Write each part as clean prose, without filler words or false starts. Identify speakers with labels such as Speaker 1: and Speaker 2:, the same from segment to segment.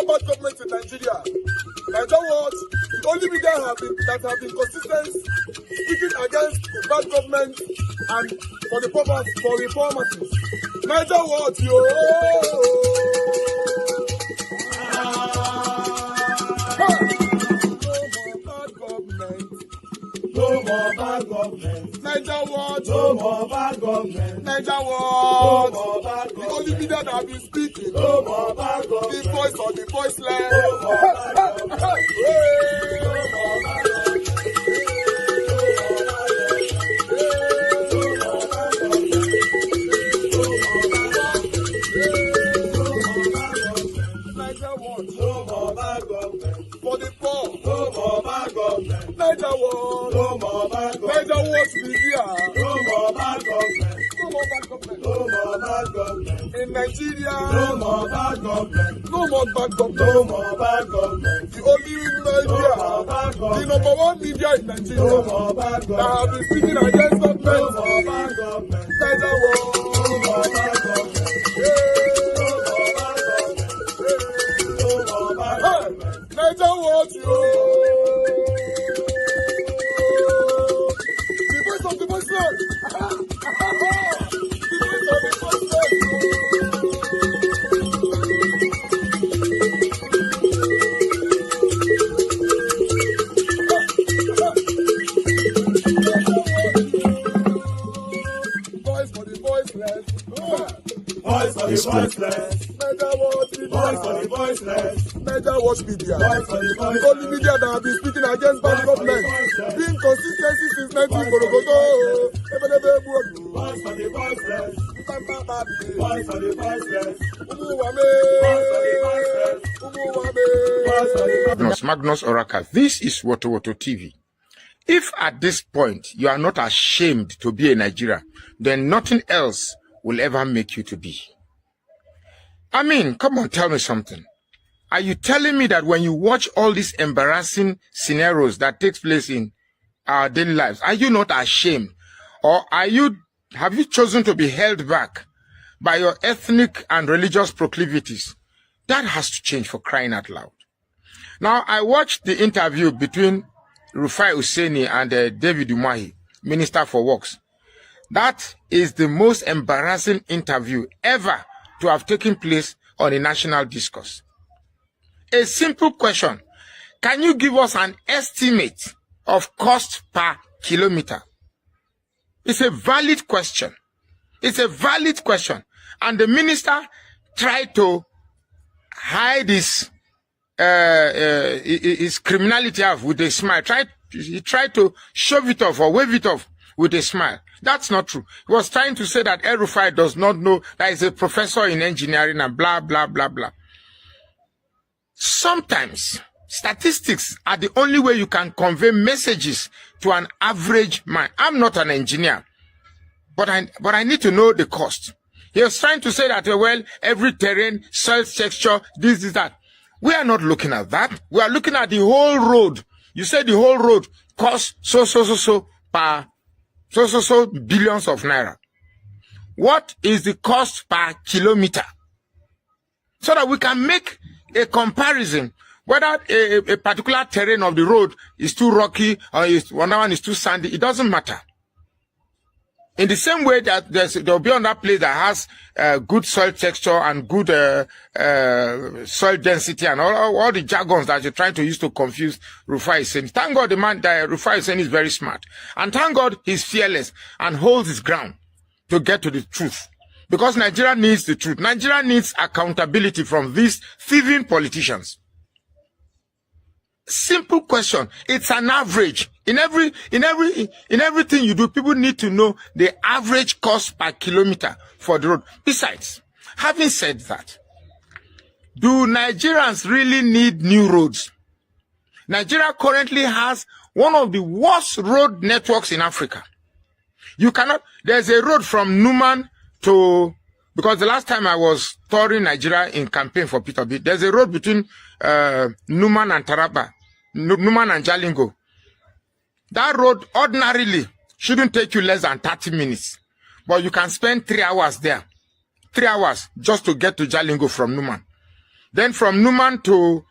Speaker 1: more bad government in Nigeria. Nigeria what? The only media that have been consistent speaking against the bad government and for the purpose for reformers. Nigeria what, yo? No more bad government. Nigeria what? No more bad government. Nigeria what? No more bad government. The only media that have been speaking. No more bad government. The voice of the voiceless. No more bad government. No more bad government. For the poor, no more bad government. Niger what? No more bad government. Niger what media? No more bad government. No more bad government. No more bad government. In Nigeria, no more bad government. No more bad government. No more bad government. The only media, the number one media in Nigeria, no more bad government. That have been speaking against government. No more bad government. Niger what? No more bad government. Niger what, yo? The voice of the voiceless. The voice of the voiceless. Voice for the voiceless. Voice for the voiceless. Niger what? Voice for the voiceless. Niger watch media. The only media that have been speaking against bad government. Being consistency since 1944. Voice for the voiceless. Voice for the voiceless.
Speaker 2: Magnus Oraka, this is Woto TV. If at this point you are not ashamed to be a Nigerian, then nothing else will ever make you to be. I mean, come on, tell me something. Are you telling me that when you watch all these embarrassing scenarios that takes place in our daily lives, are you not ashamed? Or have you chosen to be held back by your ethnic and religious proclivities? That has to change, for crying out loud. Now, I watched the interview between Rufai Hussaini and David Umahi, Minister for Works. That is the most embarrassing interview ever to have taken place on a national discourse. A simple question. Can you give us an estimate of cost per kilometer? It's a valid question. It's a valid question. And the minister tried to hide his criminality off with a smile. He tried to shove it off or wave it off with a smile. That's not true. He was trying to say that El-Rufai does not know that he's a professor in engineering and blah, blah, blah, blah. Sometimes statistics are the only way you can convey messages to an average man. I'm not an engineer, but I need to know the cost. He was trying to say that, well, every terrain, soil texture, this, that. We are not looking at that. We are looking at the whole road. You said the whole road costs so per billions of naira. What is the cost per kilometer? So that we can make a comparison whether a particular terrain of the road is too rocky or one one is too sandy. It doesn't matter. In the same way that there'll be another place that has good soil texture and good soil density and all the jargons that you're trying to use to confuse Rufai Hussaini. Thank God the man that Rufai Hussaini is very smart. And thank God he's fearless and holds his ground to get to the truth. Because Nigeria needs the truth. Nigeria needs accountability from these thieving politicians. Simple question. It's an average. In everything you do, people need to know the average cost per kilometer for the road. Besides, having said that, do Nigerians really need new roads? Nigeria currently has one of the worst road networks in Africa. You cannot, there's a road from Numan to, because the last time I was touring Nigeria in campaign for Peter B, there's a road between Numan and Taraba, Numan and Jalingo. That road ordinarily shouldn't take you less than 30 minutes. But you can spend 3 hours there. 3 hours just to get to Jalingo from Numan. Then from Numan to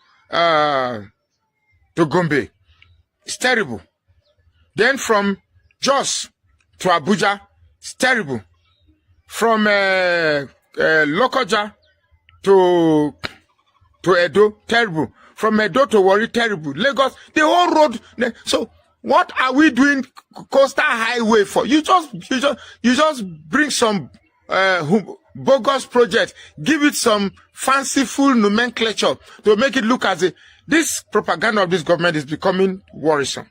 Speaker 2: Gombe, it's terrible. Then from Jos to Abuja, it's terrible. From Lokoja to Edo, terrible. From Edo to Warri, terrible. Lagos, the whole road. So what are we doing coastal highway for? You just bring some bogus project, give it some fanciful nomenclature to make it look as if this propaganda of this government is becoming worrisome.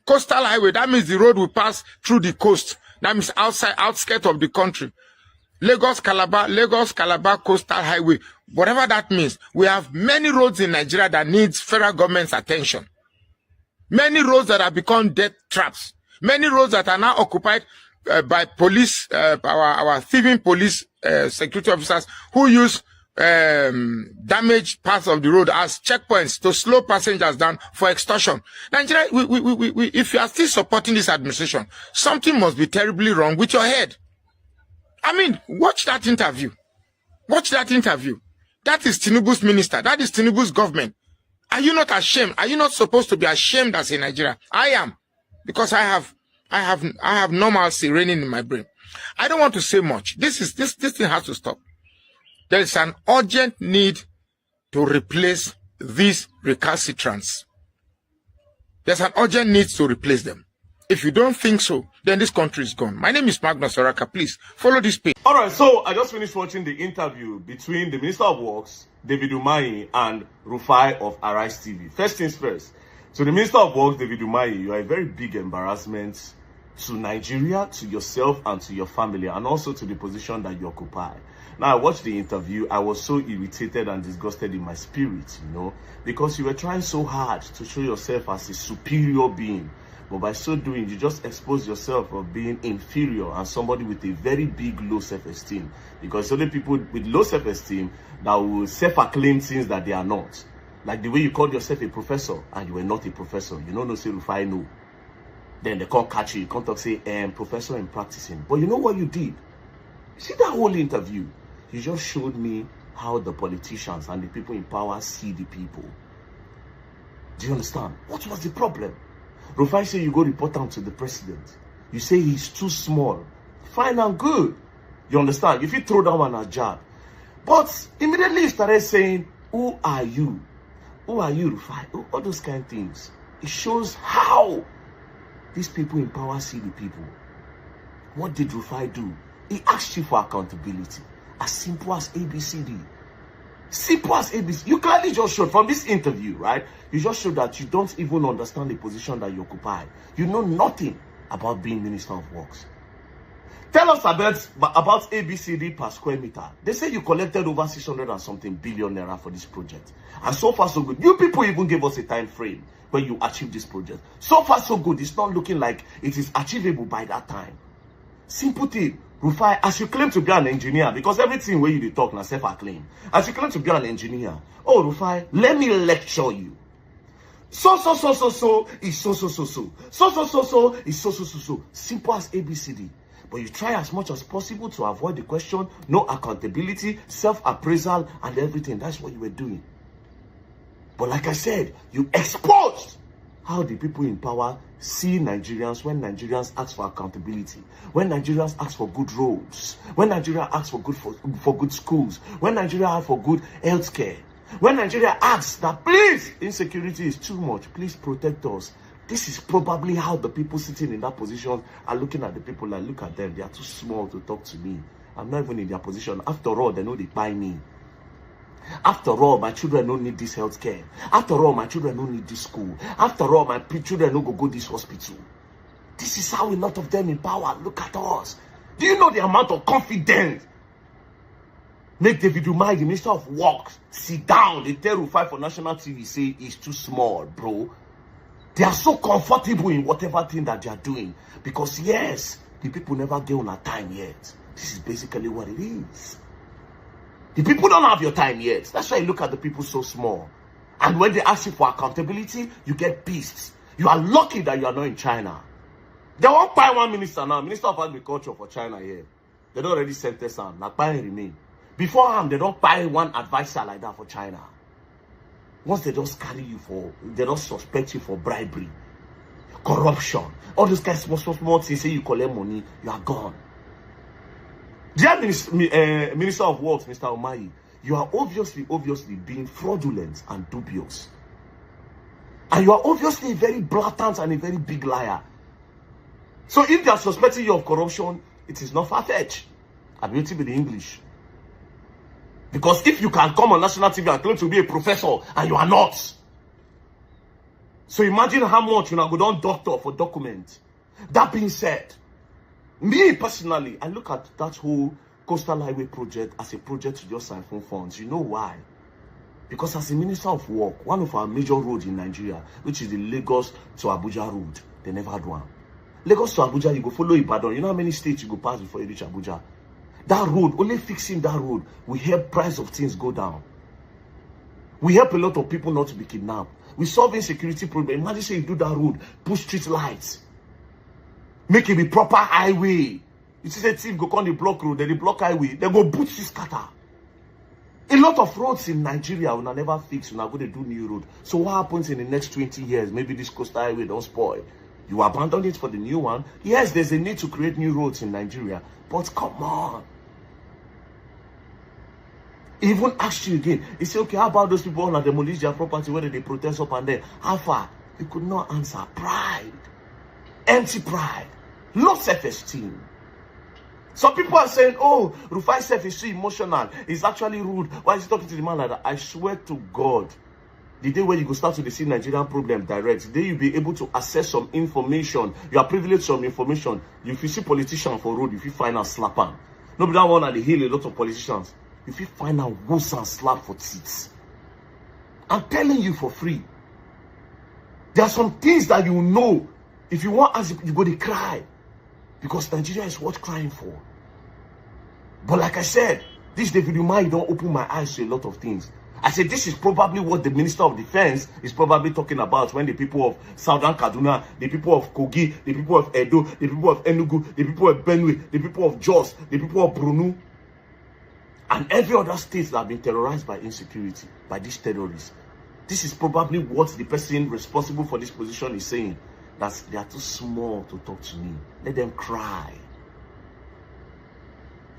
Speaker 2: Coastal highway, that means the road will pass through the coast. That means outskirts of the country. Lagos Calabar coastal highway, whatever that means. We have many roads in Nigeria that needs federal government's attention. Many roads that have become death traps. Many roads that are now occupied by police, our thieving police security officers who use damaged parts of the road as checkpoints to slow passengers down for extortion. Nigeria, if you are still supporting this administration, something must be terribly wrong with your head. I mean, watch that interview. Watch that interview. That is Tinubu's minister. That is Tinubu's government. Are you not ashamed? Are you not supposed to be ashamed as a Nigerian? I am, because I have normalcy reigning in my brain. I don't want to say much. This thing has to stop. There is an urgent need to replace these recalcitrants. There's an urgent need to replace them. If you don't think so, then this country is gone. My name is Magnus Oraka. Please follow this page.
Speaker 1: All right, so I just finished watching the interview between the Minister of Works, David Umahi, and Rufai of Arise TV. First things first. So the Minister of Works, David Umahi, you are a very big embarrassment to Nigeria, to yourself, and to your family, and also to the position that you occupy. Now, I watched the interview. I was so irritated and disgusted in my spirit, because you were trying so hard to show yourself as a superior being. But by so doing, you just expose yourself of being inferior and somebody with a very big low self-esteem. Because only people with low self-esteem that will self-acclaim things that they are not. Like the way you called yourself a professor and you were not a professor. You don't know, say, Rufai, no. Then they can't catch you. You can't talk, say, professor in practicing. But you know what you did? See that whole interview? You just showed me how the politicians and the people in power see the people. Do you understand? What was the problem? Rufai say you go report him to the president. You say he's too small. Fine and good. You understand? If you throw that one a jab. But immediately he started saying, who are you? Who are you, Rufai? All those kind of things. It shows how these people in power see the people. What did Rufai do? He asked you for accountability. As simple as ABCD. Simple as ABC. You clearly just showed from this interview, right? You just showed that you don't even understand the position that you occupy. You know nothing about being Minister of Works. Tell us about ABCD per square meter. They say you collected over 600 and something billion naira for this project. And so far so good. You people even gave us a time frame when you achieved this project. So far so good. It's not looking like it is achievable by that time. Simple thing. Rufai, as you claim to be an engineer, because everything where you talk now self-acclaim. As you claim to be an engineer, oh Rufai, let me lecture you. So is so is so. Simple as ABCD. But you try as much as possible to avoid the question, no accountability, self-appraisal, and everything. That's what you were doing. But like I said, you exposed how the people in power see Nigerians when Nigerians ask for accountability, when Nigerians ask for good roads, when Nigeria asks for good schools, when Nigeria asks for good health care, when Nigeria asks that please, insecurity is too much, please protect us. This is probably how the people sitting in that position are looking at the people. Like, look at them, they are too small to talk to me. I'm not even in their position. After all, they know they buy me. After all, my children don't need this health care. After all, my children don't need this school. After all, my children don't go this hospital. This is how a lot of them in power look at us. Do you know the amount of confidence make David Umahi, the Minister of Works, sit down? They tell Rufai for national TV, say it's too small, bro. They are so comfortable in whatever thing that they are doing. Because yes, the people never get on a time yet. This is basically what it is. The people don't have your time yet. That's why you look at the people so small. And when they ask you for accountability, you get pissed. You are lucky that you are not in China. They won't buy one minister now, Minister of Agriculture for China here. They don't already sentence him. Like buying remain.
Speaker 3: Beforehand, they don't buy one advisor like that for China. Once they just carry you for, they don't suspect you for bribery, corruption, all those kinds of small things, say you collect money, you are gone. Dear Minister of Works, Mr. Umahi, you are obviously being fraudulent and dubious. And you are obviously a very blatant and a very big liar. So if they are suspecting you of corruption, it is not far-fetched. I'm waiting with the English. Because if you can come on national TV and claim to be a professor and you are not. So imagine how much you go down doctor for document. That being said, me personally, I look at that whole coastal highway project as a project to just siphon funds. You know why? Because as a Minister of Work, one of our major roads in Nigeria, which is the Lagos to Abuja road, they never do one. Lagos to Abuja, you go follow Ibadan. You know how many states you go pass before you reach Abuja? That road, only fixing that road will help price of things go down. We help a lot of people not to be kidnapped. We solve insecurity problem. Imagine say you do that road, put street lights, make it be proper highway. You see the thief go on the block road, then the block highway, they go boot this scatter. A lot of roads in Nigeria will never fix. We're not going to do new road. So what happens in the next 20 years? Maybe this coastal highway don't spoil. You abandon it for the new one. Yes, there's a need to create new roads in Nigeria. But come on. Even ask you again. You say, okay, how about those people who demolish their property, whether they protest up and down? How far? You could not answer. Pride. Empty pride. Low self-esteem. Some people are saying, oh, Rufai self is so emotional. He's actually rude. Why is he talking to the man like that? I swear to God, the day when you go start to see Nigerian problem direct, the day you'll be able to access some information, you are privileged some information. If you see politicians for road, if you find out slap on. Nobody that one at the hill, a lot of politicians. If you find out woos and slap for teeth. I'm telling you for free. There are some things that you know. If you want us, you go to cry. Because Nigeria is worth crying for. But like I said, this David Umahi don't open my eyes to a lot of things. I said this is probably what the Minister of Defense is probably talking about when the people of Southern Kaduna, the people of Kogi, the people of Edo, the people of Enugu, the people of Benue, the people of Jos, the people of Brunu, and every other state that have been terrorized by insecurity, by these terrorists. This is probably what the person responsible for this position is saying. That they are too small to talk to me. Let them cry.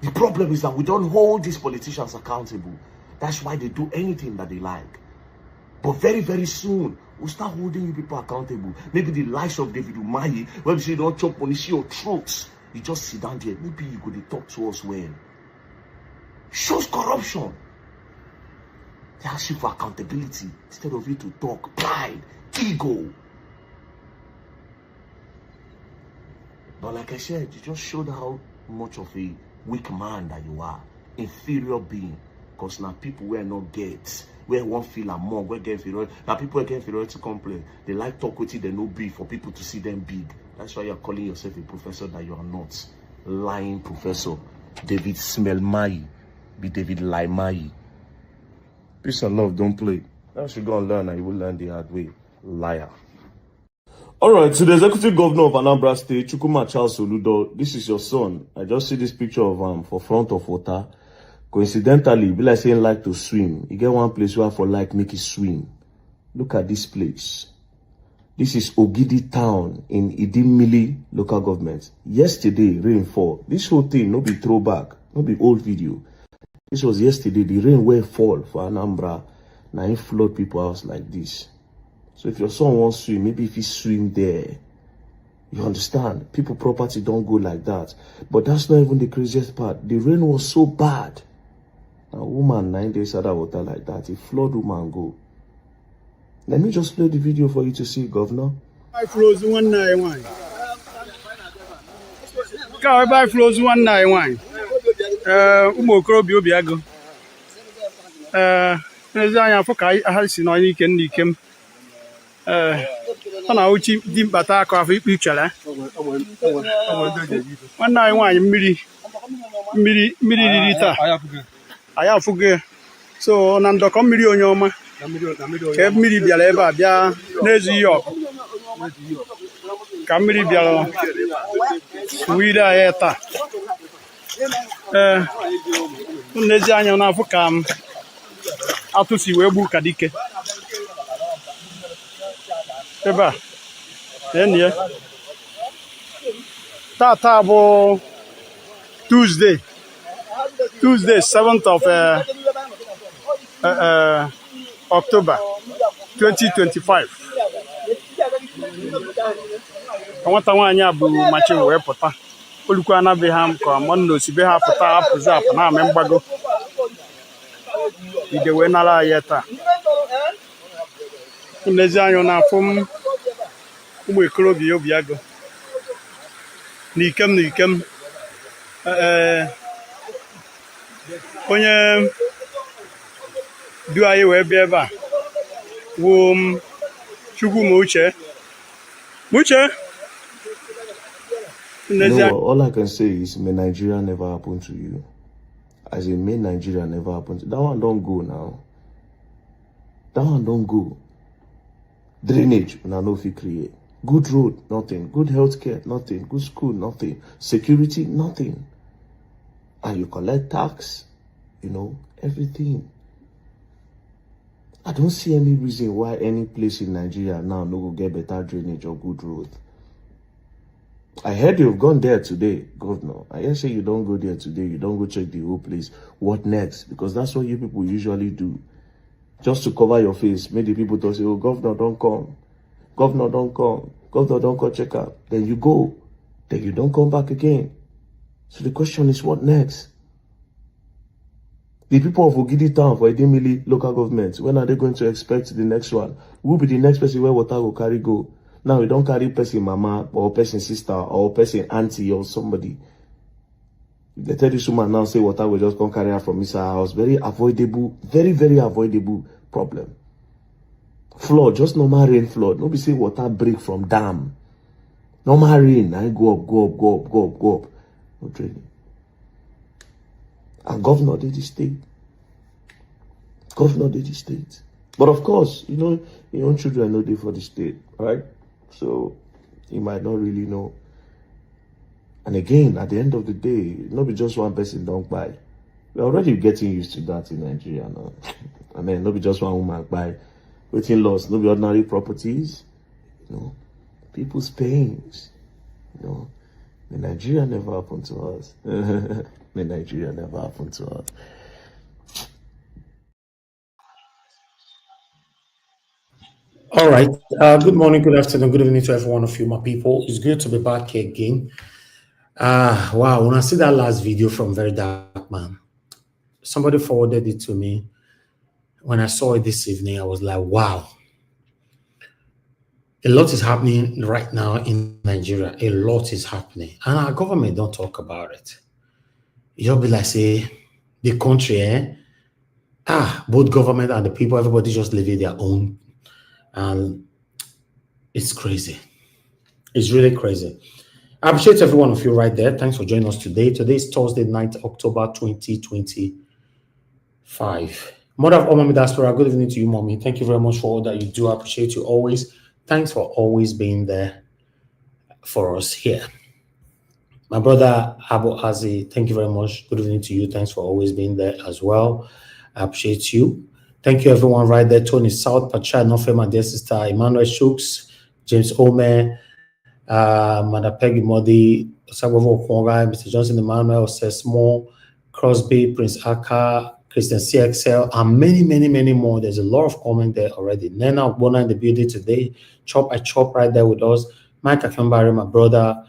Speaker 3: The problem is that we don't hold these politicians accountable. That's why they do anything that they like. But very, very soon, we'll start holding you people accountable. Maybe the likes of David Umahi, when we say don't chop money, see your throats. You just sit down there. Maybe you could talk to us well. Shows corruption. They ask you for accountability instead of you to talk. Pride, ego. But like I said, you just showed how much of a weak man that you are. Inferior being. Because now people will not get, where one feel among, where get inferiority. Now people get inferiority complain. They like talk with it, they know big for people to see them big. That's why you're calling yourself a professor that you are not. Lying professor. David Smell-Mai. Be David Lie-Mai. Peace and love, don't play. Now you go and learn and you will learn the hard way. Liar. Alright, so the executive governor of Anambra State, Chukwuma Charles Soludo, this is your son. I just see this picture of him for front of water. Coincidentally, be like saying like to swim. You get one place where for like make it swim. Look at this place. This is Ogidi town in Idimili local government. Yesterday, rain fall. This whole thing, no be throwback, no be old video. This was yesterday. The rain will fall for Anambra. Now it flood people house like this. So if your son wants to swim, maybe if he swim there, you understand? People property don't go like that. But that's not even the craziest part. The rain was so bad. A woman 9 days out of water like that, a flood woman go. Let me just play the video for you to see, Governor.
Speaker 4: By flows 191. Car by flows 191. Umokrobi Obiago. Nezanya for Kai Halsin or Nikem. On our cheap dim bata coffee picture. 191 milliliter. I have forget. So, Nando come million yoma. Kev mili bialeva bia New York. Camili bialo. Wida eta. N'ezi anya na-afụ ka atụ si wee gbuo ka dike ebe a enyi tata bụ Tuesday 7th of October 2025 nwata nwaanyị a bụ machin wee pụta olukwu anabeghị ha ka mọ na osibe ha pụta apụzi apụ na-amị mgbago ide wee nara ya taa n'ezi anya na-afụ m ụmụ ekorobịa obi agụ n'ikem onye du anyị wee bịa ebe a wuo Chukwu ma uche
Speaker 3: all I can say is may Nigeria never happen to you. As in, may Nigeria never happen to that one. Don't go now. That one don't go. Drainage, we no fit create. Good road, nothing. Good healthcare, nothing. Good school, nothing. Security, nothing. And you collect tax, you know, everything. I don't see any reason why any place in Nigeria now no go get better drainage or good road. I heard you've gone there today, Governor. I hear say you don't go there today. You don't go check the whole place. What next? Because that's what you people usually do. Just to cover your face. Make the people talk say, oh, Governor, don't come. Governor, don't come. Governor, don't come check out. Then you go. Then you don't come back again. So the question is, what next? The people of Ogidi Town for Edemili local government, when are they going to expect the next one? Who will be the next person where water will carry go? Now we don't carry person mama or person sister or person auntie or somebody. They tell this woman now say water will just come carry her from his house. Very avoidable, very, very avoidable problem. Flood, just normal rain flood. Nobody say water break from dam. Normal rain, I go up. No draining. And governor did the state. But of course, you know, your own children know they for the state, right? So you might not really know. And again, at the end of the day, not be just one person don't buy. We're already getting used to that in Nigeria now. I mean, not be just one woman buy. Waiting loss, not be ordinary properties. You know, people's pains. You know, may Nigeria never happen to us. May Nigeria never happen to us.
Speaker 5: All right. Good morning, good afternoon, good evening to every one of you, my people. It's good to be back here again. Wow, when I see that last video from Very Dark Man, somebody forwarded it to me. When I saw it this evening, I was like, wow. A lot is happening right now in Nigeria. A lot is happening. And our government don't talk about it. You'll be like, say, the country, both government and the people, everybody just living their own. And it's crazy. It's really crazy. I appreciate every one of you right there. Thanks for joining us today. Today is Thursday, 9th October 2025. Mother of all Mommy Diaspora, good evening to you, Mommy. Thank you very much for all that you do. I appreciate you always. Thanks for always being there for us here. My brother Abu Azi, thank you very much. Good evening to you. Thanks for always being there as well. I appreciate you. Thank you, everyone right there. Tony South, Pacha, Nofe, my dear sister, Emmanuel Shooks, James Ome, Mother Peggy Modi, Sagovo Kwonga, Mr. Johnson Emmanuel, Sesmo, Crosby, Prince Aka, Christian CXL, and many more. There's a lot of comment there already. Nena Bona in the building today. I chop right there with us. Mike Akambari, my brother.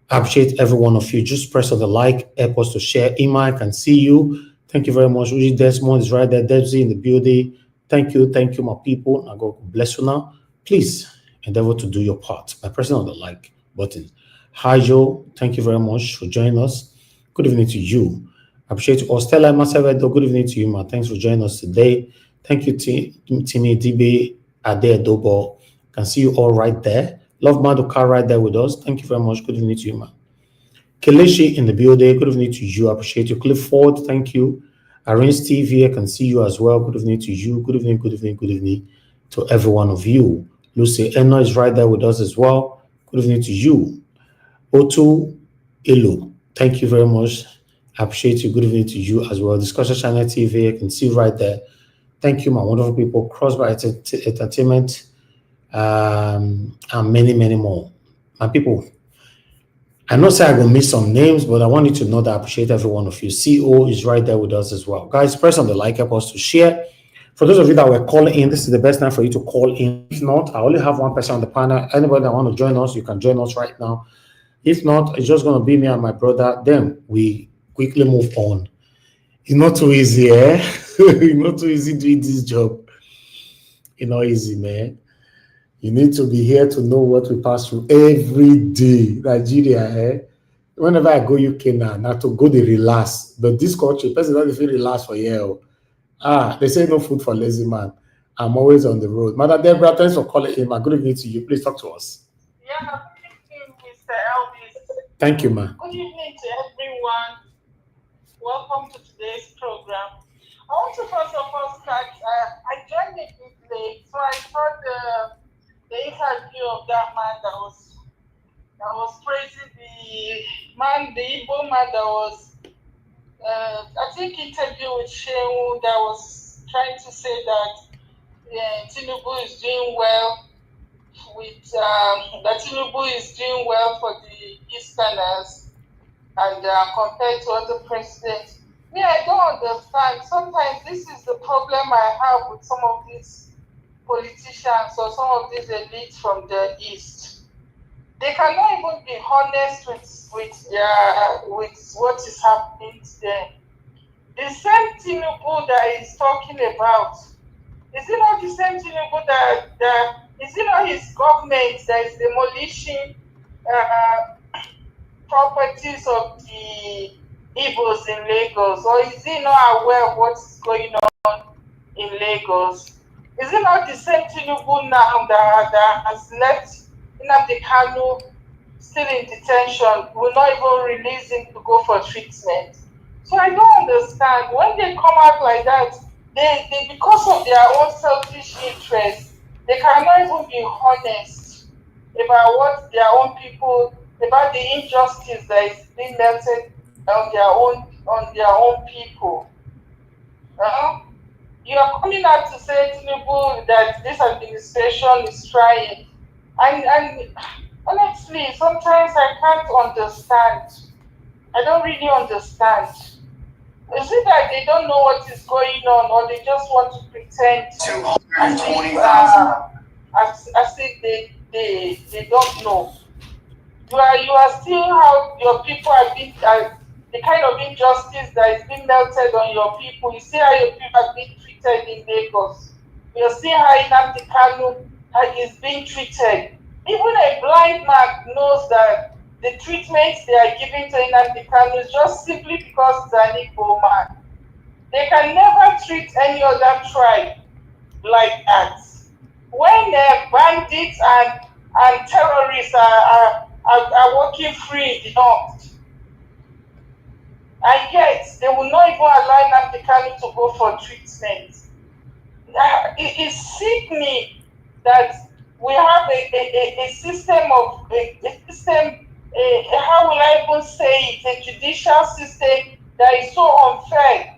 Speaker 5: I appreciate every one of you. Just press on the like, help us to share. Ima, I can see you. Thank you very much. Uji Desmond is right there. Debsy in the building. Thank you, my people. I God bless you now. Please endeavor to do your part by pressing on the like button. Hi, Joe. Thank you very much for joining us. Good evening to you. I appreciate you all. Stella Masavedo, good evening to you, ma. Thanks for joining us today. Thank you, Timmy DB Ade Adobo. Can see you all right there. Love Maduka right there with us. Thank you very much. Good evening to you, ma. Kelechi in the building. Good evening to you. I appreciate you. Cliff Ford, thank you. Arrange TV, I can see you as well. Good evening to you. Good evening to every one of you. Lucy Eno is right there with us as well. Good evening to you. Otu Elu, thank you very much. I appreciate you. Good evening to you as well. Discussion Channel TV, you can see right there. Thank you, my wonderful people. Crossbar Entertainment, and many, many more. My people, I know say I will miss some names, but I want you to know that I appreciate every one of you. CEO is right there with us as well. Guys, press on the like, help us to share. For those of you that were calling in, this is the best time for you to call in. If not, I only have one person on the panel. Anybody that want to join us, you can join us right now. If not, it's just going to be me and my brother. Then we quickly move on. It's not too easy, eh? It's not too easy doing this job. It's not easy, man. You need to be here to know what we pass through every day. Nigeria, eh? Whenever I go UK now to go, they relax. But this country, person doesn't feel relax for here. They say no food for lazy man. I'm always on the road. Madam Deborah, thanks for calling in. Good evening to you. Please talk to us.
Speaker 6: Yeah, good evening, Mr. Elvis.
Speaker 5: Thank you, ma'am.
Speaker 6: Good evening to everyone. Welcome to today's program. I want to first of all start. I joined a bit late, so I saw the interview of that man that was praising the Igbo man that was I think interview with Shehu that was trying to say that Tinubu is doing well with that Tinubu is doing well for the Easterners and compared to other presidents. Me, I don't understand. Sometimes this is the problem I have with some of these politicians or some of these elites from the East. They cannot even be honest with what is happening to them. The same Tinubu that is talking about, is it not the same Tinubu that is it not his government that is demolishing properties of the Igbos in Lagos? Or is he not aware of what is going on in Lagos? Is it not the same Tinubu now that has left Nnamdi Kanu still in detention, will not even release him to go for treatment? So I don't understand. When they come out like that, they because of their own selfish interests, they cannot even be honest about what their own people, about the injustice that is being melted on their own people. You are coming out to say, Tinubu, that this administration is trying. And honestly, sometimes I can't understand. I don't really understand. Is it that they don't know what is going on, or they just want to pretend as if they don't know? You are seeing how your people are being, the kind of injustice that is being melted on your people. You see how your people are being treated in Lagos. You see how Nnamdi Kanu is being treated. Even a blind man knows that the treatments they are giving to Nnamdi Kanu is just simply because he's an Igbo man. They can never treat any other tribe like that. When bandits and terrorists are walking free in the north, and yet they will not even allow Nnamdi Kanu to go for treatment. It sickening that we have a system of how will I even say it, a judicial system that is so unfair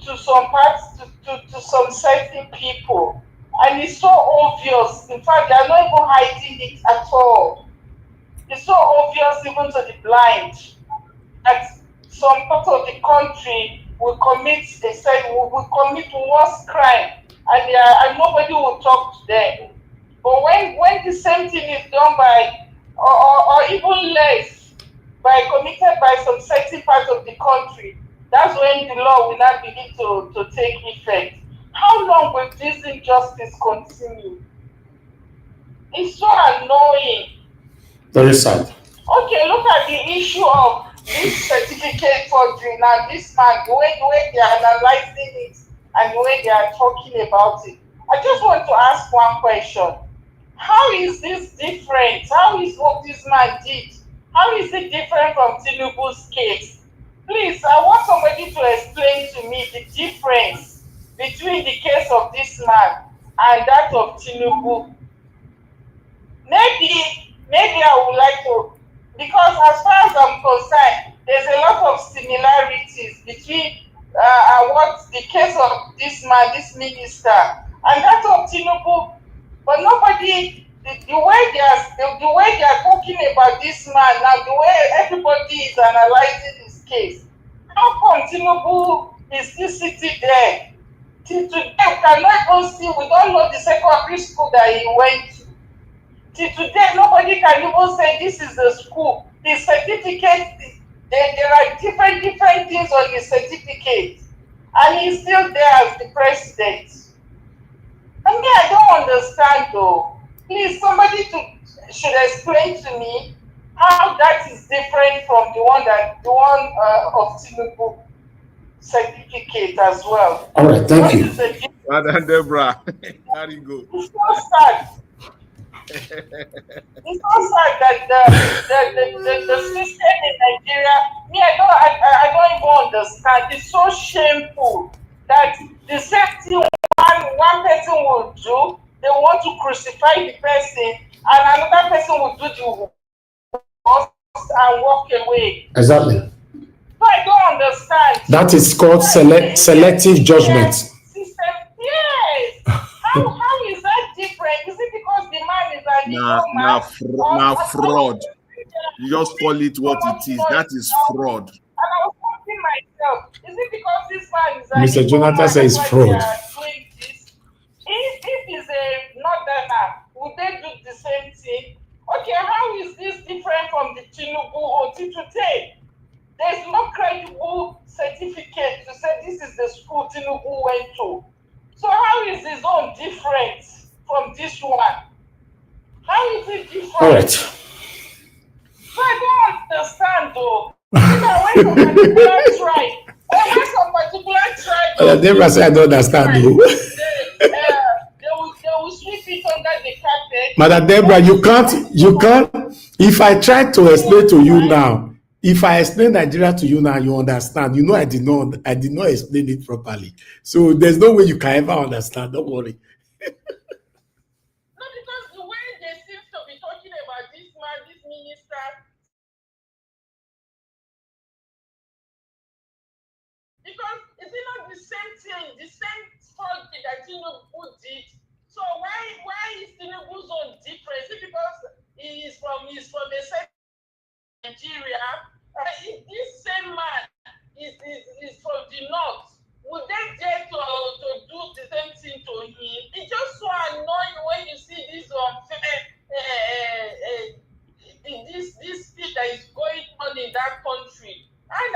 Speaker 6: to some parts, to some certain people, and it's so obvious. In fact, they are not even hiding it at all. It's so obvious even to the blind that some part of the country will commit worse crime, and nobody will talk to them. But when the same thing is done by, or even less, committed by some certain parts of the country, that's when the law will not begin to take effect. How long will this injustice continue? It's so annoying.
Speaker 5: Very sad.
Speaker 6: Okay, look at the issue of this certificate forgery. Now, this man, the way they are analyzing it and the way they are talking about it. I just want to ask one question. How is this different? How is what this man did? How is it different from Tinubu's case? Please, I want somebody to explain to me the difference between the case of this man and that of Tinubu. Maybe I would like to, because as far as I'm concerned, there's a lot of similarity between what the case of this man, this minister, and that of Tinubu. But nobody, the way they are talking about this man now, the way everybody is analyzing his case, how come Tinubu is still sitting there? Till today, we cannot even see, we don't know the secondary school that he went to. Till today, nobody can even say this is the school. The certificate, there are different things on the certificate. And he's still there as the president. I mean, I don't understand though. Please, somebody should explain to me how that is different from the one of Tinubu certificate as well.
Speaker 5: All right, thank you.
Speaker 1: Madam Deborah, how you go?
Speaker 6: It's so sad. It's so sad that the system in Nigeria, me, I don't even understand. It's so shameful that the same thing one person will do, they want to crucify the person, and another person will do the worst and walk away.
Speaker 5: Exactly.
Speaker 6: So I don't understand.
Speaker 5: That is called selective judgment.
Speaker 6: System, yes. How is that different? Is it because the man is an illegal man?
Speaker 1: Now fraud. You just call it what it is. That is fraud.
Speaker 6: And I was asking myself, is it because this man is an
Speaker 5: Mr. Jonathan says fraud.
Speaker 6: If he's a northerner, would they do the same thing? Okay, how is this different from the Tinubu or Today? There's no credible certificate to say this is the school Tinubu went to. So how is his own different from this one? How is it different?
Speaker 5: All right.
Speaker 6: So I don't understand though. I went from particular tribe.
Speaker 5: Deborah said I don't understand though.
Speaker 6: They will sweep it under the carpet.
Speaker 5: Madam Deborah, you can't. If I try to explain to you now, if I explain Nigeria to you now, you understand. You know I did not explain it properly. So there's no way you can ever understand. Don't worry.
Speaker 6: No, because the way they seem to be talking about this man, this minister, because is it not the same thing, the same fraud that Tinubu did? So why is Tinubu's own different? Is it because he's from a certain Nigeria? If this same man is from the north, would they dare to do the same thing to him? It's just so annoying when you see this this thing that is going on in that country. And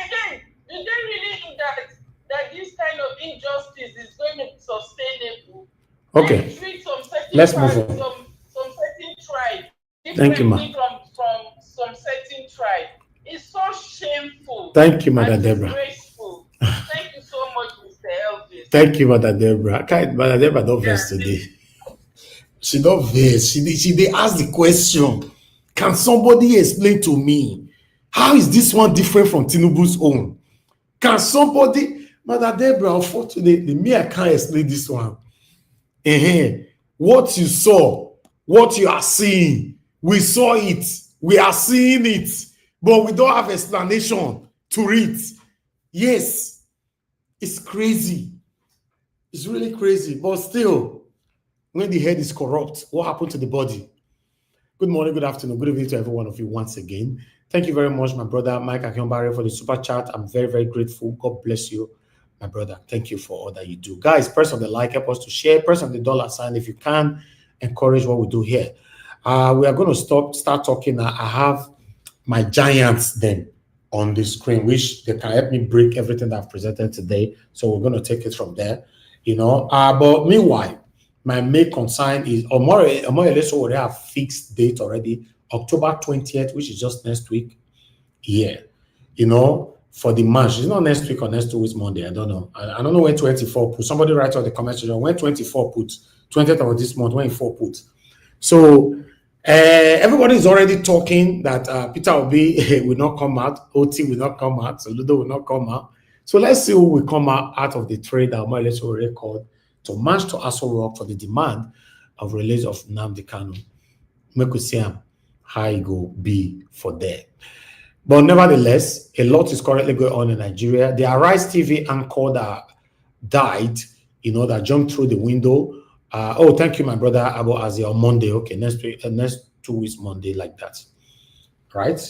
Speaker 6: again, do they really think that this kind of injustice is going to be sustainable?
Speaker 5: Okay. Let's move on.
Speaker 6: Some certain tribe.
Speaker 5: Thank you, ma.
Speaker 6: From some certain tribe. It's so shameful.
Speaker 5: Thank you, Madam Deborah.
Speaker 6: Graceful. Thank you so much, Mr. Elvis.
Speaker 5: Thank you, Madam Deborah. Madam Deborah don't verse today. She don't verse. She ask the question. Can somebody explain to me how is this one different from Tinubu's own? Can somebody, Madam Deborah, unfortunately, me, I can't explain this one. What you saw, what you are seeing, we saw it, we are seeing it, but we don't have explanation to it. Yes, it's crazy. It's really crazy, but still, when the head is corrupt, what happened to the body? Good morning, good afternoon, good evening to every one of you once again. Thank you very much, my brother Mike Akionbare, for the super chat. I'm very, very grateful. God bless you, my brother. Thank you for all that you do. Guys, press on the like, help us to share, press on the dollar sign if you can, encourage what we do here. We are going to start talking now. I have my giants then on the screen, which they can help me break everything that I've presented today. So we're going to take it from there, But meanwhile, my main concern is Sowore have fixed date already, October 20th, which is just next week. Yeah, for the march. It's not next week or next 2 weeks, Monday. I don't know. I don't know when 24 put. Somebody write out the comment section when 24 put, 20th of this month, 24 put. So everybody is already talking that Peter Obi will not come out, Otti will not come out, Soludo will not come out. So let's see who will come out of the trade that Sowore called to march to Aso Rock for the demand of release of Nnamdi Kanu. Make we see how it go be for there. But nevertheless, a lot is currently going on in Nigeria. The Arise TV anchor that died, that jumped through the window. Oh, thank you, my brother Abu Azi, on Monday. Okay, next week, next 2 weeks, Monday, like that. Right?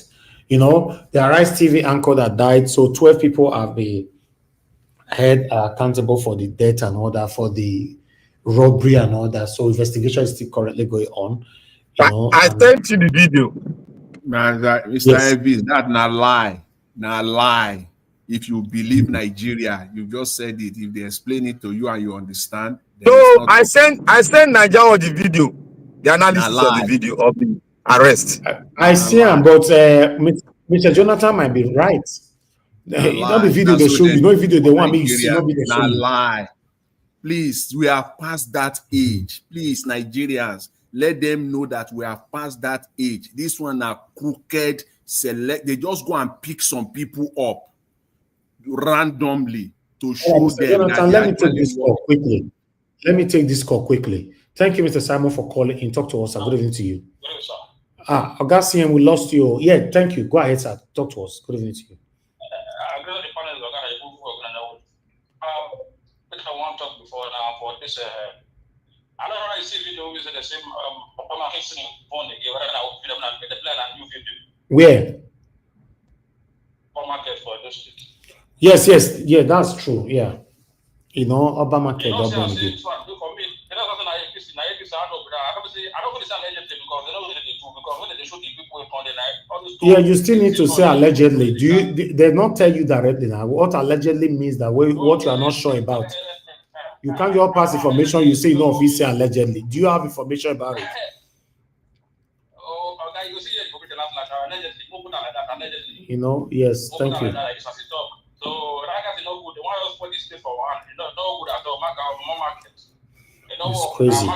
Speaker 5: The Arise TV anchor that died. So 12 people have been held accountable for the death and all that, for the robbery and all that. So investigation is still currently going on.
Speaker 7: I sent you the video.
Speaker 1: Mr.
Speaker 5: Yes.
Speaker 1: Elvis, that's not lie. Not lie. If you believe Nigeria, you just said it. If they explain it to you and you understand,
Speaker 7: So I sent Nigeria the video, the analysis of the video of the arrest.
Speaker 5: I see him, but Mr. Jonathan might be right. Not the video they show you, no video they want me to see, not video show you.
Speaker 1: Lie. Please, we are past that age. Please, Nigerians, let them know that we are past that age. This one are crooked, select. They just go and pick some people up randomly to show them.
Speaker 5: Jonathan, let me take this call quickly. Thank you, Mr. Simon, for calling in. Talk to us. Good evening to you.
Speaker 8: Good evening, sir.
Speaker 5: Augustine, we lost you. Yeah, thank you. Go ahead, sir. Talk to us. Good evening to you.
Speaker 8: I want to talk before now for this. I don't know if you see video is the same. Obama listening phone again. Whether now film and the plan and new video.
Speaker 5: Where?
Speaker 8: Obama for this state.
Speaker 5: Yes, yeah, that's true. Yeah, Obama care.
Speaker 8: For me, I don't really say allegedly because they know what they do. Because when they show the people on the night,
Speaker 5: yeah, you still need to say allegedly. They not tell you directly now? What allegedly means that what you are not sure about. You can't just pass information. You say no, if you say allegedly. Do you have information about it?
Speaker 8: Oh, okay. You see it allegedly.
Speaker 5: Yes. Thank you.
Speaker 8: So, Ragas is no good. The one else for this state for one, no good at all. Market.
Speaker 5: It's crazy.
Speaker 8: So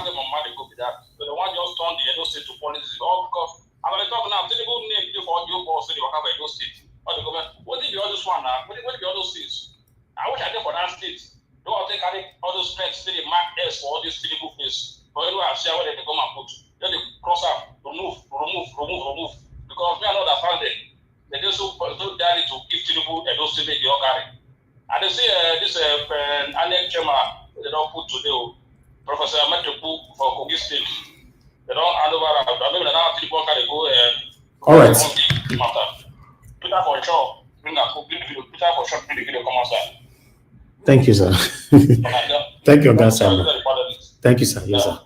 Speaker 8: the one just turned the Edo State to policy. All because I'm going to talk now. Tell people name you for your boss. You have Edo State. Or the government. What did you all this one now? What did you all those states? I wish I did for that state. Don't all take all those specs to the mark S for all these terrible face. For everyone, I share where they come and put. Then they cross out, remove. Because me, I know that found it. They just so dare to give terrible Edo State the all carry. And they say this Alec Chema they don't put today. Professor Metropool for Kogi State. They don't hand over. I mean, now people can go.
Speaker 5: All right.
Speaker 8: Peter for sure. Bring a video. Peter for sure. Bring the video. Come outside.
Speaker 5: Thank you, sir. Thank you, Augustine. Thank you, sir. Yes, sir.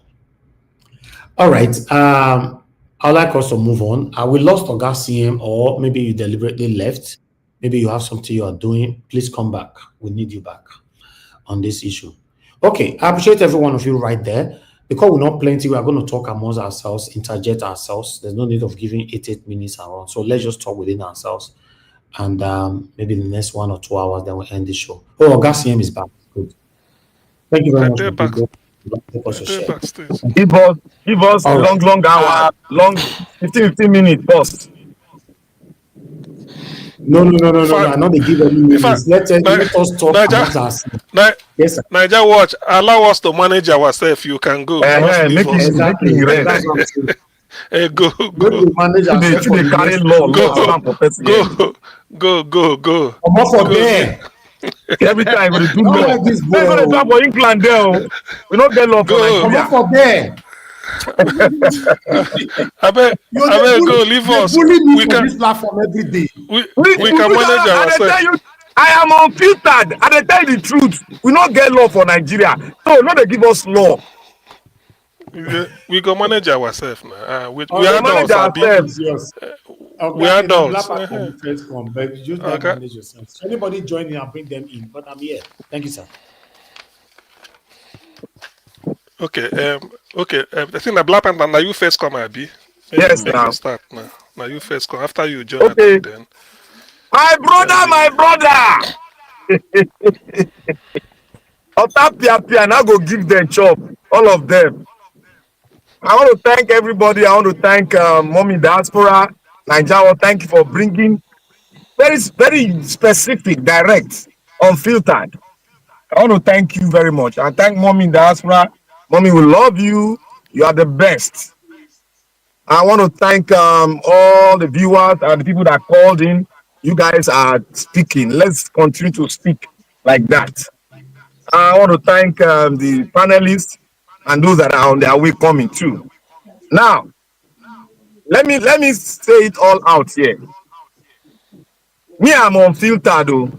Speaker 5: All right. I'd like us to move on. We lost Augustine, or maybe you deliberately left. Maybe you have something you are doing. Please come back. We need you back on this issue. Okay, I appreciate every one of you right there. Because we're not plenty, we are going to talk amongst ourselves, interject ourselves. There's no need of giving 8 minutes around. So let's just talk within ourselves. And maybe the next 1 or 2 hours, then we'll end the show. Oh, Augustine is back. Good. Thank you very much.
Speaker 7: Give us long hour, long 15 minutes first.
Speaker 5: No. I know they give any minutes. Let us talk about us. Yes, sir.
Speaker 9: Niger watch. Allow us to manage ourselves. You can go.
Speaker 7: Make it red.
Speaker 9: Go.
Speaker 5: Manage
Speaker 9: Go.
Speaker 5: Come on for there.
Speaker 7: Every time we do law. We're going to talk for England there. We don't get law for Nigeria.
Speaker 5: Come on for there.
Speaker 9: I bet go leave us.
Speaker 5: We can this platform every day.
Speaker 9: We can manage ourselves.
Speaker 7: I am unfiltered. And I tell you the truth. We don't get law for Nigeria. So no, they give us law.
Speaker 9: We can manage ourselves now. We
Speaker 7: are manage ourselves.
Speaker 5: Yes.
Speaker 9: We are adults.
Speaker 5: But you just manage yourself. So anybody join in and bring them in. But I'm here. Thank you, sir.
Speaker 9: Okay. I think the Black Panther, now you first come, Abi.
Speaker 7: Yes, now.
Speaker 9: Start now. Now you first come. After you join,
Speaker 7: okay.
Speaker 9: Then.
Speaker 7: My brother. Otapia, now go give them chop. All of them. I want to thank everybody. I want to thank Mommy Diaspora, Nigeria. Thank you for bringing very specific, direct, unfiltered. I want to thank you very much. I thank Mommy Diaspora. Mommy, we love you. You are the best. I want to thank all the viewers and the people that called in. You guys are speaking. Let's continue to speak like that. I want to thank the panelists and those that are on their way coming too. Now, let me say it all out here. Me, I'm unfiltered though.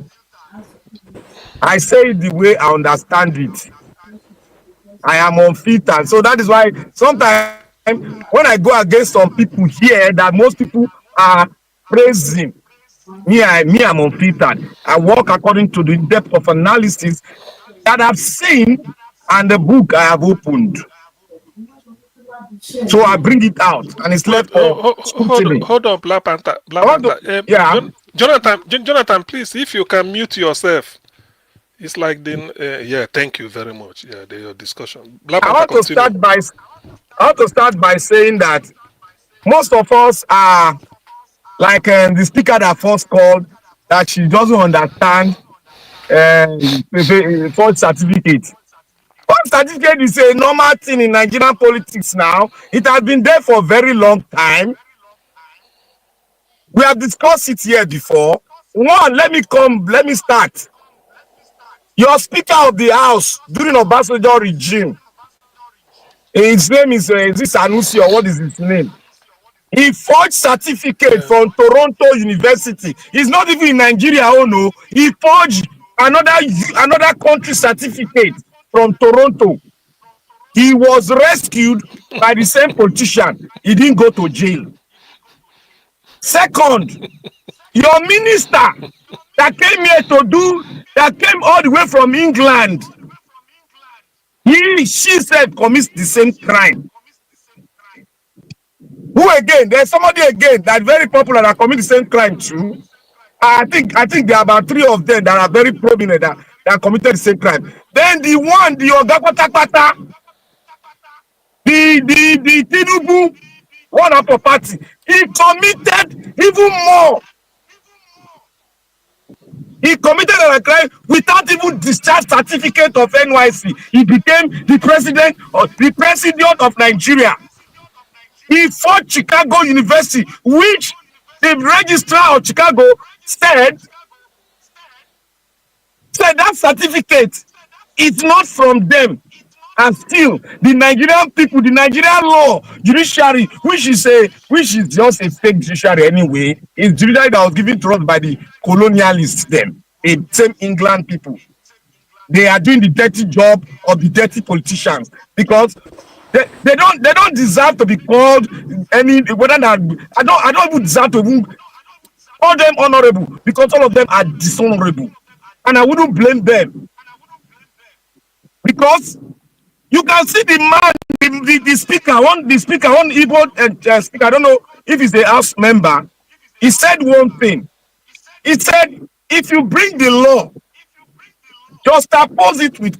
Speaker 7: I say it the way I understand it. I am unfiltered. So that is why sometimes when I go against some people here that most people are praising, I'm unfiltered. I work according to the depth of analysis that I've seen and the book I have opened. So I bring it out and it's left for scrutiny.
Speaker 9: Hold on, Black Panther.
Speaker 7: Yeah.
Speaker 9: Jonathan, please, if you can mute yourself. It's like yeah. Thank you very much. Yeah, your discussion. Black
Speaker 7: I
Speaker 9: Panther,
Speaker 7: want to start by saying that most of us are like the speaker that first called, that she doesn't understand first certificate. First certificate is a normal thing in Nigerian politics now. It has been there for a very long time. We have discussed it here before. One, let me start. Your Speaker of the House during Obasanjo regime, his name is this Sanusi, or what is his name? He forged certificate from Toronto University. He's not even in Nigeria, oh no. He forged another country certificate from Toronto. He was rescued by the same politician. He didn't go to jail. Second, your minister that came here that came all the way from England, she said commits the same crime. Who again? There's somebody again that very popular that commit the same crime too. I think there are about 3 of them that are very prominent that committed the same crime. Then the Ogakwatakpata, the Tinubu, one of the party, he committed even more. He committed a crime without even discharge certificate of NYC. He became the president of Nigeria. He fought Chicago University, which the registrar of Chicago said that certificate is not from them. And still, the Nigerian people, the Nigerian law, judiciary, which is just a fake judiciary anyway, is judiciary that was given to us by the colonialists, them, the same England people. They are doing the dirty job of the dirty politicians because they don't deserve to be called any whether that I don't even deserve to even call them honorable because all of them are dishonorable, and I wouldn't blame them because you can see the man, the speaker, one Igbo speaker. I don't know if he's a House member. He said one thing. He said, if you bring the law, just oppose it with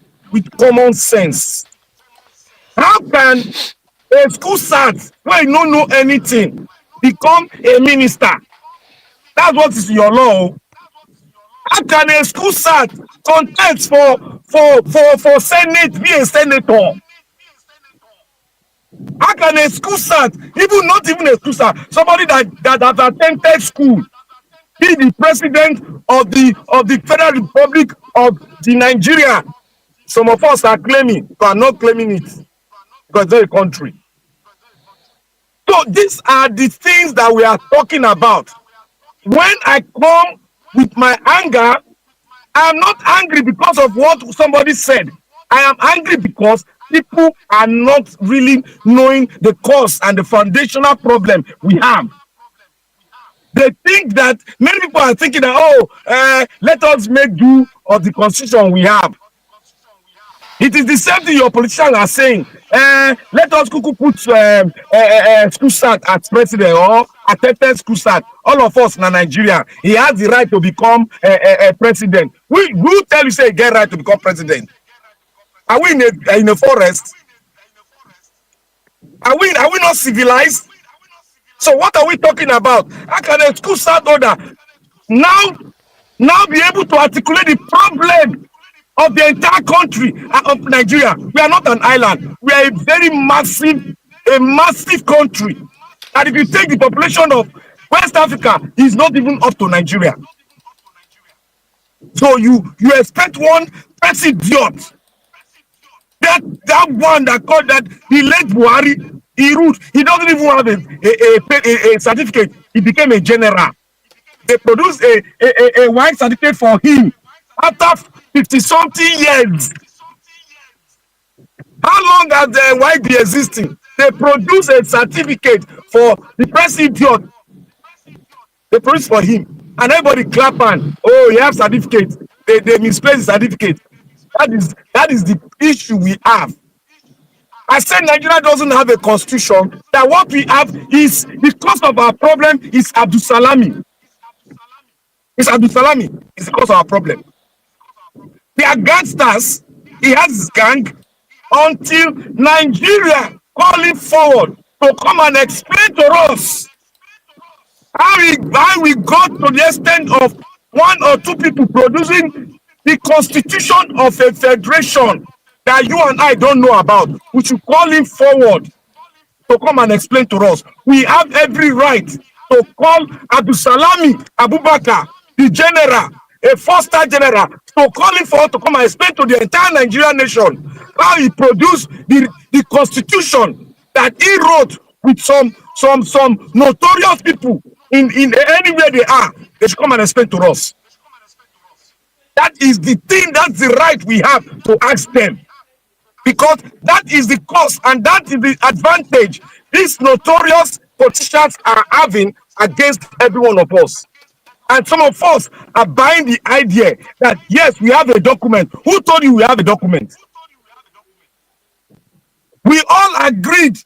Speaker 7: common sense. How can a school sat where you don't know anything become a minister? That's what is your law. How can a school sat contest for Senate be a senator? How can a school sat, not even a school sat, somebody that has attended school, be the president of the Federal Republic of the Nigeria? Some of us are claiming, but are not claiming it because they're a country. So these are the things that we are talking about. When I come with my anger, I am not angry because of what somebody said. I am angry because people are not really knowing the cause and the foundational problem we have. They think that many people are thinking that, let us make do of the constitution we have. It is the same thing your politicians are saying. Let us put school sat as president or attended school sat. All of us in Nigeria, he has the right to become a president. Who tell you say he get right to become president? Are we in a forest? Are we not civilized? So what are we talking about? How can a school sat holder now be able to articulate the problem of the entire country of Nigeria? We are not an island. We are a massive country. And if you take the population of West Africa, is not even up to Nigeria. So you expect one president, that one that called that the late Buhari, he doesn't even have a certificate. He became a general. They produced a white certificate for him after 50-something years. How long has the white been existing? They produce a certificate for the president. They produce for him, and everybody clap and he have certificate. They misplace the certificate. That is the issue we have. I said Nigeria doesn't have a constitution. That what we have is the cause of our problem is Abdul Salami. It's Abdul Salami. It's the cause of our problem. They are gangsters. He has his gang until Nigeria calling forward to come and explain to us how we got to the extent of one or two people producing the constitution of a federation that you and I don't know about. We should call him forward to come and explain to us. We have every right to call Abdul Salami Abubakar, the general, a four-star general, to call him forward to come and explain to the entire Nigerian nation how he produced the constitution that he wrote with some notorious people in anywhere they are. They should come and explain to us. That is the thing, that's the right we have to ask them. Because that is the cause and that is the advantage these notorious politicians are having against every one of us. And some of us are buying the idea that, yes, we have a document. Who told you we have a document? We all agreed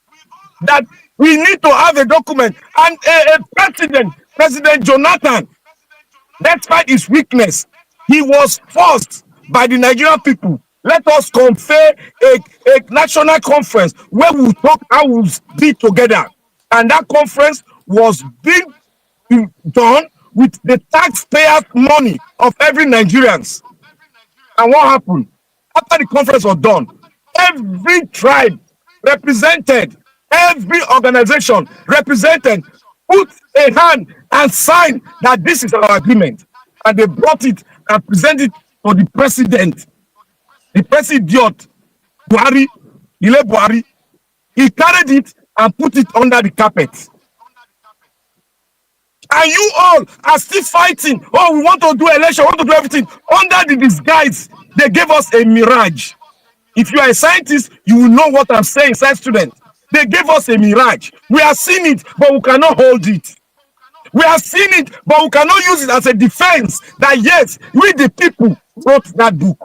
Speaker 7: that we need to have a document. And a President Jonathan, despite his weakness, he was forced by the Nigerian people. Let us confer a national conference where we talk how we'll be together. And that conference was being done with the taxpayers' money of every Nigerians. And what happened? After the conference was done, every tribe represented, every organization represented, put a hand and signed that this is our agreement. And they brought it and presented it to the president. The president, Buhari, Ile Buhari, he carried it and put it under the carpet. And you all are still fighting. Oh, we want to do election, we want to do everything. Under the disguise, they gave us a mirage. If you are a scientist, you will know what I'm saying, science student. They gave us a mirage. We are seeing it, but we cannot hold it. We are seeing it, but we cannot use it as a defense that, yes, we the people wrote that book.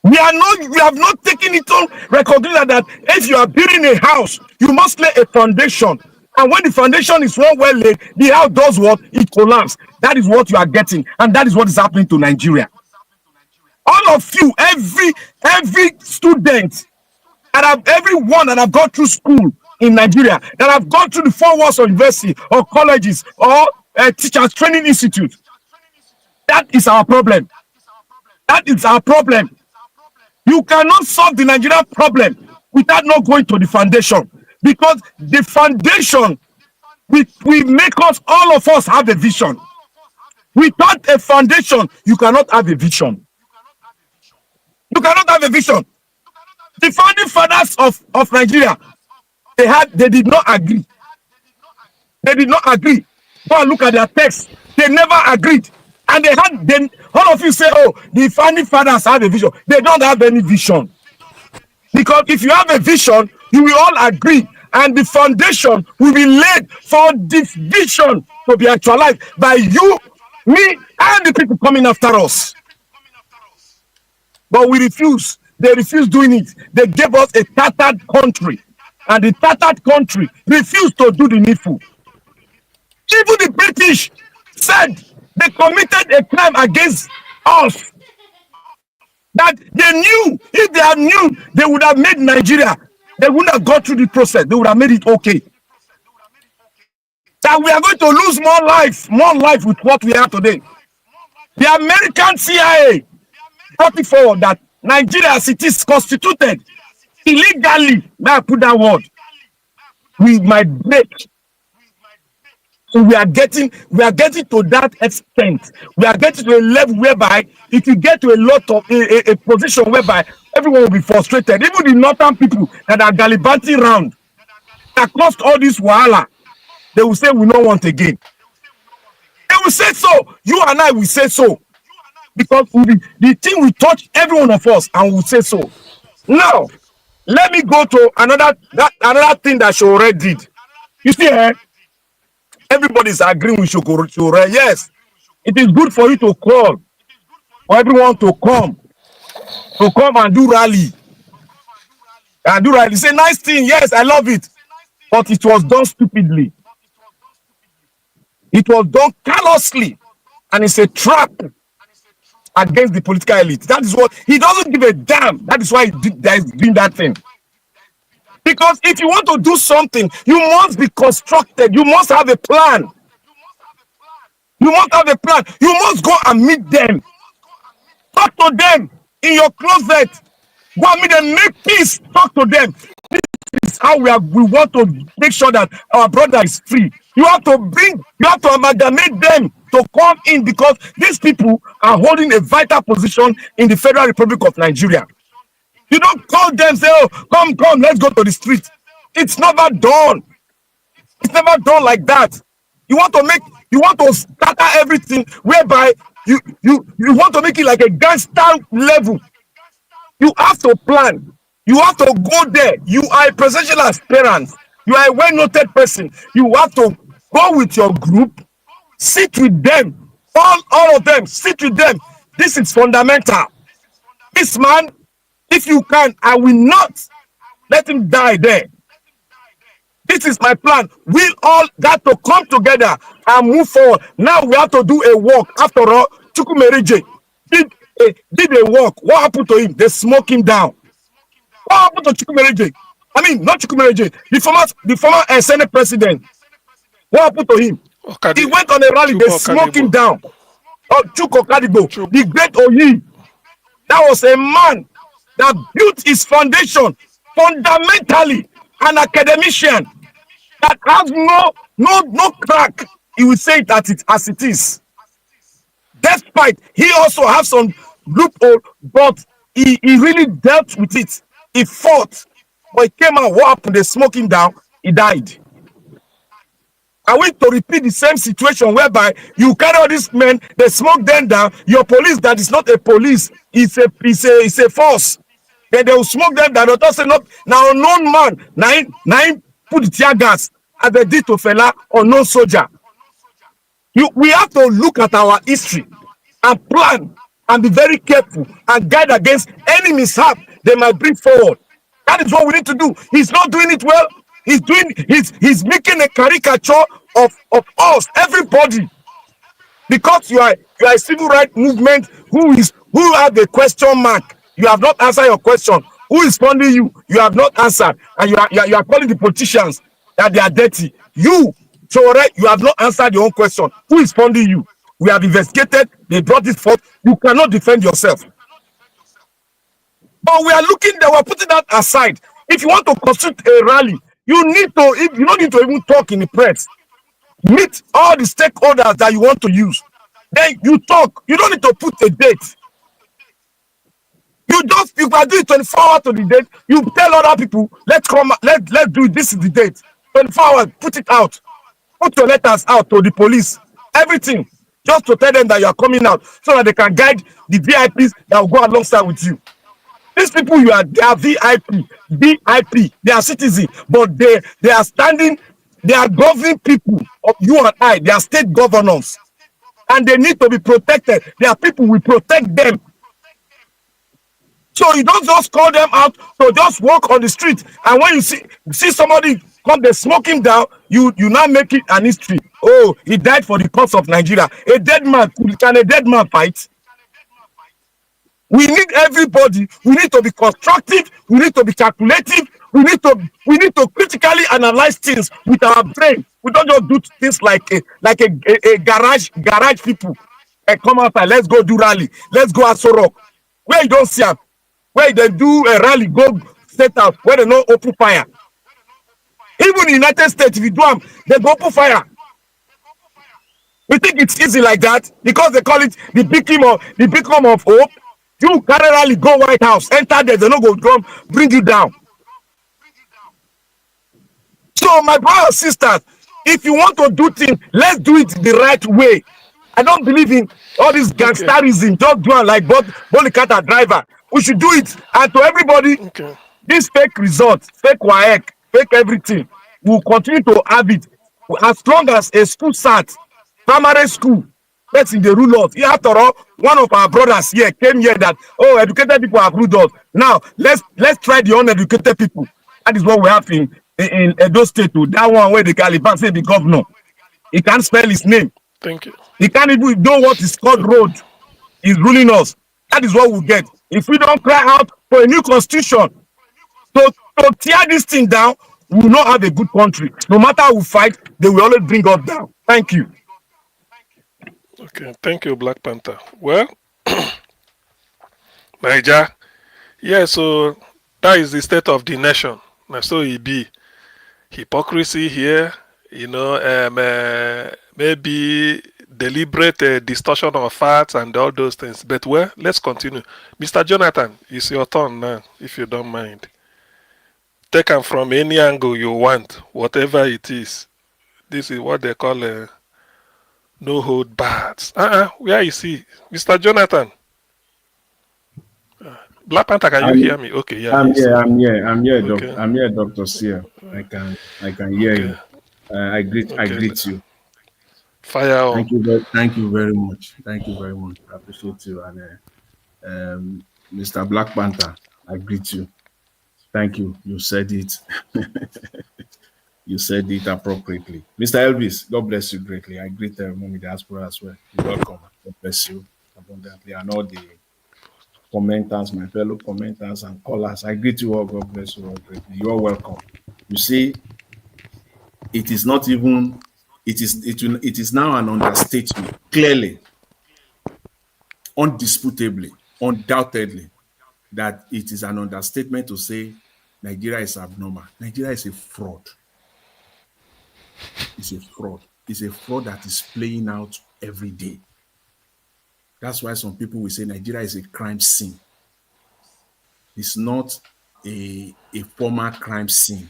Speaker 7: We have not taken it on recognition that if you are building a house, you must lay a foundation. And when the foundation is well laid, the house does what? It collapses. That is what you are getting, and that is what is happening to Nigeria. All of you, every student, and everyone that have gone through school in Nigeria, that have gone through the 4 walls of university or colleges or teachers training institute, that is our problem. That is our problem. You cannot solve the Nigerian problem without not going to the foundation, because the foundation will make us, all of us, have a vision. Without a foundation, you cannot have a vision. You cannot have a vision. The founding fathers of Nigeria, they did not agree. They did not agree. Go and look at their text. They never agreed. And all of you say, oh, the founding fathers have a vision. They don't have any vision. Because if you have a vision, you will all agree. And the foundation will be laid for this vision to be actualized by you, me, and the people coming after us. But we refuse. They refuse doing it. They gave us a tattered country. And the tattered country refused to do the needful. Even the British said they committed a crime against us. That they knew, if they had known, they would have made Nigeria. They wouldn't have gone through the process. They would have made it okay. That we are going to lose more life with what we have today. The American CIA brought it forward that Nigeria, as it is constituted illegally, may I put that word, we might break. So we are getting to that extent. We are getting to a level whereby if you get to a lot of a position whereby everyone will be frustrated. Even the northern people that are gallivanting round, that caused all this wahala, they will say we don't want again. They will say so. You and I will say so. Because the thing will touch every one of us and will say so. Now, let me go to another thing that Sowore did. You see, everybody's agreeing with Sowore. Yes, it is good for you to call for everyone to come and do rally. And do rally. It's a nice thing. Yes, I love it. But it was done stupidly. It was done callously. And it's a trap against the political elite. That is what he doesn't give a damn. That is why he's doing that thing. Because if you want to do something, you must be constructed. You must have a plan. You must have a plan. You must go and meet them. Talk to them in your closet. Go and meet them. Make peace. Talk to them. This is how we want to make sure that our brother is free. You have to amalgamate them to come in because these people are holding a vital position in the Federal Republic of Nigeria. You don't call them, say, oh, come, let's go to the street. It's never done. It's never done like that. You want to scatter everything whereby you want to make it like a gangster level. You have to plan. You have to go there. You are a presidential aspirant. You are a well-noted person. You have to go with your group, sit with them, all of them, sit with them. This is fundamental. This man, if you can, I will not let him die there. This is my plan. We all got to come together and move forward. Now we have to do a walk. After all, Chukwumerije did a walk. What happened to him? They smoke him down. What happened to Chukwumerije? I mean, not Chukwumerije, the former Senate president. What happened to him? He went on a rally. They smoked him down. Chuko Kadibo, the great Oyi. That was a man that built his foundation fundamentally, an academician that has no crack. He will say it as it is. Despite he also has some loophole, but he really dealt with it. He fought, but he came out. What happened? They smoked him down. He died. Are we to repeat the same situation whereby you carry all these men, they smoke them down? Your police that is not a police, it's a force. Then they will smoke them down. They'll say, no, now unknown man, now put the tear gas as they did to Fela or no soldier. We have to look at our history and plan and be very careful and guide against any mishap they might bring forward. That is what we need to do. He's not doing it well. He's making a caricature of us, everybody. Because you are a civil rights movement who have a question mark. You have not answered your question. Who is funding you? You have not answered. And you are calling the politicians that they are dirty. You, Sowore, you have not answered your own question. Who is funding you? We have investigated. They brought it forth. You cannot defend yourself. But we are putting that aside. If you want to constitute a rally, you don't need to even talk in the press. Meet all the stakeholders that you want to use. Then you talk. You don't need to put a date. You can do it 24 hours to the date. You tell other people, let's do it. This is the date. 24 hours, put it out. Put your letters out to the police. Everything. Just to tell them that you are coming out so that they can guide the VIPs that will go alongside with you. These people, they are VIP, they are citizens, but they are standing, they are governing people of you and I, they are state governors, and they need to be protected. There are people who will protect them. So you don't just call them out to just walk on the street, and when you see somebody come, they smoke him down, you now make it an history. Oh, he died for the cause of Nigeria. Can a dead man fight? We need everybody. We need to be constructive. We need to be calculative. We need to critically analyze things with our brain. We don't just do things like a garage people. And come out and let's go do rally. Let's go at Sorok. Where you don't see them, where they do a rally, go set out where they no open fire. Even in the United States, if you do them, they go open fire. We think it's easy like that because they call it the beacon of hope. You carry go White House, enter there, they no go come bring you down. So my brothers and sisters, if you want to do things, let's do it the right way. I don't believe in all this gangsterism. Just do it like Bolikata driver. We should do it. And to everybody, this fake result, fake WAEC, fake everything, we'll continue to have it. As long as a school start, primary school, that's in the rule of. After all, one of our brothers here came here that, oh, educated people have ruled us. Now, let's try the uneducated people. That is what we have in Edo State. That one where the Caliban say the governor. He can't spell his name.
Speaker 9: Thank you.
Speaker 7: He can't even know what is called road. He's ruling us. That is what we get. If we don't cry out for a new constitution to tear this thing down, we will not have a good country. No matter how we fight, they will always bring us down. Thank you.
Speaker 9: Okay, thank you, Black Panther. Well, Niger, yeah, so that is the state of the nation. Now, so it be hypocrisy here, you know, maybe deliberate distortion of facts and all those things. But well, let's continue. Mr. Jonathan, it's your turn now, if you don't mind. Take them from any angle you want, whatever it is. This is what they call a no hold bars. Where is he? Mr. Jonathan. Black Panther, can you hear me? Okay, yeah.
Speaker 10: I'm here,
Speaker 9: Okay.
Speaker 10: I'm here, Dr. Sia. I can hear you. I greet you.
Speaker 9: Fire on.
Speaker 10: Thank you very much. Thank you very much. I appreciate you. And Mr. Black Panther, I greet you. Thank you. You said it. You said it appropriately. Mr. Elvis, God bless you greatly. I greet Mommy Diaspora as well. You're welcome. God bless you abundantly. And all the commenters, my fellow commenters and callers, I greet you all. God bless you all greatly. You are welcome. You see, it is not even, it is now an understatement. Clearly, undisputably, undoubtedly, that it is an understatement to say Nigeria is abnormal. Nigeria is a fraud. It's a fraud. It's a fraud that is playing out every day. That's why some people will say Nigeria is a crime scene. It's not a former crime scene.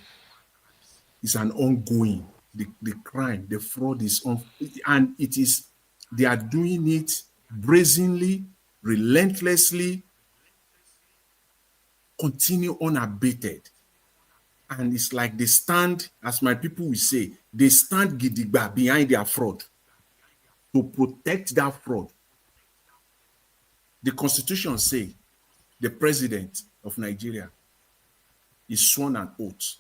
Speaker 10: It's an ongoing. The crime, the fraud is on, and it is, they are doing it brazenly, relentlessly, continue unabated. And it's like they stand, as my people will say, they stand gidigba behind their fraud to protect that fraud. The Constitution says the president of Nigeria is sworn an oath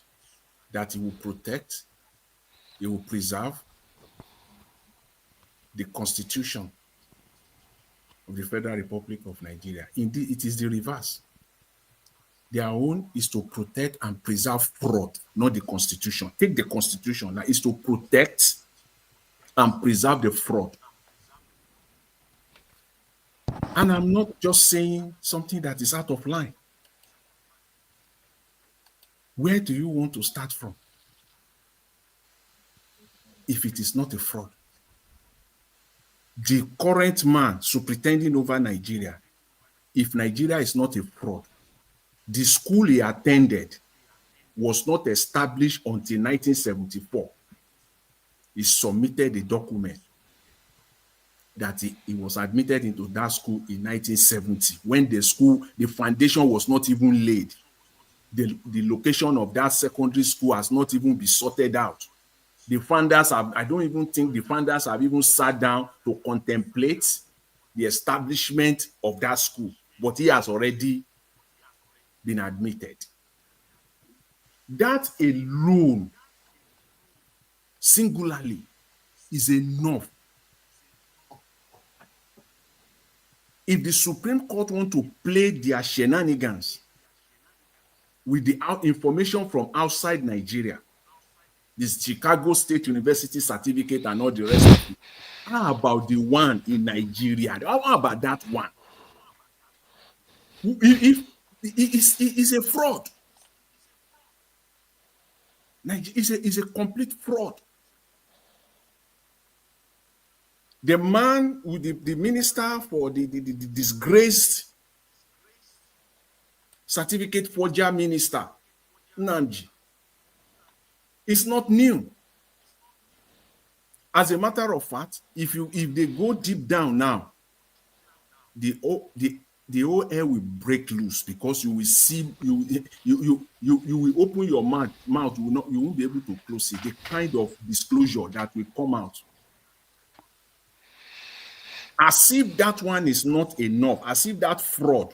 Speaker 10: that he will protect, he will preserve the Constitution of the Federal Republic of Nigeria. Indeed, it is the reverse. Their own is to protect and preserve fraud, not the Constitution. Take the Constitution, that is to protect and preserve the fraud. And I'm not just saying something that is out of line. Where do you want to start from if it is not a fraud? The current man superintending over Nigeria, if Nigeria is not a fraud, the school he attended was not established until 1974. He submitted a document that he was admitted into that school in 1970, when the school, the foundation was not even laid. The location of that secondary school has not even been sorted out. The founders have, I don't even think the founders have even sat down to contemplate the establishment of that school, but he has already been admitted. That alone, singularly, is enough. If the Supreme Court want to play their shenanigans with the information from outside Nigeria, this Chicago State University certificate and all the rest of it, how about the one in Nigeria? How about that one? If it's a fraud. Nigeria is a complete fraud. The man with the minister for the disgraced certificate forger minister, Nnamdi, it's not new. As a matter of fact, if they go deep down now, the whole air will break loose, because you will see, you will open your mouth, you won't be able to close it. The kind of disclosure that will come out, as if that one is not enough, as if that fraud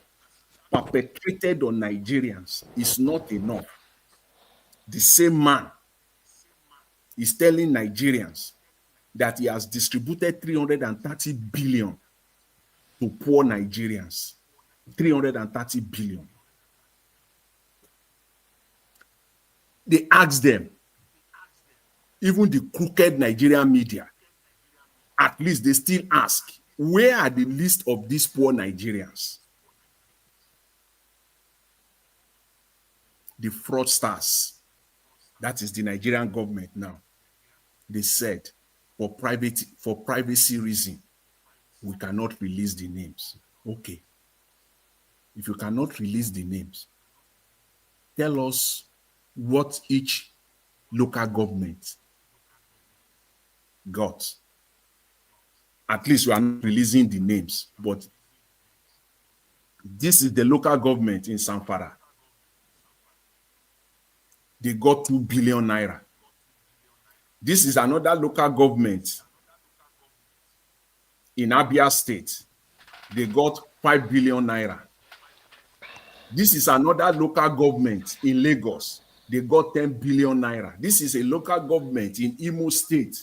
Speaker 10: perpetrated on Nigerians is not enough. The same man is telling Nigerians that he has distributed 330 billion to poor Nigerians. 330 billion. They asked them, even the crooked Nigerian media, at least they still ask, where are the list of these poor Nigerians? The fraudsters, that is the Nigerian government now, they said, for privacy reason, we cannot release the names. Okay. If you cannot release the names, tell us what each local government got. At least we are not releasing the names, but this is the local government in Zamfara. They got 2 billion naira. This is another local government in Abia State. They got 5 billion naira. This is another local government in Lagos. They got 10 billion naira. This is a local government in Imo State.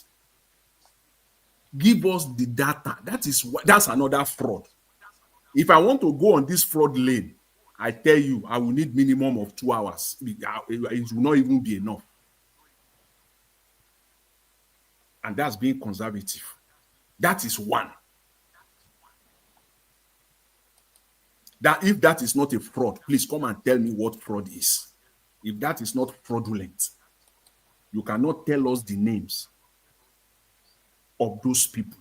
Speaker 10: Give us the data. That's another fraud. If I want to go on this fraud lane, I tell you, I will need minimum of 2 hours. It will not even be enough. And that's being conservative. That is one. That if that is not a fraud, please come and tell me what fraud is. If that is not fraudulent, you cannot tell us the names of those people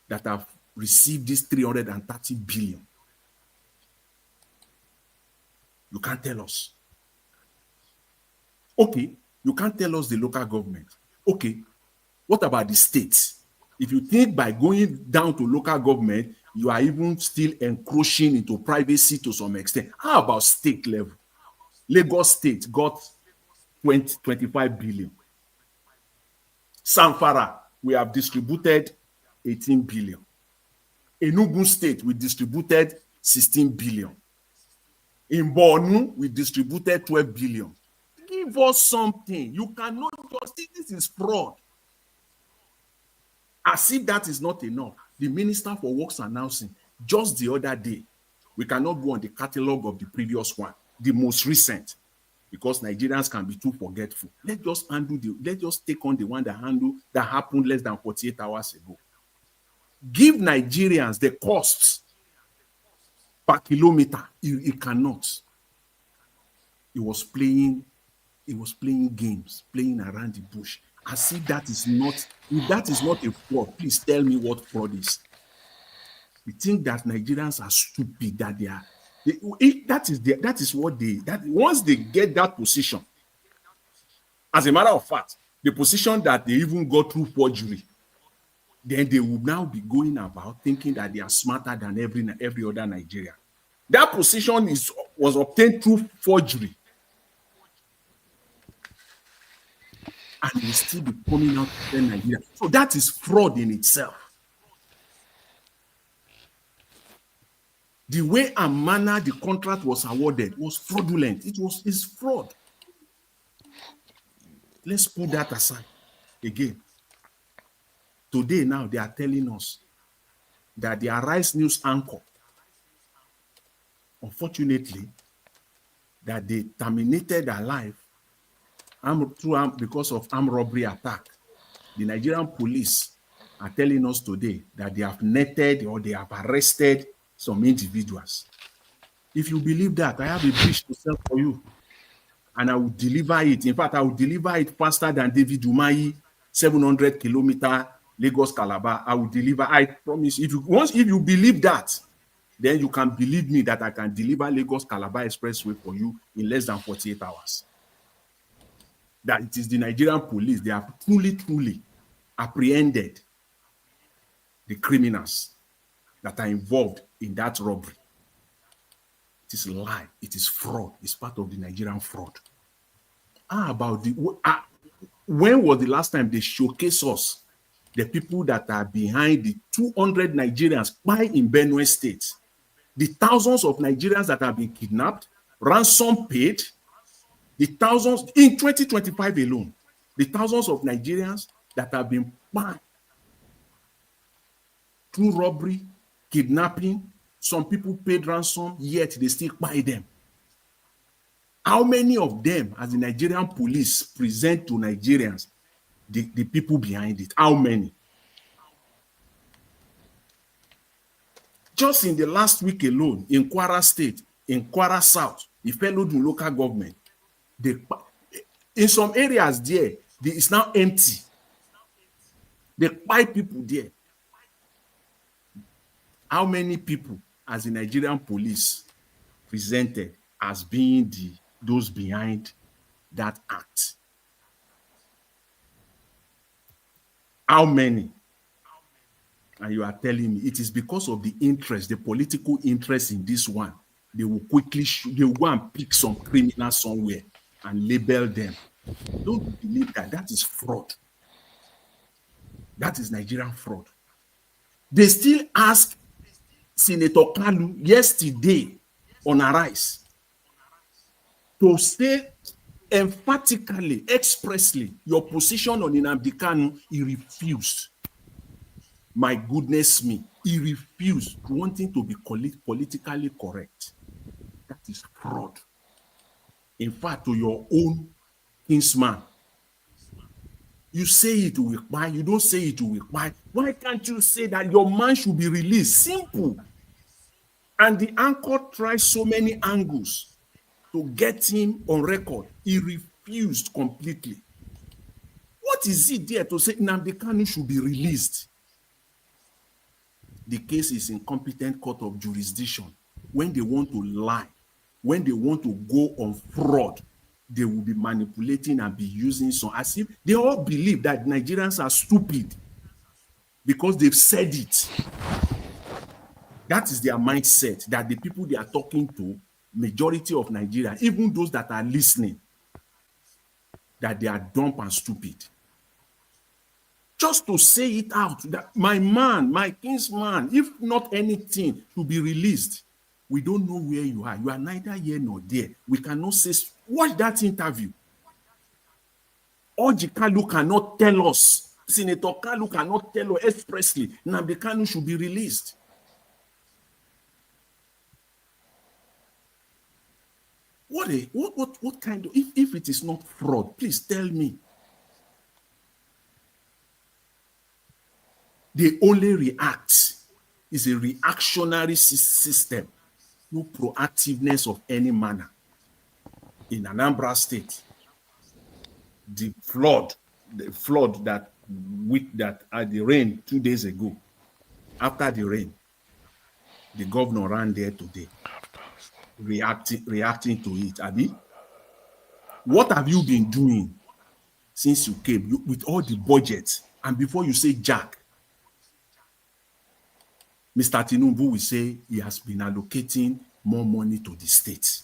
Speaker 10: that have received this 330 billion. You can't tell us. Okay, you can't tell us the local government. Okay, what about the states? If you think by going down to local government, you are even still encroaching into privacy to some extent, how about state level? Lagos State got 25 billion. Zamfara, we have distributed 18 billion. Enugu State, we distributed 16 billion. In Borno, we distributed 12 billion. Give us something. You cannot just see this is fraud. As if that is not enough, the Minister for Works announcing just the other day, we cannot go on the catalog of the previous one, the most recent, because Nigerians can be too forgetful. Let's just take on the one that happened less than 48 hours ago. Give Nigerians the costs per kilometer. It cannot. It was playing games, playing around the bush. As if that is not a fraud, please tell me what fraud is. We think that Nigerians are stupid, that once they get that position, as a matter of fact, the position that they even got through forgery, then they will now be going about thinking that they are smarter than every other Nigerian. That position was obtained through forgery. And will still be coming out to Nigeria. So that is fraud in itself. The way and manner the contract was awarded was fraudulent. It's fraud. Let's put that aside again. Today now they are telling us that the Arise News anchor, unfortunately, that they terminated their life because of armed robbery attack. The Nigerian police are telling us today that they have netted or they have arrested some individuals. If you believe that, I have a bridge to sell for you. and I will deliver it. In fact, I will deliver it faster than David Umahi 700-kilometer Lagos Calabar. I will deliver. I promise. If you believe that, then you can believe me that I can deliver Lagos Calabar Expressway for you in less than 48 hours. That it is the Nigerian police. They have truly apprehended the criminals that are involved in that robbery. It is a lie. It is fraud. It's part of the Nigerian fraud. How about when was the last time they showcase us the people that are behind the 200 Nigerians in Benue State, the thousands of Nigerians that have been kidnapped, ransom paid, the thousands in 2025 alone, the thousands of Nigerians that have been banned through robbery, kidnapping. Some people paid ransom, yet they still buy them. How many of them, as the Nigerian police present to Nigerians, the people behind it? How many? Just in the last week alone, in Kwara State, in Kwara South, the Soludo local government, in some areas there, it's now empty. They buy people there. How many people, as the Nigerian police presented as being those behind that act? How many? And you are telling me it is because of the interest, the political interest in this one. They will quickly they will go and pick some criminal somewhere and label them. Don't believe that. That is fraud. That is Nigerian fraud. They still ask Senator Kanu yesterday on Arise to say emphatically, expressly, your position on Nnamdi Kanu. He refused. My goodness me, he refused, wanting to be politically correct. That is fraud. In fact, to your own kinsman, you say it will buy, you don't say it will buy. Why can't you say that your man should be released? Simple. And the anchor tried so many angles to get him on record. He refused completely. What is it there to say Nnamdi Kanu should be released? The case is in competent court of jurisdiction. When they want to lie, when they want to go on fraud, they will be manipulating and be using some, as if they all believe that Nigerians are stupid because they've said it. That is their mindset, that the people they are talking to, majority of Nigeria, even those that are listening, that they are dumb and stupid. Just to say it out, that my man, my kinsman, if not anything, to be released. We don't know where you are. You are neither here nor there. We cannot say, watch that interview. Oji Kalu cannot tell us, Senator Kalu cannot tell us expressly, Nnamdi Kanu should be released. What kind of, if it is not fraud, please tell me. They only react. It's a reactionary system. No proactiveness of any manner. In Anambra State, the flood that had the rain 2 days ago, after the rain, the governor ran there today, reacting to it. Abi, what have you been doing since you came with all the budgets? And before you say Jack, Mr. Tinubu will say he has been allocating more money to the state.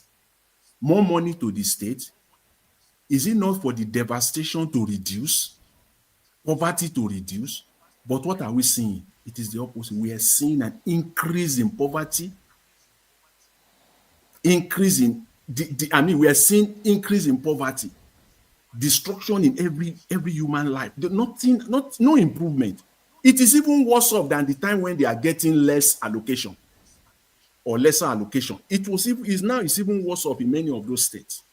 Speaker 10: More money to the state? Is it not for the devastation to reduce, poverty to reduce? But what are we seeing? It is the opposite. We are seeing an increase in poverty, we are seeing increase in poverty, destruction in every human life. No improvement. It is even worse off than the time when they are getting less allocation or lesser allocation. It's even worse off in many of those states.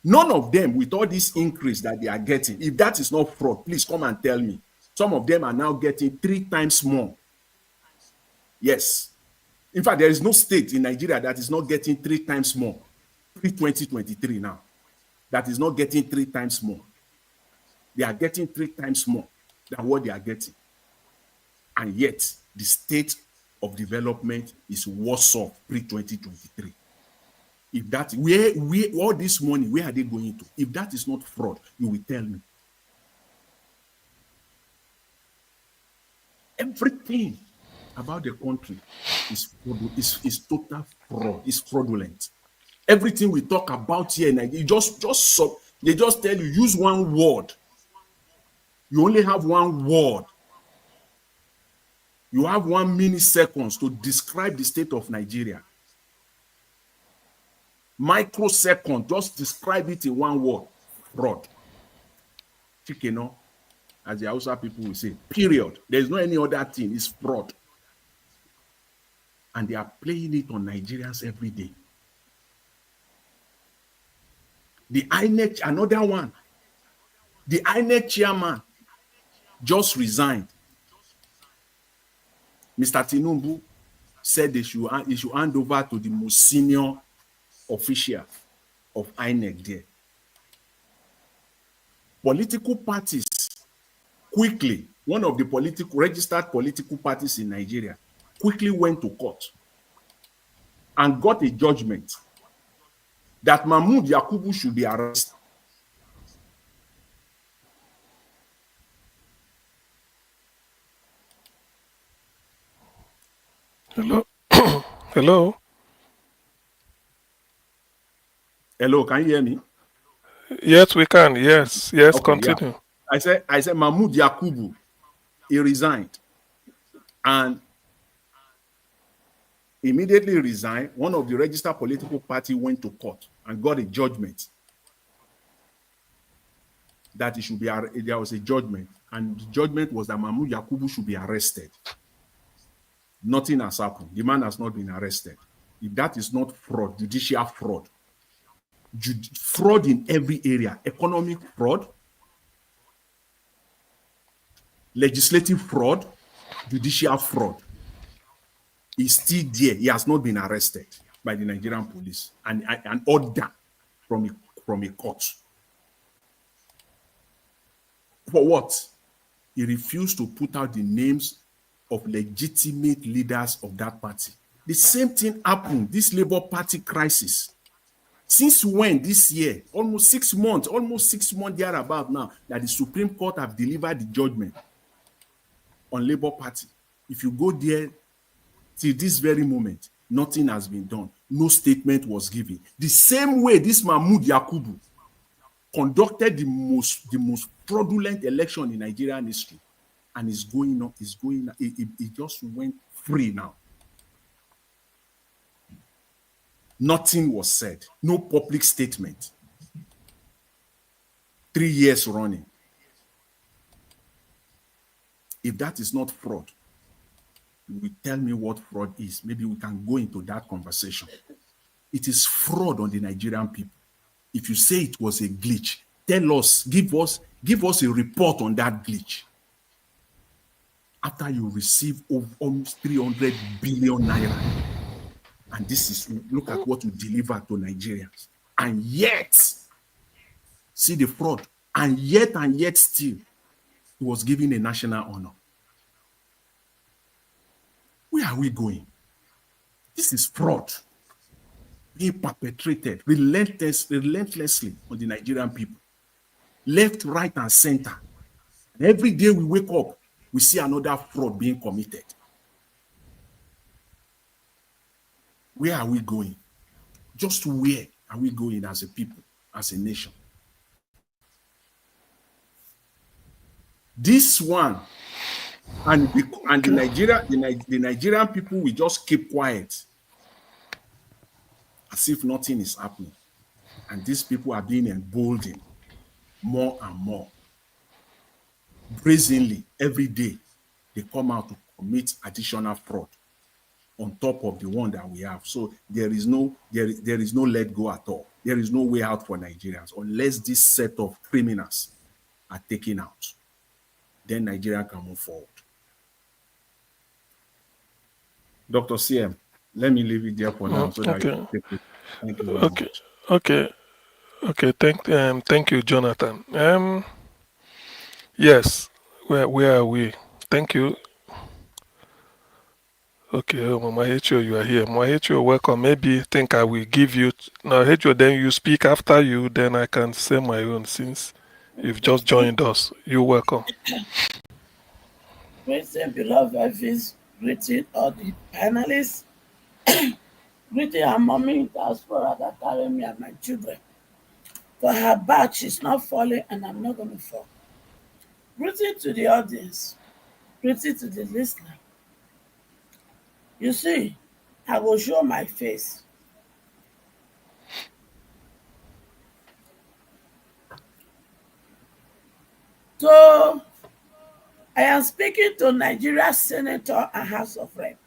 Speaker 10: None of them, with all this increase that they are getting, if that is not fraud, please come and tell me. Some of them are now getting 3 times more. Yes. In fact, there is no state in Nigeria that is not getting 3 times more. pre-2023 now that is not getting 3 times more. They are getting 3 times more than what they are getting. And yet, the state of development is worse off pre-2023. If that, where all this money, where are they going to? If that is not fraud, you will tell me. Everything about the country is total fraud, is fraudulent. Everything we talk about here, they just tell you, use one word. You only have one word. You have 1 millisecond to describe the state of Nigeria. Microsecond, just describe it in one word. Fraud. Chikeno, as the Hausa people will say, period. There's no any other thing. It's fraud. And they are playing it on Nigerians every day. The INEC, another one. The INEC chairman just resigned. Mr. Tinubu said they should hand over to the most senior official of INEC there. Political parties quickly, one of the registered political parties in Nigeria, quickly went to court and got a judgment that Mahmoud Yakubu should be arrested.
Speaker 9: Hello? Hello?
Speaker 10: Hello, can you hear me?
Speaker 9: Yes, we can. Yes,
Speaker 10: Okay,
Speaker 9: continue.
Speaker 10: Yeah. I said Mahmoud Yakubu, he resigned. And immediately resigned, one of the registered political party went to court and got a judgment that it should be, there was a judgment, and the judgment was that Mahmoud Yakubu should be arrested. Nothing has happened. The man has not been arrested. If that is not fraud, judicial fraud, fraud in every area, economic fraud, legislative fraud, judicial fraud, is still there. He has not been arrested by the Nigerian police and an order from a court. For what? He refused to put out the names of legitimate leaders of that party. The same thing happened, this Labour Party crisis. Since when this year, almost 6 months thereabout now, that the Supreme Court have delivered the judgment on Labour Party. If you go there, till this very moment, nothing has been done. No statement was given. The same way this Mahmoud Yakubu conducted the most fraudulent election in Nigerian history, and is going up, it just went free now. Nothing was said. No public statement. 3 years running. If that is not fraud, you will tell me what fraud is. Maybe we can go into that conversation. It is fraud on the Nigerian people. If you say it was a glitch, tell us, give us a report on that glitch. After you receive almost 300 billion naira, and this is, look at what you deliver to Nigerians, and yet, see the fraud, and yet still, it was given a national honor. Where are we going? This is fraud being perpetrated relentlessly on the Nigerian people, left, right, and center. And every day we wake up, we see another fraud being committed. Where are we going? Just where are we going as a people, as a nation? This one, and the Nigerian people will just keep quiet, as if nothing is happening. And these people are being emboldened more and more. Brazenly, every day, they come out to commit additional fraud on top of the one that we have. So there is no let go at all. There is no way out for Nigerians unless this set of criminals are taken out. Then Nigeria can move forward. Dr. CM, let me leave it there for now so that you can take it. Thank you very much.
Speaker 9: Okay. Okay. Thank you, Jonathan. Yes. Where are we? Thank you. Okay, oh, Mama Hecho, you are here. Mama Hecho, welcome. Maybe think I will give you now, Hecho. Then you speak after you. Then I can say my own since you've just joined us. You're welcome.
Speaker 11: Praise and beloved wives, greeting all the panelists, greeting our mommy in diaspora that carry me and my children. For her back, she's not falling, and I'm not going to fall. Greeting to the audience, greeting to the listener. You see, I will show my face. So, I am speaking to Nigeria Senator and House of Rep.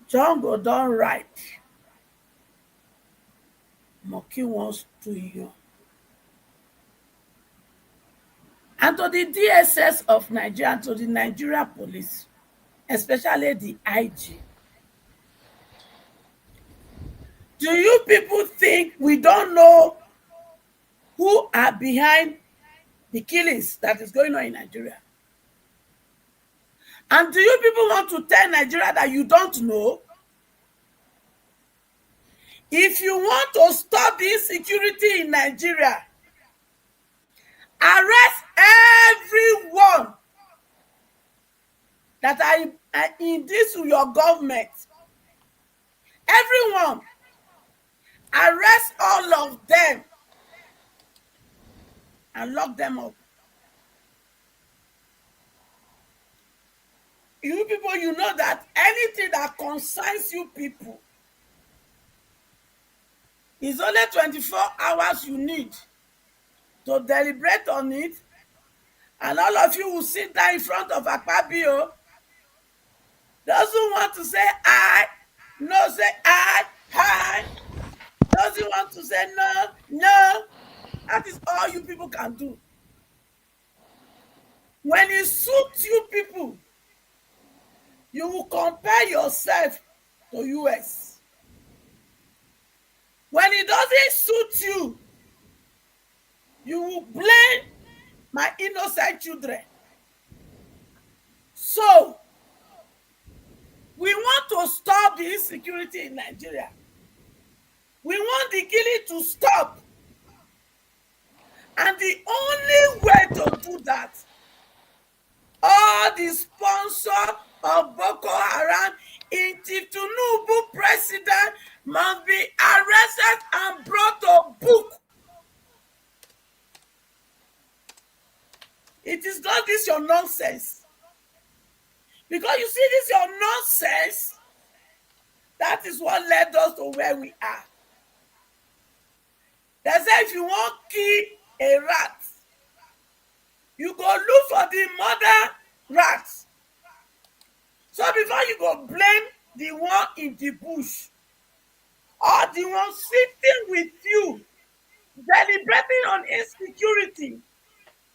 Speaker 11: John go don right. Monkey wants to you. And to the DSS of Nigeria and to the Nigeria police, especially the IG. Do you people think we don't know who are behind the killings that is going on in Nigeria? And do you people want to tell Nigeria that you don't know? If you want to stop the insecurity in Nigeria, arrest everyone that are in this your government. Everyone. Arrest all of them and lock them up. You people, you know that anything that concerns you people is only 24 hours you need to deliberate on it, and all of you will sit down in front of Akpabio. Doesn't want to say I, no say I, doesn't want to say no. That is all you people can do. When it suits you people, you will compare yourself to US. When it doesn't suit you, you will blame my innocent children. So, we want to stop the insecurity in Nigeria. We want the killing to stop. And the only way to do that, all the sponsors of Boko Haram in Tinubu president must be arrested and brought to book. It is not this your nonsense. Because you see this your nonsense, that is what led us to where we are. They say if you want to kill a rat, you go look for the mother rat. So before you go blame the one in the bush or the one sitting with you, deliberating on insecurity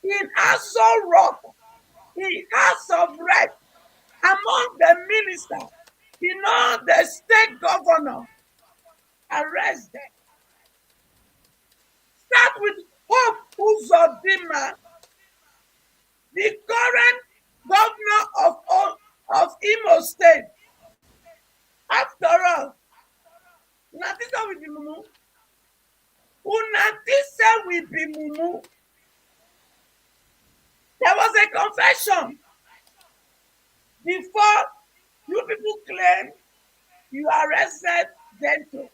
Speaker 11: in Aso Rock, in House of Rep, among the ministers, the state governor, arrest them. Start with Hope Uzodinma, the current governor of Imo State. After all, Unatisa will be mumu. Unatisa will be mumu. There was a confession before you people claim you arrested Gento.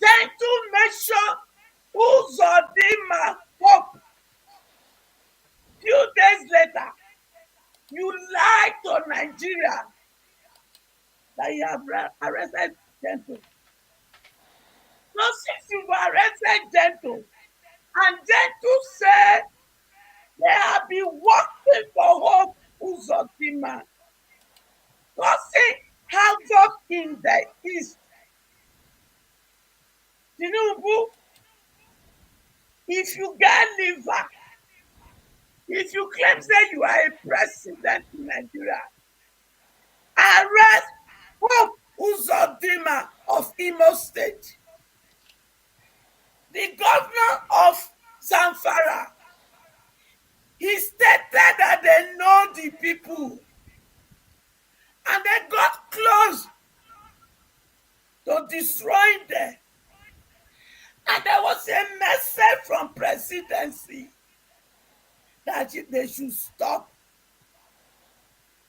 Speaker 11: Gento mentioned Uzodinma Hope. Few days later, you lied to Nigeria that you have arrested Gento. So since you arrested Gento, and Gento said they have been working for Hope Uzodinma, causing havoc in the East. Tinubu, if you get liver, if you claim that you are a president in Nigeria, arrest Hope Uzodinma of Imo State, the governor of Zamfara. He stated that they know the people and they got close to destroying them. And there was a message from presidency that they should stop.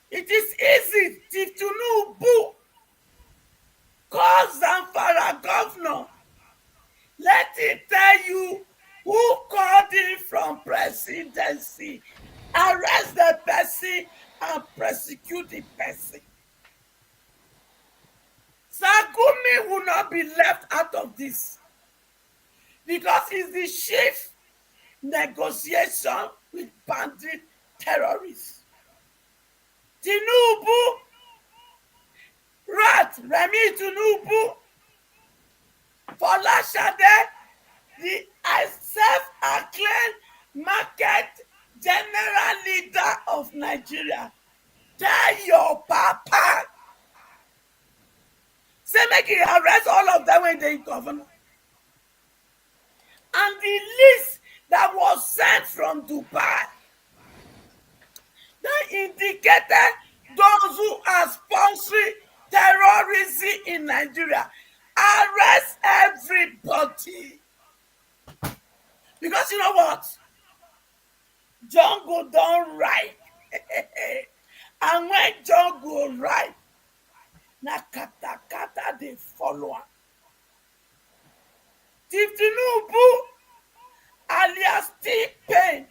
Speaker 11: It is easy to Tinubu call Zamfara governor. Let him tell you who called him from presidency. Arrest the person and prosecute the person. Sagumi will not be left out of this because he's the chief negotiation with bandit terrorists. Tinubu, Remi Tinubu, Folashade, the self-acclaimed market general leader of Nigeria, tell your papa, say make he arrest all of them when they governor. And the list that was sent from Dubai that indicated those who are sponsoring terrorism in Nigeria, arrest everybody. Because you know what? Jungle don't ride. And when jungle ride, na kata they follow. Tinubu alias T-Pain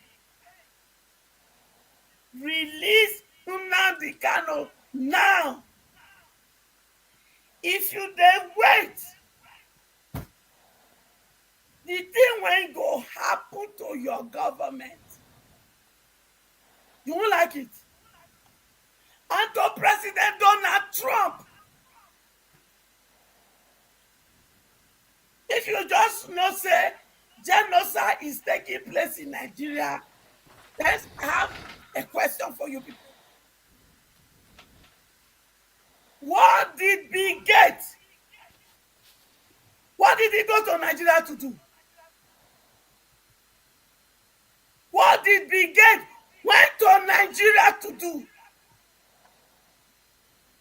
Speaker 11: release Nnamdi Kanu now. If you then wait, the thing when go happen to your government, you won't like it. And to President Donald Trump, if you just know say genocide is taking place in Nigeria, then I have a question for you people. What did Bill Gates? What did he go to Nigeria to do? What did Bill Gates went to Nigeria to do?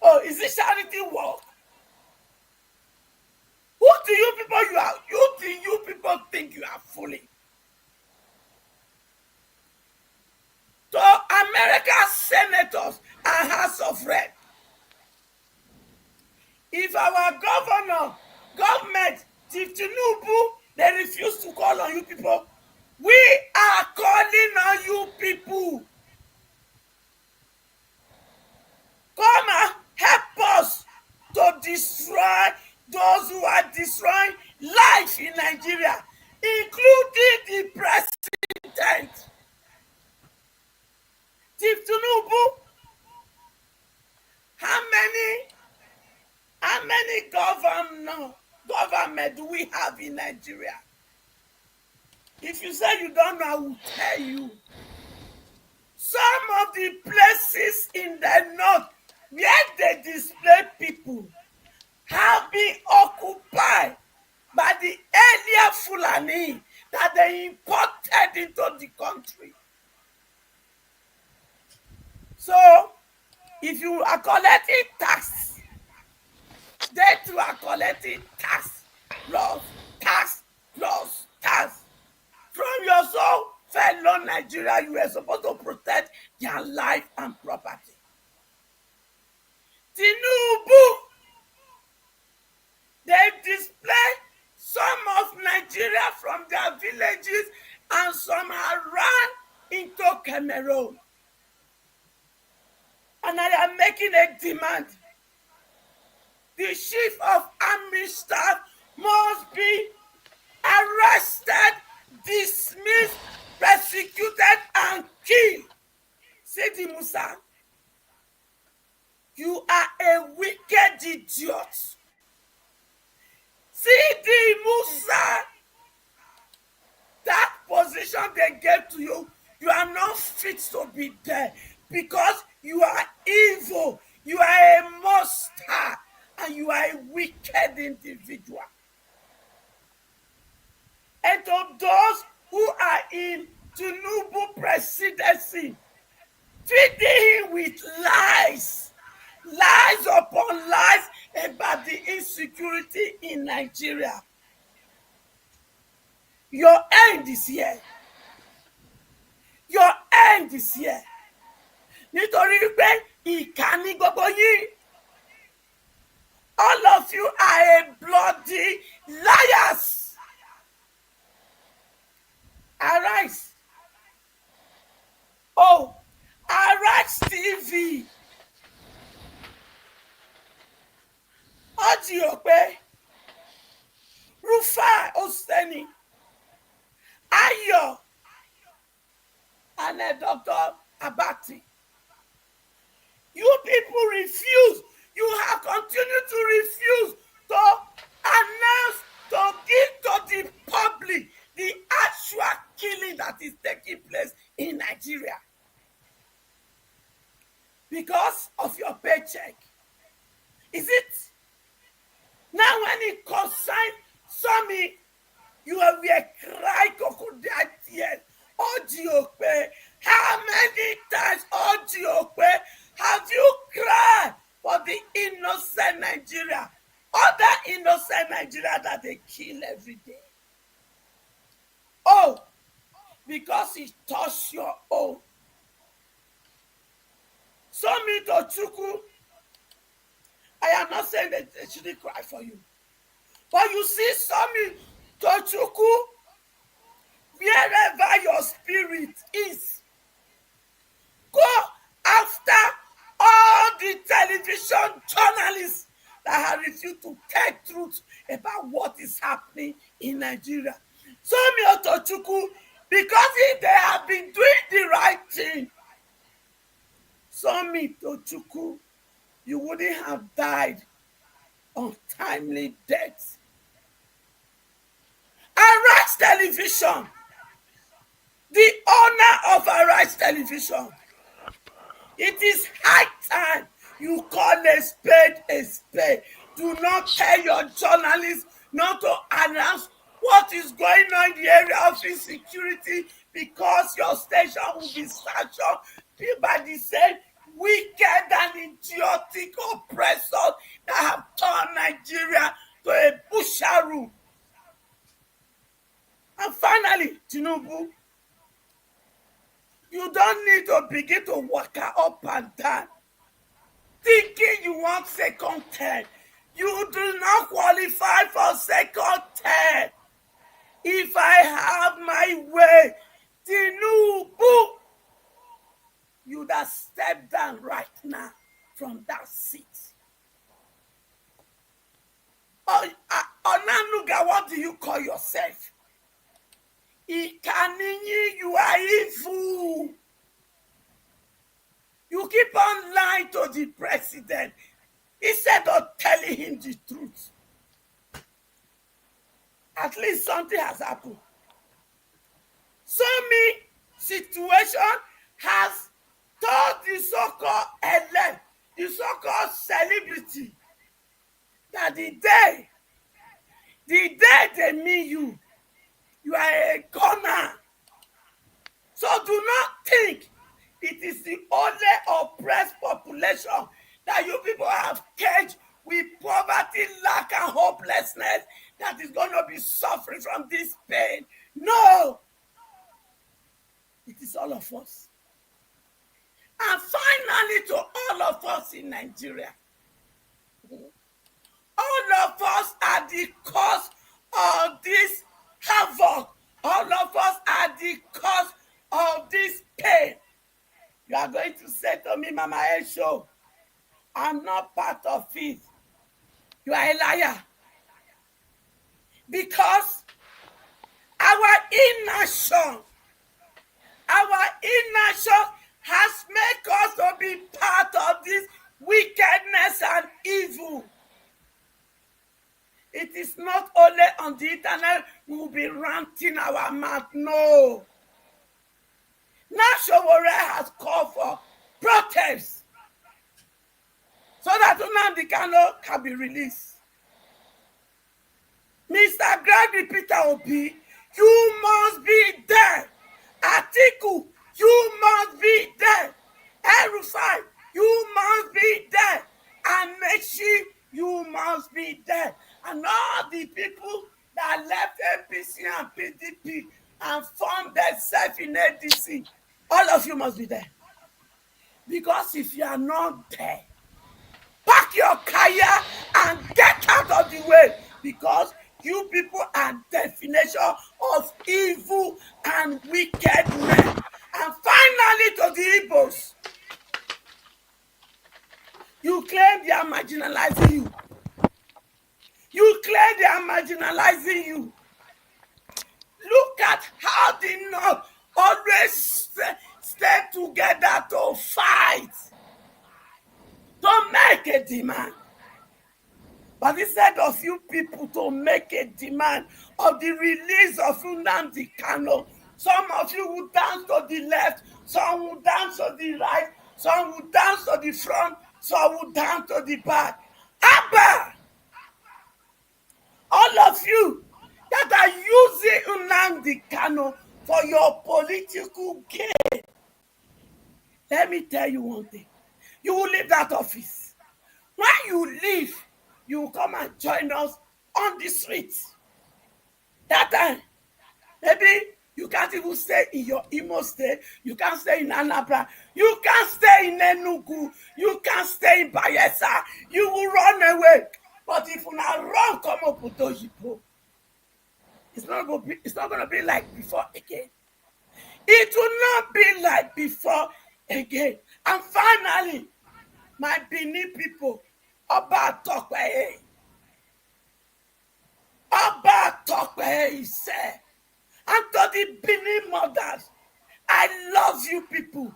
Speaker 11: Oh, is it charity work? Who do you people think you are fooling? To America's senators and House of Reps, if our government, Chief Tinubu, they refuse to call on you people, we are calling on you people. Come and help us to destroy those who are destroying life in Nigeria, including the president. Chief Tinubu, how many government do we have in Nigeria? If you say you don't know, I will tell you. Some of the places in the north where they display people have been occupied by the earlier Fulani that they imported into the country. So, if you are collecting tax, they too are collecting tax plus tax plus tax. From your soul, fellow Nigeria, you are supposed to protect their life and property. Tinubu, they display some of Nigeria from their villages and some are run into Cameroon. And I am making a demand. The chief of army staff must be arrested, dismissed, persecuted, and killed. Sidi Musa, you are a wicked idiot. Sidi Musa, that position they gave to you, you are not fit to be there because you are evil. You are a monster and you are a wicked individual. And to those who are in Tinubu presidency, feeding him with lies upon lies about the insecurity in Nigeria. Your end is here. Your end is here. Nítorí pé ìkà ni gbogbo yín. All of you are a bloody liars. Arise. Oh, Arise TV. Otti Okpe, Rufai Oseni, Ayo, and Dr. Abati. You people refuse. You have continued to refuse to announce, to give to the public the actual killing that is taking place in Nigeria. Because of your paycheck. Is it? Now when it concerns Sami, you will cry crocodile tears. Otti Okpe, how many times, Otti Okpe, have you cried for the innocent Nigeria? Other innocent Nigeria that they kill every day. Oh, because it touched your own. Sami Tochukwu, I am not saying that they shouldn't cry for you. But you see Sami Tochukwu, wherever your spirit is, go after all the television journalists that have refused to tell truth about what is happening in Nigeria. Sami Tochukwu, because if they have been doing the right thing, Sami Tochukwu, you wouldn't have died untimely death. Arise Television, the owner of Arise Television, it is high time you call a spade a spade. Do not tell your journalists not to announce what is going on in the area of insecurity, because your station will be sanctioned by the same wicked and idiotic oppressors that have turned Nigeria to a busharu. And finally, Tinubu, you don't need to begin to walk up and down, thinking you want second term. You do not qualify for second term. If I have my way, Tinubu, you would have stepped down right now from that seat. Onanuga, what do you call yourself? Ikaninyi, you are evil. You keep on lying to the president instead of telling him the truth. At least something has happened. Sami situation has told the so-called elect, the so-called celebrity, that the day they meet you, you are a gunner. So do not think it is the only oppressed population that you people have caged with poverty, lack, and hopelessness that is going to be suffering from this pain. No! It is all of us. And finally, to all of us in Nigeria, all of us are the cause of this havoc. All of us are the cause of this pain. You are going to say to me, Mama Esho, I'm not part of it. You are a liar. Because our inaction has made us to be part of this wickedness and evil. It is not only on the internet we will be ranting our mouth. No. Now Sowore has called for protests. so that Nnamdi Kanu can be released. Mr. Gregory Peter Obi, you must be there. Atiku, you must be there. El-Rufai, you must be there. And Meshi, you must be there. And all the people that left APC and PDP and formed themselves in ADC, all of you must be there. Because if you are not there, pack your kaya and get out of the way, because you people are definition of evil and wicked men. And finally, to the Igbos, you claim they are marginalizing you. You claim they are marginalizing you. Look at how the North always stay together to fight, to make a demand. But instead of you people to make a demand of the release of Nnamdi Kanu, some of you will dance to the left, some will dance to the right, some will dance to the front, some will dance to the back. Abba! All of you that are using Nnamdi Kanu for your political gain, let me tell you one thing. You will leave that office. When you leave, you will come and join us on the streets. That time, maybe you can't even stay in your Imo state. You can't stay in Anambra. You can't stay in Enugu. You can't stay in Bayelsa. You will run away. But if you now run, come up with those people, it's not going to be like before again. It will not be like before again. And finally, my Benin people, Oba Tokwe. Oba Tokwe, he said. And to the Benin mothers, I love you people.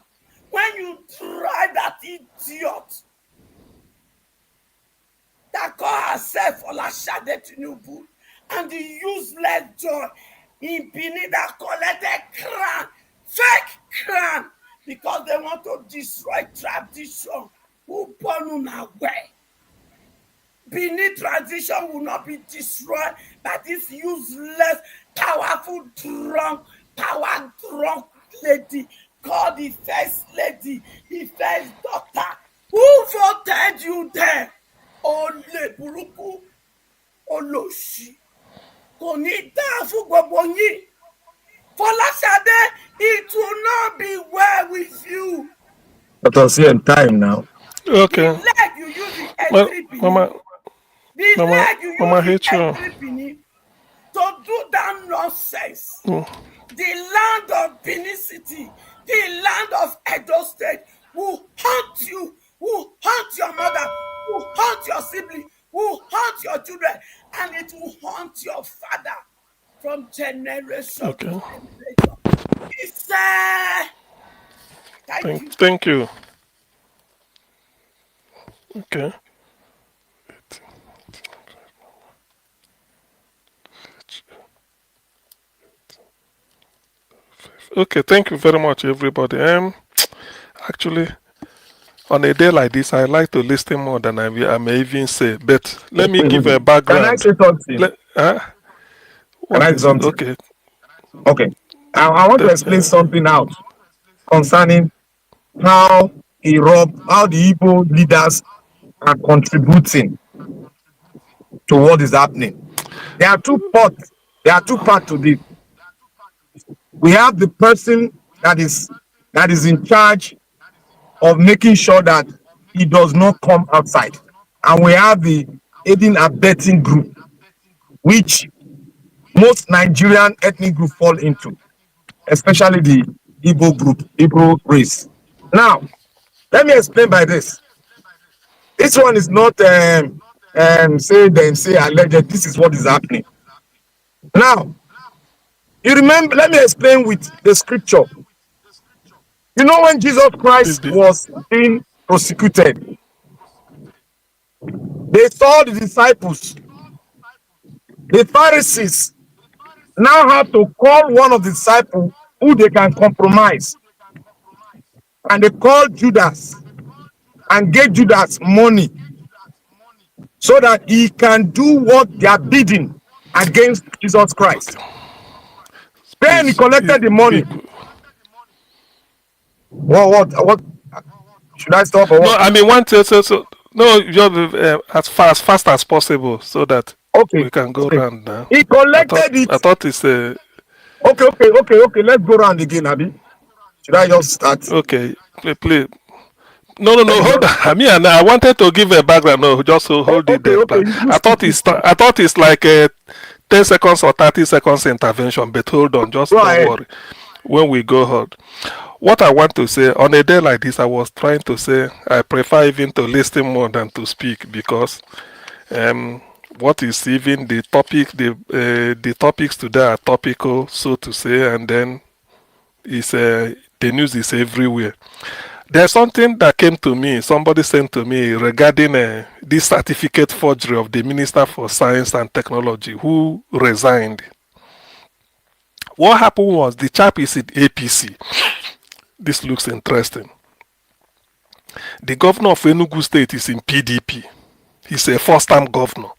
Speaker 11: When you try that idiot that call herself Olashade Tinubu and the useless Joy in Benin that collected crown, fake crown, because they want to destroy tradition. Who born on our way? Benin tradition will not be destroyed by this useless, powerful, power drunk lady called the first lady, the first doctor. Who voted you there? Ole Buruku, Oloshi. Kò ní dáa fún gbogbo yín. Folashade, it will not be well with you.
Speaker 7: Let us see in time now.
Speaker 9: Okay.
Speaker 11: The leg you use in entry Benin. The leg you use in entry Benin to do that nonsense. The land of Benin City, the land of Edo State will haunt you, will haunt your mother, will haunt your sibling, will haunt your children, and it will haunt your father from generation to generation. It's
Speaker 9: Thank you. Okay. Okay, thank you very much, everybody. Actually, on a day like this, I like to listen more than I may even say. But let me give a background.
Speaker 7: Can I say something? Can I say something?
Speaker 9: Okay.
Speaker 7: Okay. I want to explain something out concerning how the Igbo leaders are contributing to what is happening. There are two parts. To this. We have the person that is in charge of making sure that he does not come outside, and we have the aiding and abetting group, which most Nigerian ethnic group fall into, especially the Igbo group, Igbo race. Now, let me explain by this. This one is not say alleged. This is what is happening. Now, you remember, let me explain with the scripture. You know, when Jesus Christ was being prosecuted, they saw the disciples, the Pharisees, now have to call one of the disciples who they can compromise. And they called Judas. and gave Judas money so that he can do what they are bidding against Jesus Christ. Then he collected the money. What? Should I stop or
Speaker 9: No,
Speaker 7: what?
Speaker 9: I mean one thing. So no, just as fast as possible, so that
Speaker 7: Okay.
Speaker 9: we can go
Speaker 7: Okay.
Speaker 9: round now.
Speaker 7: He collected
Speaker 9: I
Speaker 7: it.
Speaker 9: thought it's
Speaker 7: Okay. Let's go round again, Abi. Should I just start?
Speaker 9: okay. Please. No,
Speaker 7: Let me
Speaker 9: hold
Speaker 7: just.
Speaker 9: on. I mean, I wanted to give a background. No, just hold it there.
Speaker 7: Okay.
Speaker 9: But I thought it's like a 10 seconds or 30 seconds intervention. But hold on, just
Speaker 7: Go
Speaker 9: don't
Speaker 7: ahead.
Speaker 9: worry. When we go hold, what I want to say on a day like this, I was trying to say I prefer even to listen more than to speak, because what is even the topic, the topics today are topical, so to say, and then it's the news is everywhere. There's something that came to me, somebody sent to me regarding this certificate forgery of the Minister for Science and Technology who resigned. What happened was the chap is in APC. This looks interesting. The governor of Enugu State is in PDP. He's a first-time governor.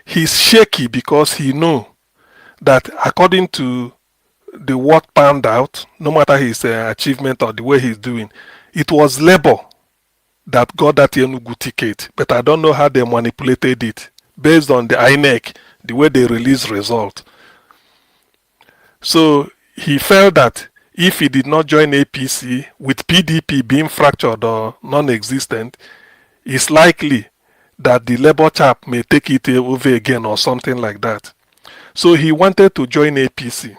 Speaker 9: He's shaky because he knows that according to the work panned out, no matter his achievement or the way he's doing, it was Labour that got that Enugu ticket. But I don't know how they manipulated it based on the INEC, the way they release result. So he felt that if he did not join APC, with PDP being fractured or non-existent, it's likely that the Labour chap may take it over again or something like that. So he wanted to join APC.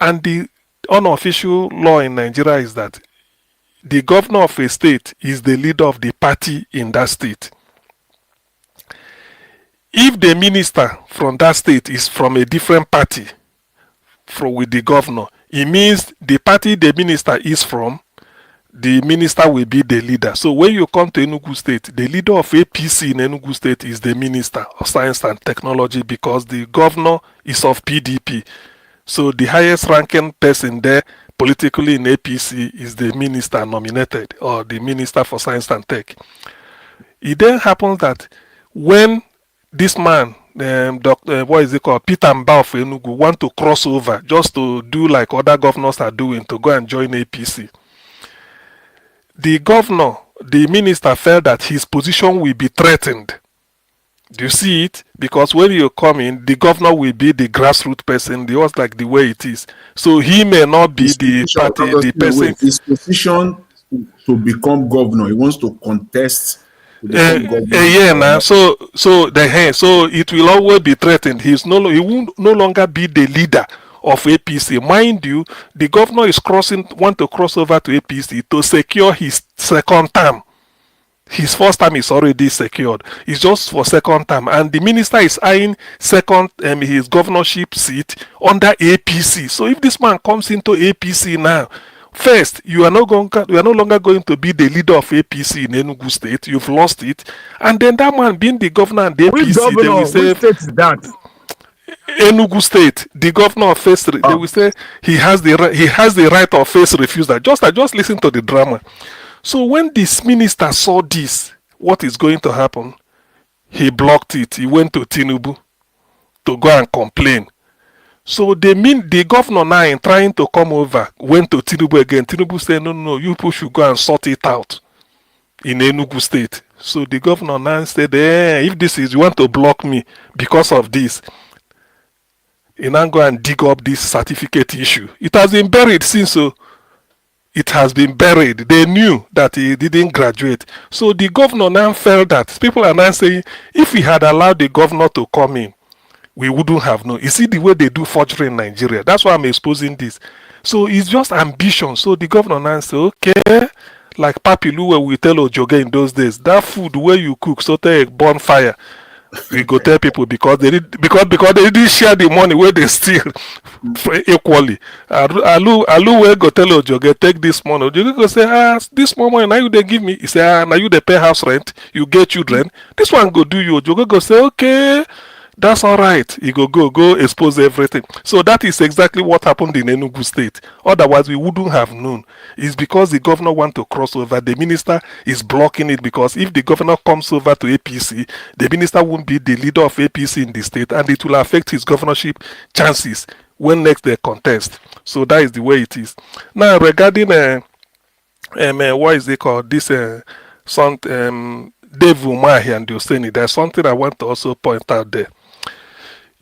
Speaker 9: And the unofficial law in Nigeria is that the governor of a state is the leader of the party in that state. If the minister from that state is from a different party with the governor, it means the party the minister is from, the minister will be the leader. So when you come to Enugu State, the leader of APC in Enugu State is the Minister of Science and Technology, because the governor is of PDP. So the highest ranking person there politically in APC is the minister nominated, or the Minister for Science and Tech. It then happens that when this man, what is it called, Peter Mbao of Enugu, want to cross over just to do like other governors are doing, to go and join APC, the governor, the minister, felt that his position will be threatened. Do you see it? Because when you come in, the governor will be the grassroots person, just like the way it is. So he may not be the party, the person.
Speaker 10: His position to become governor, he wants to contest to become governor.
Speaker 9: Yeah, now so it will always be threatened. He will no longer be the leader of APC. Mind you, the governor is want to cross over to APC to secure his second term. His first term is already secured. It's just for second term, and the minister is eyeing his governorship seat under APC. So if this man comes into APC now, first, you are no longer going to be the leader of APC in Enugu State. You've lost it, and then that man being the governor and the APC, they will say,
Speaker 7: which state is that?
Speaker 9: Enugu State, the governor of first, they will say he has the right of first refusal. Just listen to the drama. So when this minister saw this, what is going to happen, he blocked it. He went to Tinubu to go and complain. So the governor now, in trying to come over, went to Tinubu again. Tinubu said, no, you people should go and sort it out in Enugu State. So the governor now said, if this is, you want to block me because of this, you now go and dig up this certificate issue. It has been buried since, so it has been buried. They knew that he didn't graduate. So the governor now felt that, people are now saying, if we had allowed the governor to come in, we wouldn't have known. You see the way they do forgery in Nigeria. That's why I'm exposing this. So it's just ambition. So the governor now say, okay, like Papilu, where we tell Ojoge in those days, that food where you cook, so take a bonfire. We go tell people because they didn't share the money where they steal equally. Alu will go tell Ojoge, take this money. Ojoge go say, this money now you they give me. He say, now you they pay house rent, you get children. This one go do you. Ojoge go say, okay, that's all right. He go expose everything. So that is exactly what happened in Enugu State. Otherwise, we wouldn't have known. It's because the governor want to cross over. The minister is blocking it, because if the governor comes over to APC, the minister won't be the leader of APC in the state, and it will affect his governorship chances when next they contest. So that is the way it is. Now, regarding what is it called? This son, Dave Umahi and Yoseni, there's something I want to also point out there.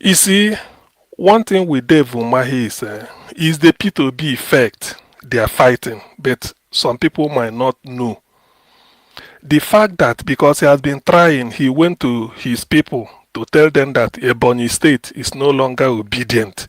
Speaker 9: You see, one thing with Dave Umahi is the P2B effect they are fighting, but some people might not know. The fact that because he has been trying, he went to his people to tell them that Ebonyi State is no longer obedient,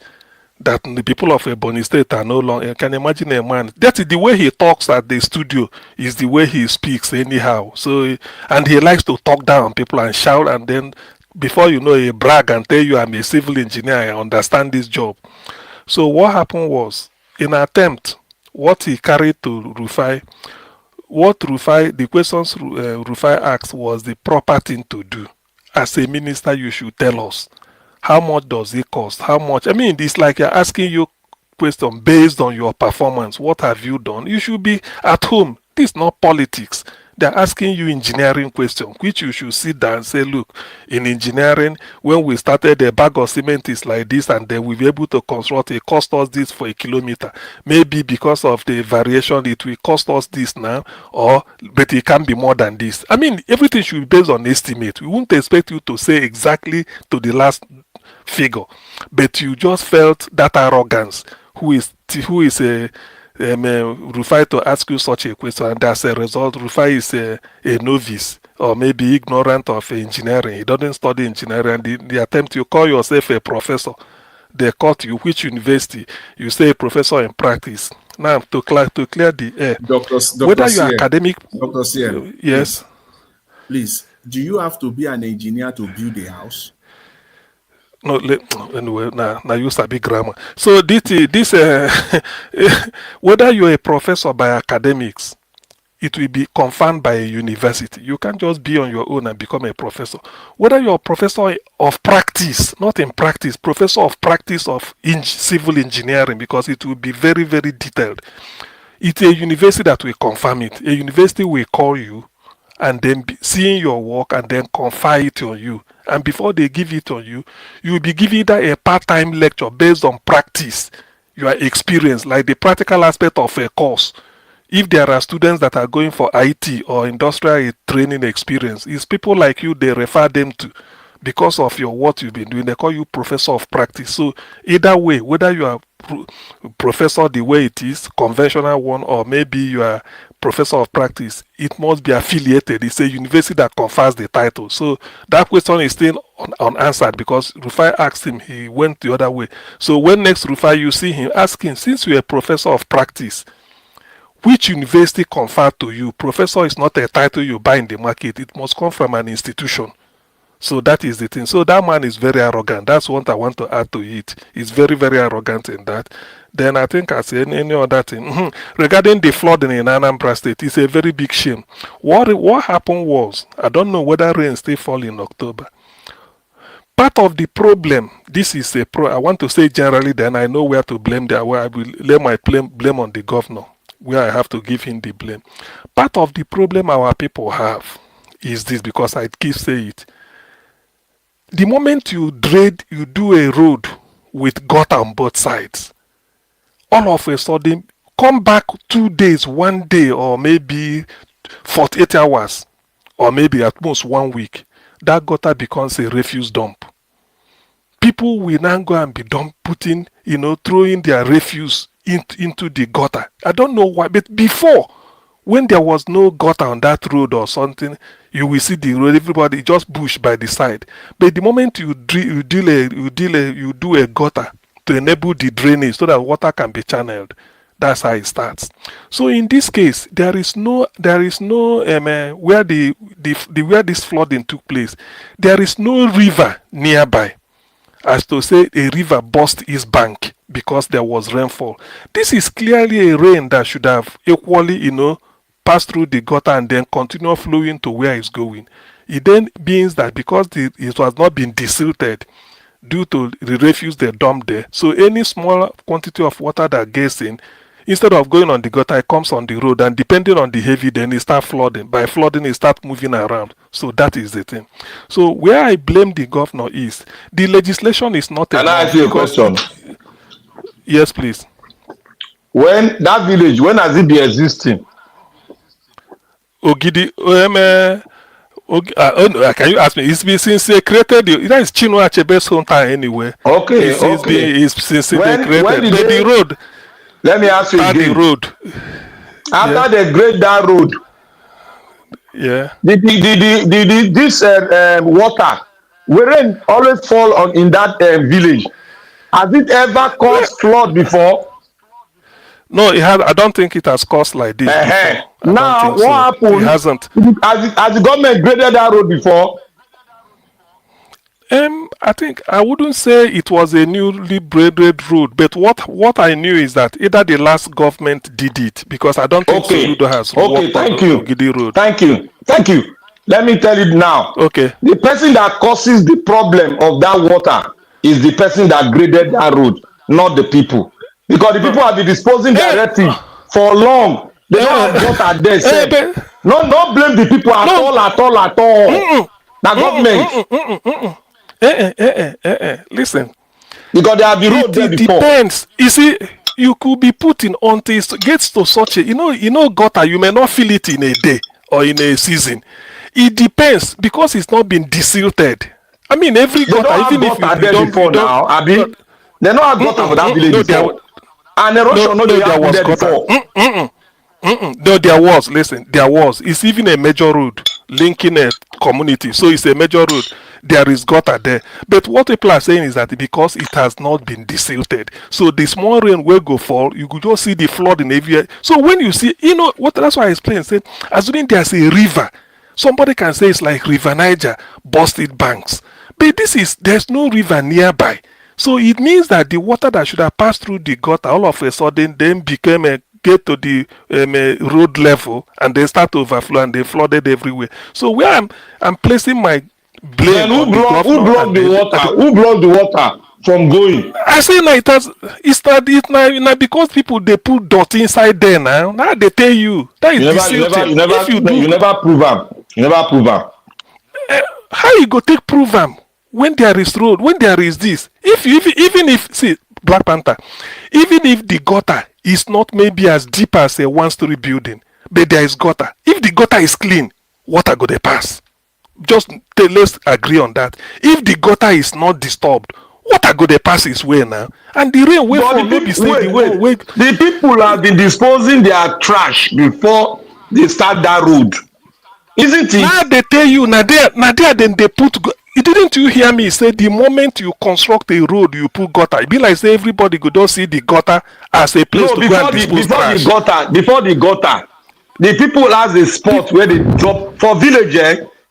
Speaker 9: that the people of Ebonyi State are no longer. You can imagine a man. That is the way he talks at the studio, is the way he speaks anyhow. So, and he likes to talk down on people and shout, and then before you know, he brag and tell you, I'm a civil engineer, I understand this job. So what happened was, in an attempt, what he carried to Rufai, the questions Rufai asked was the proper thing to do. As a minister, you should tell us. How much does it cost? How much? I mean, it's like you're asking you question based on your performance. What have you done? You should be at home. This is not politics. They're asking you engineering question, which you should sit down and say, look, in engineering, when we started, a bag of cement is like this, and then we'll be able to construct it. Cost us this for a kilometer. Maybe because of the variation, it will cost us this now, but it can be more than this. I mean, everything should be based on estimate. We won't expect you to say exactly to the last figure, but you just felt that arrogance. Who is Rufai to ask you such a question, and as a result, Rufai is a novice or maybe ignorant of engineering. He doesn't study engineering. The attempt, you call yourself a professor, they caught you. Which university? You say a professor in practice. Now, to clear the air, whether you are academic,
Speaker 10: Dr. Sien,
Speaker 9: yes.
Speaker 10: Please, do you have to be an engineer to build a house?
Speaker 9: No, anyway, now you sabi grammar. So this whether you're a professor by academics, it will be confirmed by a university. You can't just be on your own and become a professor. Whether you're a professor of practice, not in practice, professor of practice of civil engineering, because it will be very, very detailed. It's a university that will confirm it. A university will call you and then seeing your work and then confer it on you. And before they give it on you, you will be given either a part-time lecture based on practice, your experience, like the practical aspect of a course. If there are students that are going for IT or industrial training experience, it's people like you they refer them to because of your what you've been doing. They call you professor of practice. So either way, whether you are professor the way it is, conventional one, or maybe you are professor of practice, it must be affiliated. It's a university that confers the title. So that question is still unanswered because Rufai asked him, he went the other way. So when next Rufai you see him, ask him, since you're a professor of practice, which university conferred to you? Professor is not a title you buy in the market. It must come from an institution. So that is the thing. So that man is very arrogant. That's what I want to add to it. He's very, very arrogant in that. Then I think I say any other thing. Regarding the flooding in Anambra State, it's a very big shame. What happened was, I don't know whether rain still fall in October. Part of the problem, this is I want to say generally, then I know where to blame there, where I will lay my blame on the governor, where I have to give him the blame. Part of the problem our people have is this, because I keep saying it. The moment you do a road with gutter on both sides, all of a sudden, come back 2 days, 1 day, or maybe 48 hours, or maybe at most 1 week, that gutter becomes a refuse dump. People will now go and be putting, throwing their refuse into the gutter. I don't know why, but before, when there was no gutter on that road or something, you will see the road, everybody just bush by the side. But the moment you do a gutter to enable the drainage so that water can be channeled, that's how it starts. So in this case, there is no where where this flooding took place, there is no river nearby, as to say a river burst its bank because there was rainfall. This is clearly a rain that should have equally, pass through the gutter and then continue flowing to where it's going. it then means that because it was not being desilted due to the refuse they dumped there, so any small quantity of water that gets in, instead of going on the gutter, it comes on the road, and depending on the heavy, then it starts flooding. By flooding, it starts moving around. So that is the thing. So where I blame the governor is the legislation is not enough.
Speaker 7: Can I ask you a question?
Speaker 9: Yes, please.
Speaker 7: When that village, when has it been existing?
Speaker 9: Ogidi, can you ask me? It's been since they created that is Chinua Achebe's hometown anyway.
Speaker 7: Okay,
Speaker 9: it's since they
Speaker 7: when
Speaker 9: created
Speaker 7: did
Speaker 9: the road.
Speaker 7: Let me ask you again.
Speaker 9: The road.
Speaker 7: After they grade that road,
Speaker 9: yeah.
Speaker 7: This water, where rain always fall on in that village, has it ever caused flood before?
Speaker 9: No, it has. I don't think it has caused like this.
Speaker 7: Now, what happened?
Speaker 9: It hasn't.
Speaker 7: Has the government graded that road before?
Speaker 9: I think I wouldn't say it was a newly graded road, but what I knew is that either the last government did it, because I don't think Soludo has worked on Ogidi Road.
Speaker 7: Thank you. Let me tell you now.
Speaker 9: Okay.
Speaker 7: The person that causes the problem of that water is the person that graded that road, not the people. Because the people have been disposing directly for long. They don't have water there. Don't blame the people at all. The government.
Speaker 9: Listen.
Speaker 7: Because they have the road there before.
Speaker 9: It depends. You see, you could be put in until it gets to such a, you know, gutter, you may not feel it in a day or in a season. It depends, because it's not been desilted. I mean, every gutter, even if you don't
Speaker 7: before now, Abi, they don't have gutter for that village before. And erosion, there was gutter.
Speaker 9: No, there was. Listen, there was. It's even a major road linking a community, so it's a major road. There is gutter there. But what people are saying is that because it has not been desilted, so the small rain will go fall, you could just see the flooding everywhere. So when you see, what? That's why I explained. Said, assuming there's a river, somebody can say it's like River Niger, busted banks. But there's no river nearby. So it means that the water that should have passed through the gutter all of a sudden then get to the road level, and they start to overflow, and they flooded everywhere. So where I'm placing my blame.
Speaker 7: Who blocked the water? Who blocked the water from going?
Speaker 9: I say now it's not because people they put dirt inside there now. Now they tell you that is
Speaker 7: you never prove them. You never prove them.
Speaker 9: How you go take prove them when there is road, when there is this? Even if see Black Panther, even if the gutter is not maybe as deep as a one-story building, but there is gutter. If the gutter is clean, water go they pass. Just let's agree on that. If the gutter is not disturbed, water go they pass its way now, and the rain will fall.
Speaker 7: The people have been disposing their trash before they start that road, isn't it?
Speaker 9: Now they tell you now then they put. Didn't you hear me say the moment you construct a road, you put gutter? It be like say everybody go don't see the gutter as a place to go and dispose trash.
Speaker 7: Before the gutter, the people has a spot where they drop for village.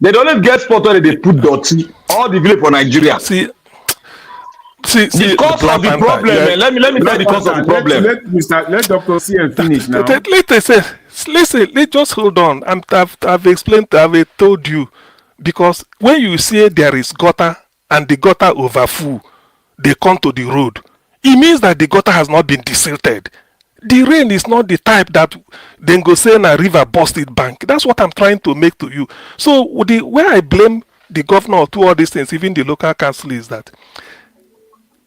Speaker 7: They don't get spot where they put dirty. All the village for Nigeria.
Speaker 9: See,
Speaker 7: the cause of the problem. Yeah. Let me tell the cause of the problem.
Speaker 10: Let Dr. CN finish now.
Speaker 9: Let's just hold on. I've explained. I've told you. Because when you say there is gutter and the gutter overfull, they come to the road. It means that the gutter has not been desilted. The rain is not the type that then go say na river busted bank. That's what I'm trying to make to you. So where I blame the governor to all these things, even the local council, is that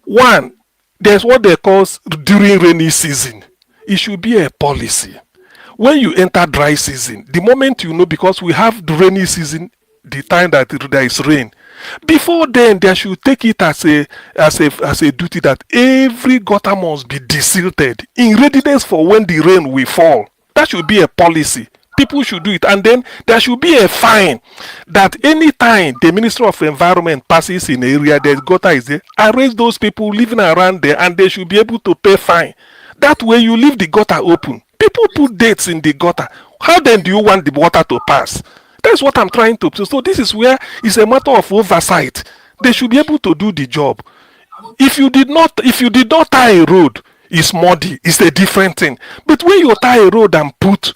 Speaker 9: one, there's what they call during rainy season. It should be a policy. When you enter dry season, the moment you know, because we have the rainy season, the time that there is rain, before then they should take it as a duty that every gutter must be desilted in readiness for when the rain will fall. That should be a policy. People should do it, and then there should be a fine that anytime the Ministry of Environment passes in an area the gutter is there, arrest those people living around there, and they should be able to pay fine. That way you leave the gutter open. People put dates in the gutter. How then do you want the water to pass? That's what I'm trying to do. So this is where it's a matter of oversight. They should be able to do the job. If you did not tie a road, it's muddy. It's a different thing. But when you tie a road and put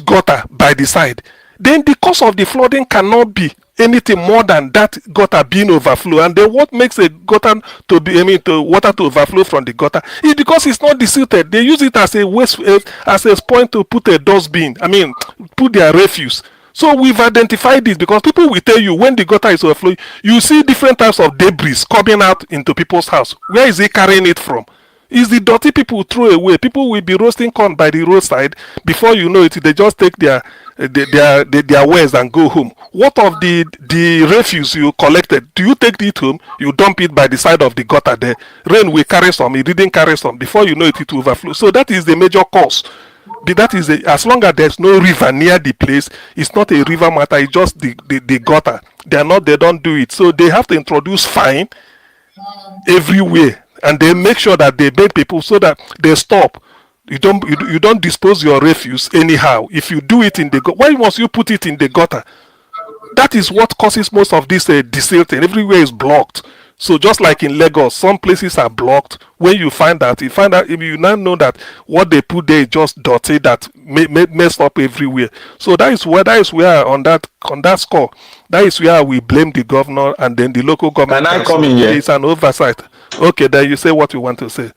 Speaker 9: gutter by the side, then the cause of the flooding cannot be anything more than that gutter being overflow. And then what makes a gutter to be, to water to overflow from the gutter is because it's not desilted. They use it as a waste, as a point to put a dustbin. Put their refuse. So we've identified this because people will tell you when the gutter is overflowing, you see different types of debris coming out into people's house. Where is he carrying it from? Is the dirty people throw away. People will be roasting corn by the roadside. Before you know it, they just take their wares and go home. What of the refuse you collected? Do you take it home? You dump it by the side of the gutter there. Rain will carry some. It didn't carry some. Before you know it, it will overflow. So that is the major cause. That is as long as there's no river near the place, it's not a river matter. It's just the gutter. They don't do it. So they have to introduce fine everywhere. And they make sure that they beg people so that they stop. You don't dispose your refuse anyhow. If you do it in the gutter, why must you put it in the gutter? That is what causes most of this desilting. Everywhere is blocked. So just like in Lagos, some places are blocked. When you find out, if you now know that what they put there is just dirty that messed up everywhere. So that is where on that score, that is where we blame the governor and then the local government.
Speaker 12: Can I come in here?
Speaker 9: It's an oversight. Okay, then you say what you want to say.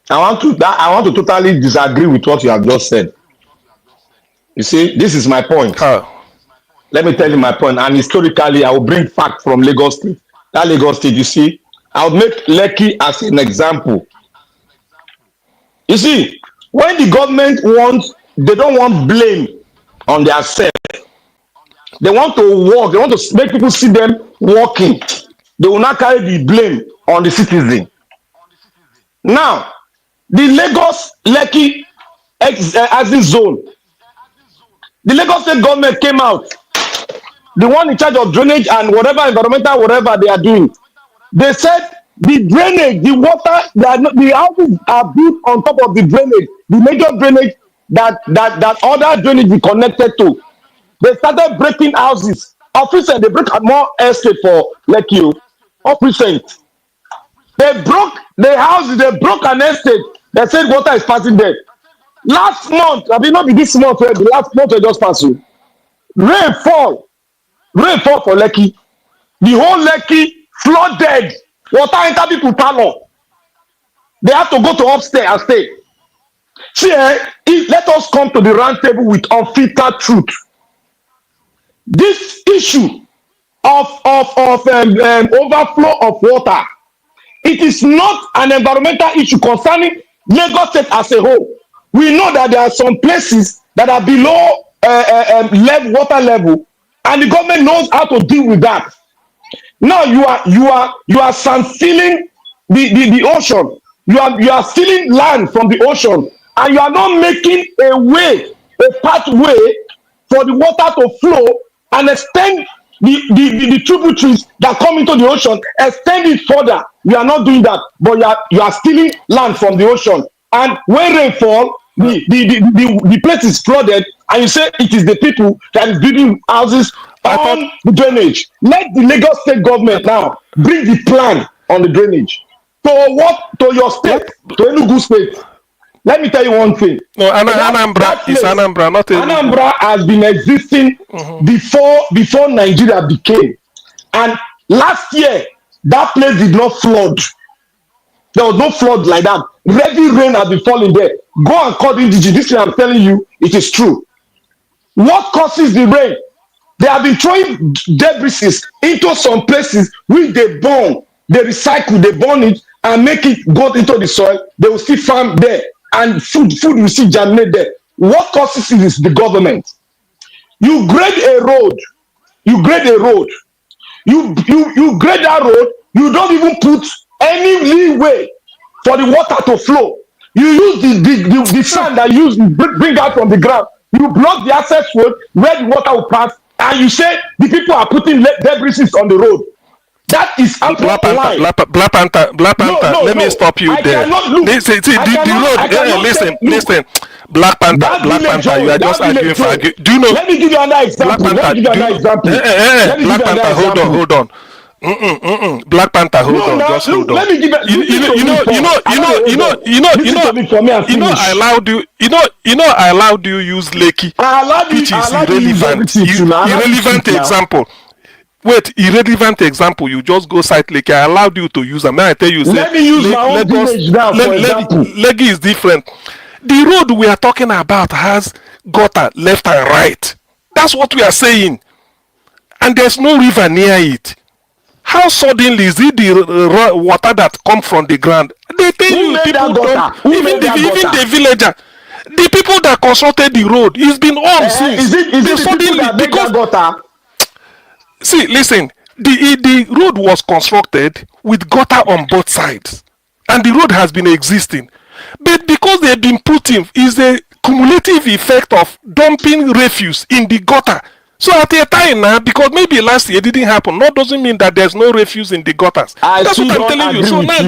Speaker 12: I want to totally disagree with what you have just said. You see, this is my point.
Speaker 9: How?
Speaker 12: Let me tell you my point. And historically, I will bring fact from Lagos State. That Lagos State, you see, I would make Lekki as an example. You see, when the government they don't want blame on themselves. They want to work. They want to make people see them working. They will not carry the blame on the citizen. Now, the Lagos Lekki exit zone, the Lagos State government came out. The one in charge of drainage and whatever environmental, whatever they are doing, they said the drainage, the water, the houses are built on top of the drainage, the major drainage that other drainage be connected to. They started breaking houses. Of recent, they break more estate for Lekki. Of recent, they broke the houses. They broke an estate. They said water is passing there. Last month, I mean not be this month. The last month they just passed. Rainfall for Lekki. The whole Lekki flooded. Water enter people parlor. They have to go to upstairs and stay. See, let us come to the round table with unfiltered truth. This issue of overflow of water, it is not an environmental issue concerning Lagos State as a whole. We know that there are some places that are below water level, and the government knows how to deal with that. Now you are sealing the ocean. You are stealing land from the ocean, and you are not making a pathway for the water to flow and extend the tributaries that come into the ocean, extend it further. You are not doing that, but you are stealing land from the ocean. And when rainfall, the place is flooded, and you say it is the people that is building houses on the drainage. Let the Lagos State government now bring the plan on the drainage. To your state, to Enugu State. Let me tell you one thing.
Speaker 9: No, Anambra is Anambra, not
Speaker 12: Anambra has been existing before Nigeria became. And last year, that place did not flood. There was no flood like that. Heavy rain has been falling there. Go and call DG. This thing I'm telling you, it is true. What causes the rain? They have been throwing debris into some places which they burn, they recycle, they burn it and make it go into the soil. They will still farm there, and food will still germinate there. What causes it is the government. You grade a road, you grade that road, you don't even put any leeway for the water to flow. You use the sand that you bring out from the ground. You block the access road where the water will pass, and you say the people are putting debris on the road. That is
Speaker 9: Black Panther. Let me stop you there. Listen, Black Panther, you are just arguing for arguing. Do you know?
Speaker 12: Let me give you another example.
Speaker 9: Black Panther, hold on. Black Panther, hold on. Let me give I allowed you use Lekki, which is irrelevant example. Wait, irrelevant example. You just go cite Lekki. I allowed you to use them. Now I tell you, say,
Speaker 12: Let me use my own village now, for example.
Speaker 9: Lekki is different. The road we are talking about has gutter left and right. That's what we are saying. And there's no river near it. How suddenly is it the water that come from the ground? They tell you people don't, even the villager, the people that constructed the road, it's been on since.
Speaker 12: Is it the people that make that gutter?
Speaker 9: See, listen, the road was constructed with gutter on both sides, and the road has been existing. But because they've been putting, is a cumulative effect of dumping refuse in the gutter. So at a time now, because maybe last year it didn't happen, that doesn't mean that there's no refuse in the gutters. That's what I'm telling you. So now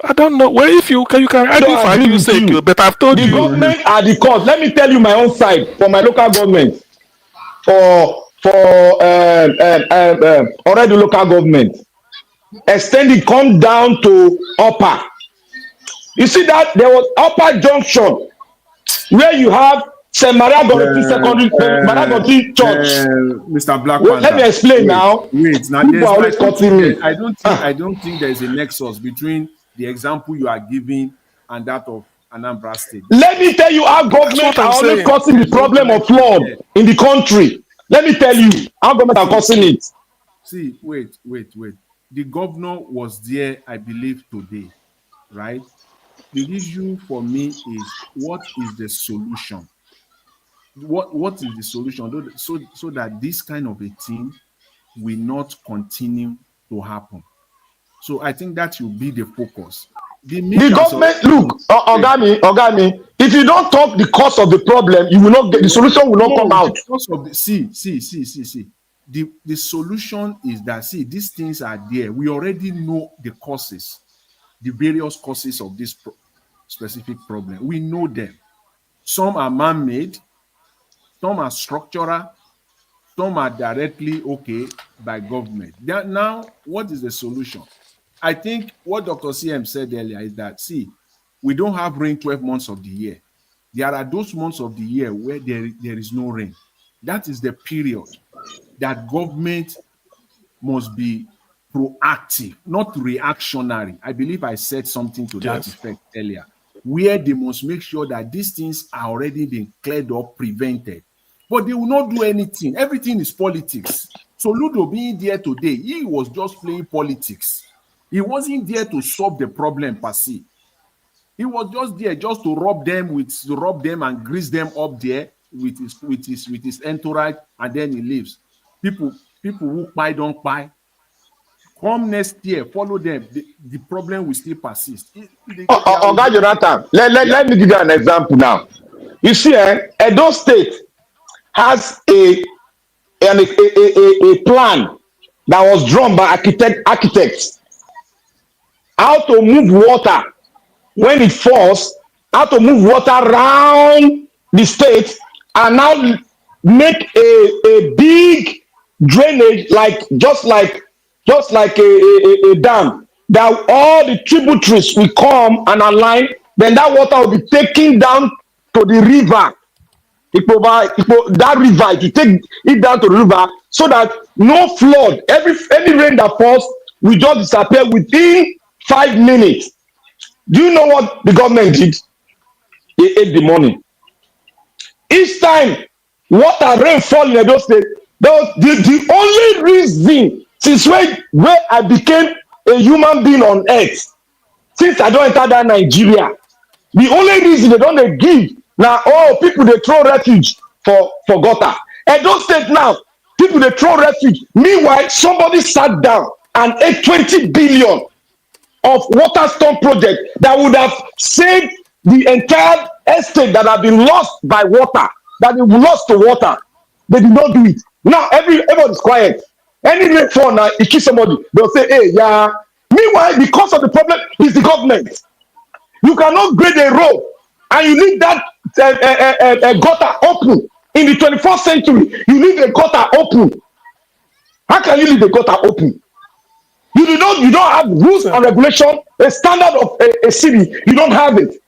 Speaker 9: I don't know. Well, if you can argue for argument's sake, but I've told you.
Speaker 12: The government are the cause. Let me tell you my own side for my local government. Already local government. Extending come down to Upper. You see that there was Upper Junction where you have St. Maria Goreti Secondary Church.
Speaker 10: Mr. Black
Speaker 12: Panther. Let me explain now.
Speaker 10: Wait, now I don't think there is a nexus between the example you are giving and that of Anambra State.
Speaker 12: Let me tell you how government are always causing the problem of flood in the country. Let me tell you how government are causing it.
Speaker 10: See, wait. The governor was there, I believe, today, right? The issue for me is what is the solution? What is the solution so that this kind of a thing will not continue to happen? So I think that should be the focus. The
Speaker 12: government, look, Ogami, if you don't talk the cause of the problem, you will not get the solution. Will not come out.
Speaker 10: See. The solution is that, see, these things are there. We already know the causes, the various causes of this specific problem. We know them. Some are man-made, some are structural, some are directly by government. Now, what is the solution? I think what Dr. CM said earlier is that, see, we don't have rain 12 months of the year. There are those months of the year where there is no rain. That is the period that government must be proactive, not reactionary. I believe I said something to that effect earlier, where they must make sure that these things are already being cleared up, prevented. But they will not do anything. Everything is politics. Soludo being there today, he was just playing politics. He wasn't there to solve the problem per se. He was just there just to rub them and grease them up there with his entourage, and then he leaves. People who buy don't buy. Come next year, follow them. The problem will still persist.
Speaker 12: Oga Jonathan, let me give you an example now. You see, Edo State has a plan that was drawn by architects. How to move water when it falls, how to move water around the state, and now make a big drainage, just like a dam, that all the tributaries will come and align. Then that water will be taken down to the river. That river, to take it down to the river, so that no flood, any rain that falls will just disappear within 5 minutes. Do you know what the government did? They ate the money. Each time water rain fall in Edo State, the only reason since where I became a human being on earth, since I don't enter that Nigeria, the only reason they don't give now, people they throw refuge for gutter. Edo State now, people they throw refuge. Meanwhile, somebody sat down and ate 20 billion of water storm project that would have saved the entire estate that have been lost by water, that they lost to water. They did not do it. Now everybody's quiet. Any rainfall now, it kills somebody. They'll say, hey, yeah. Meanwhile, the cause of the problem is the government. You cannot grade a road and you leave that gutter open. In the 21st century, you leave a gutter open. How can you leave the gutter open? You don't have rules and regulation, a standard of a city. You don't have it.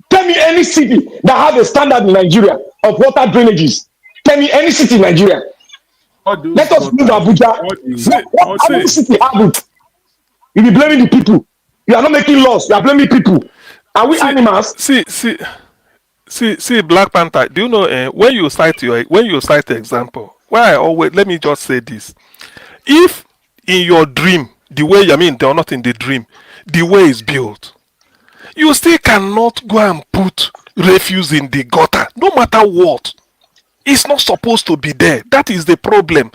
Speaker 12: Tell me any city that has a standard in Nigeria of water drainages. Tell me any city in Nigeria.
Speaker 10: all those
Speaker 12: Let us move
Speaker 10: gutters,
Speaker 12: Abuja.
Speaker 10: all
Speaker 12: What Abuja City have it? You be blaming the people. You are not making laws. You are blaming people. Are we animals?
Speaker 9: See, Black Panther. Do you know when you cite the example? Why I always let me just say this: if in your dream, the way they're not in the dream, the way is built, you still cannot go and put refuse in the gutter, no matter what. It's not supposed to be there. That is the problem.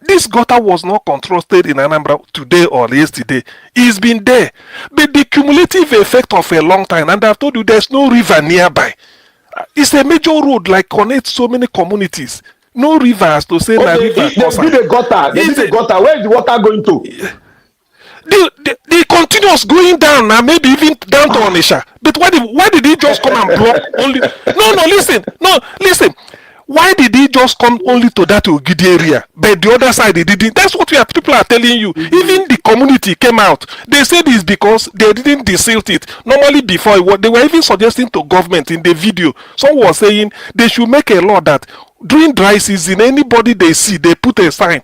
Speaker 9: This gutter was not constructed in Anambra today or yesterday. It's been there. But the cumulative effect of a long time, and I've told you there's no river nearby. It's a major road like connects so many communities. No river has to say na river.
Speaker 12: They build a gutter. They build a gutter. Where is the water going to?
Speaker 9: The continuous going down now, maybe even down to Onisha. But why did he just come and block only? No, listen. Why did he just come only to that Ogidi area? But the other side they didn't. That's what people are telling you. Even the community came out. They said it's because they didn't desilt it. Normally before, they were even suggesting to government in the video. Someone was saying they should make a law that during dry season, anybody they see, they put a sign.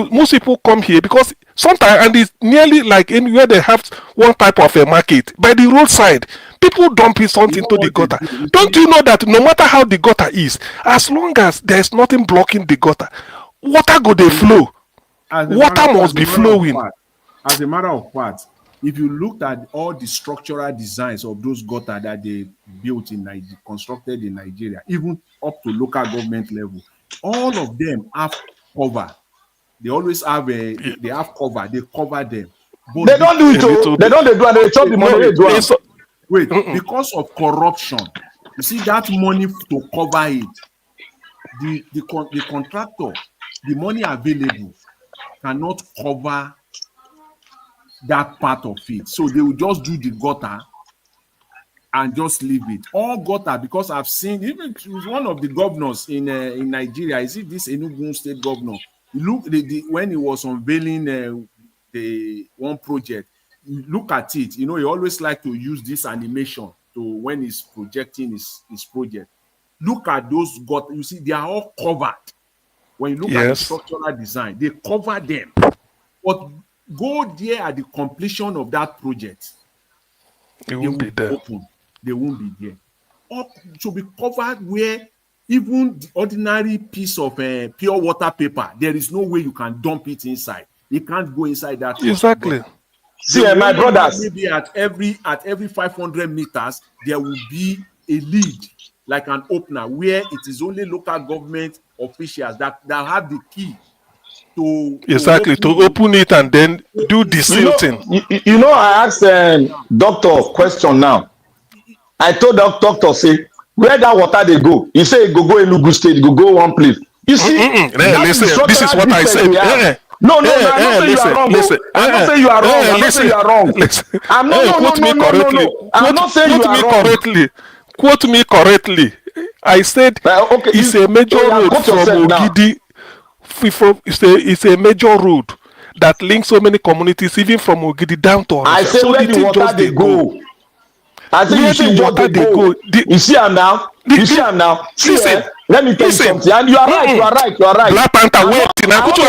Speaker 9: Most people come here because sometimes, and it's nearly like anywhere they have one type of a market by the roadside. People dumping something to the gutter. Don't you know that no matter how the gutter is, as long as there's nothing blocking the gutter, water go they flow. Water must be flowing.
Speaker 10: As a matter of fact, if you looked at all the structural designs of those gutter that they built in Nigeria, constructed in Nigeria, even up to local government level, all of them have cover. They always have they have cover. They cover them. But
Speaker 12: they don't do it. They don't do it. They chop the money.
Speaker 10: Wait, because of corruption, you see that money to cover it, the contractor, the money available cannot cover that part of it. So they will just do the gutter and just leave it. All gutter, because I've seen, even one of the governors in Nigeria, is it this Enugu state governor? Look, when he was unveiling the one project, look at it. He always like to use this animation to when he's projecting his project. Look at those gutters. You see, they are all covered. When you look at the structural design, they cover them. But go there at the completion of that project.
Speaker 9: It won't be there.
Speaker 10: Open. They won't be there. Or to be covered where even the ordinary piece of pure water paper, there is no way you can dump it inside. You can't go inside that.
Speaker 9: Exactly.
Speaker 12: See, my brothers.
Speaker 10: Maybe at every 500 meters, there will be a lead, like an opener, where it is only local government officials that have the key to
Speaker 9: open it and then do the silting.
Speaker 12: I asked doctor a question now. I told doctor, say, where that water they go? He say, go Enugu State, go one place. You see,
Speaker 9: listen, this is what I said.
Speaker 12: No, I'm not saying you are wrong. I'm not saying you are wrong. I'm not saying you are wrong.
Speaker 9: Quote me correctly. I said it's a major road from Ogidi. It's a major road that links so many communities, even from Ogidi down to Onisha.
Speaker 12: I say
Speaker 9: so
Speaker 12: where the water they go. I say you see water they go. You see them now. Let me tell you something. And you are right.
Speaker 9: Black Panther, wait. Now, which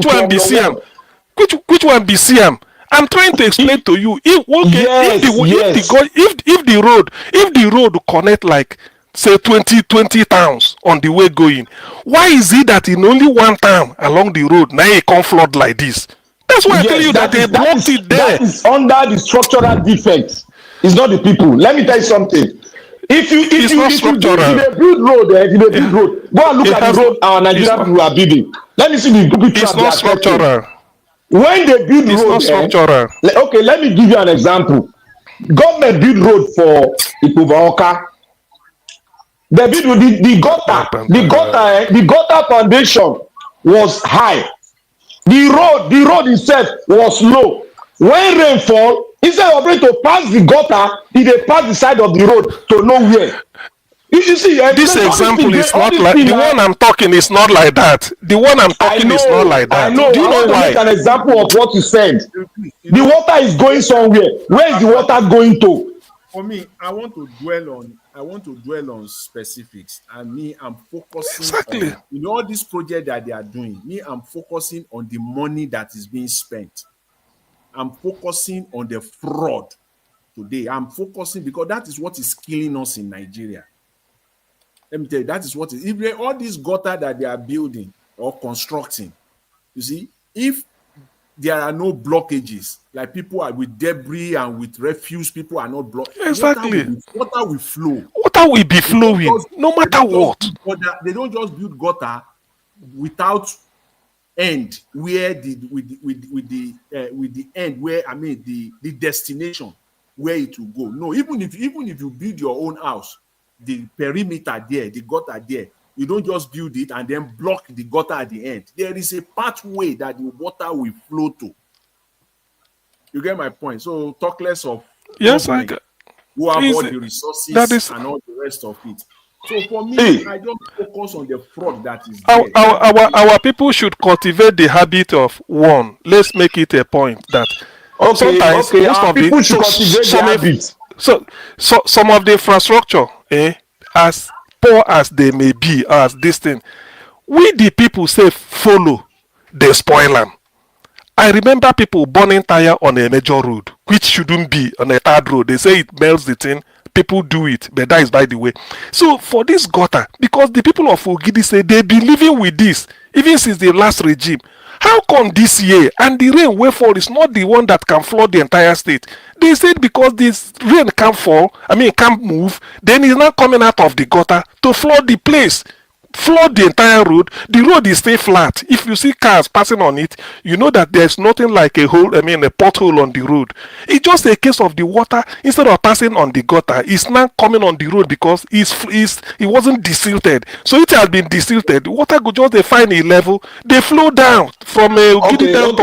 Speaker 9: one be Siam? Which one be Siam? I'm trying to explain to you. If the road connect like say 20 towns on the way going, why is it that in only one town along the road now it can't flood like this? That's why I tell you that they blocked it there.
Speaker 12: That is under the structural defects. It's not the people. Let me tell you something. If you build road, go and look at the road our Nigerian people are building. Let me see the people.
Speaker 9: It's not structural.
Speaker 12: When they build road, okay, let me give you an example. Government build road for Ikuvaoka. They build the gutter foundation was high. The road itself was low. When rain fall, instead of going to pass the gutter, they pass the side of the road to nowhere. You see,
Speaker 9: this example is not like the one I'm talking is not like that. The one I'm talking is not like that.
Speaker 12: I know.
Speaker 9: Do you know why?
Speaker 12: Make an example of what you said. The water is going somewhere. Where is the water going to?
Speaker 10: for me, I want to dwell on specifics, and me, I'm focusing
Speaker 9: Exactly.
Speaker 10: on all this project that they are doing. Me, I'm focusing on the money that is being spent. I'm focusing on the fraud today. I'm focusing because that is what is killing us in Nigeria. Let me tell you, that is what is. If all these gutter that they are building or constructing, you see, if there are no blockages, like people are with debris and with refuse, people are not blocked.
Speaker 9: Exactly.
Speaker 10: Water will flow.
Speaker 9: Water will be flowing, no matter what.
Speaker 10: They don't just build gutter without end, where with the end, where I mean the destination where it will go. No, even if you build your own house, the perimeter there, the gutter there, you don't just build it and then block the gutter at the end. There is a pathway that the water will flow to. You get my point? So talk less of
Speaker 9: Yes, I get.
Speaker 10: who have all the resources and all the rest of it. So for me, I don't focus on the fraud that is there.
Speaker 9: Our people should cultivate the habit of one. Let's make it a point that sometimes most of
Speaker 12: people should cultivate the habit.
Speaker 9: So some of the infrastructure, as poor as they may be, as this thing, we the people say follow, they spoil them. I remember people burning tire on a major road, which shouldn't be on a third road. They say it melts the thing. People do it, but that is by the way. So for this gutter, because the people of Ogidi say they've been living with this even since the last regime. How come this year and the rain will fall is not the one that can flood the entire state? They said because this rain can't fall, can't move, then it's not coming out of the gutter to flood the place. Flood the entire road. The road is still flat. If you see cars passing on it, you know that there's nothing like a hole, a pothole on the road. It's just a case of the water, instead of passing on the gutter, it's not coming on the road because it wasn't desilted. So it has been desilted. The water could just find a level, they flow down from a down to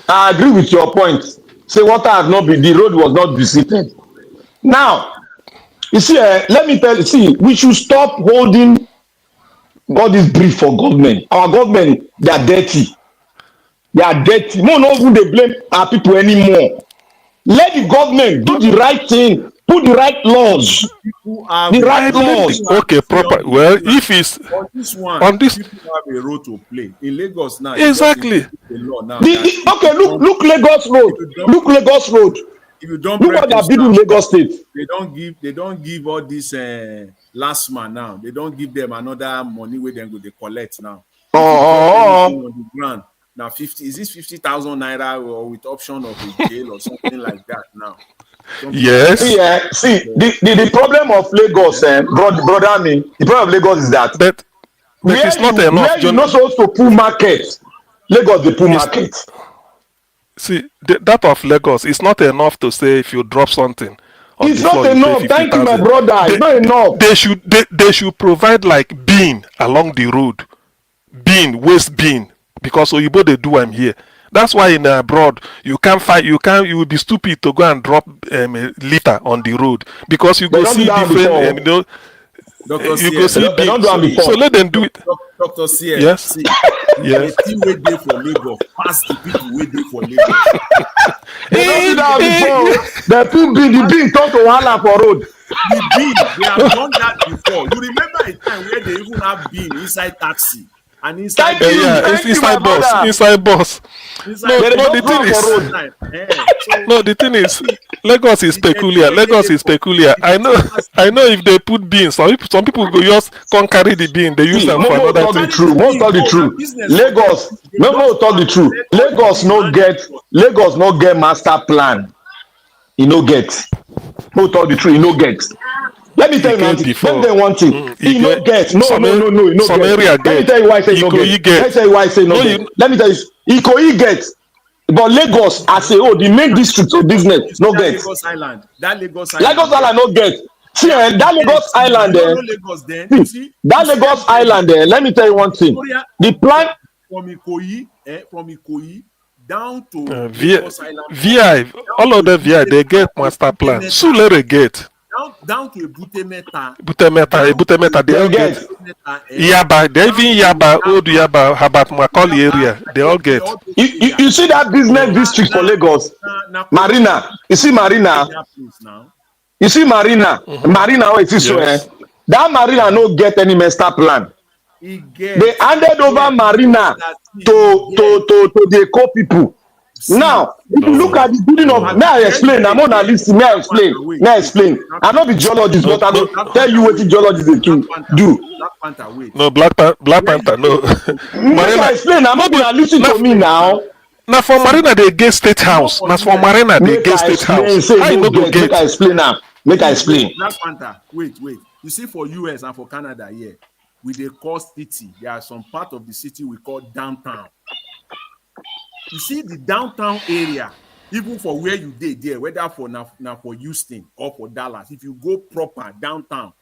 Speaker 12: I agree with your point. Say water has not been, the road was not desilted. Now, you see, let me tell you, we should stop holding all this brief for government. Our government, they are dirty. They are dirty. No even they blame our people anymore. Let the government do the right thing, put the right laws. The right laws.
Speaker 9: Okay, proper. Well, if it's
Speaker 10: on this people have a role to play in Lagos now.
Speaker 9: Exactly.
Speaker 12: Look Lagos Road. Look Lagos Road.
Speaker 10: If you don't
Speaker 12: look what they're building in Lagos State.
Speaker 10: They don't give all this last man now. They don't give them another money where they go they collect now. On the ground now 50 is this 50,000 naira or with option of a jail or something like that now.
Speaker 9: Yes.
Speaker 12: See, the problem of Lagos, brother me, the problem of Lagos is that
Speaker 9: but it's not enough.
Speaker 12: Where you're not supposed to pull market, Lagos the pull market.
Speaker 9: See, that of Lagos is not enough to say if you drop something.
Speaker 12: It's not enough. Thank you, my brother. It's not enough.
Speaker 9: They should provide like bin along the road, waste bin, because Oyibo they do them here. That's why in abroad you will be stupid to go and drop a litter on the road because you go see different. You go see bins. So let them do it.
Speaker 10: Dr. C.
Speaker 9: Yes.
Speaker 10: Yes. The team wey dey for Lagos pass the people wey dey for Lagos.
Speaker 12: They don't do that before. They put the bin turn to wahala for road.
Speaker 10: The bin, they have done that before. You remember a time where they even have bin inside taxi and inside
Speaker 9: inside bus. The thing is, Lagos is peculiar. I know if they put beans, some people go just can't carry the bean. They use them for another thing.
Speaker 12: Most of the truth. Lagos, no talk the truth. Lagos no get master plan. He no get. No talk the truth. He no get. Let me tell you one thing. Let me tell you one thing. He no get. No.
Speaker 9: Some area get.
Speaker 12: Let me tell you why I say no get. Let me tell you why I say no get. Let me tell you. Ikoyi get. But Lagos as a whole, the main district of business, no get.
Speaker 10: Lagos Island
Speaker 12: no get. See, that Lagos Island that Lagos Island let me tell you one thing. The plan
Speaker 10: from Ikoyi down to
Speaker 9: Lagos Island. VI, all of the VI, they get master plan. Sulere get.
Speaker 10: Down to Butemeta,
Speaker 9: they get. Yaba, they even Yaba, Old Yaba, Habat Macaulay area, they all get.
Speaker 12: You see that business district for Lagos, Marina. You see Marina. You see Marina. Marina, oh, it is so.
Speaker 9: Yes.
Speaker 12: That Marina no get any master plan. They handed over Marina to the Eco people. Now, if you look at the building of, may I explain? I'm on a list. May I explain? May I explain? I'm not the geologist, but I will tell you what the geologists they do.
Speaker 9: No, Black Panther, no.
Speaker 12: May I explain? I'm not going to listen to me now.
Speaker 9: Now for Marina, they get State House. Now for Marina, they get State House.
Speaker 12: How you no go get? Make I explain now. Make I explain.
Speaker 10: Black Panther, wait. You see, for US and for Canada here, we they call city. There are some part of the city we call downtown. You see the downtown area, even for where you did there, whether for now for Houston or for Dallas, if you go proper downtown,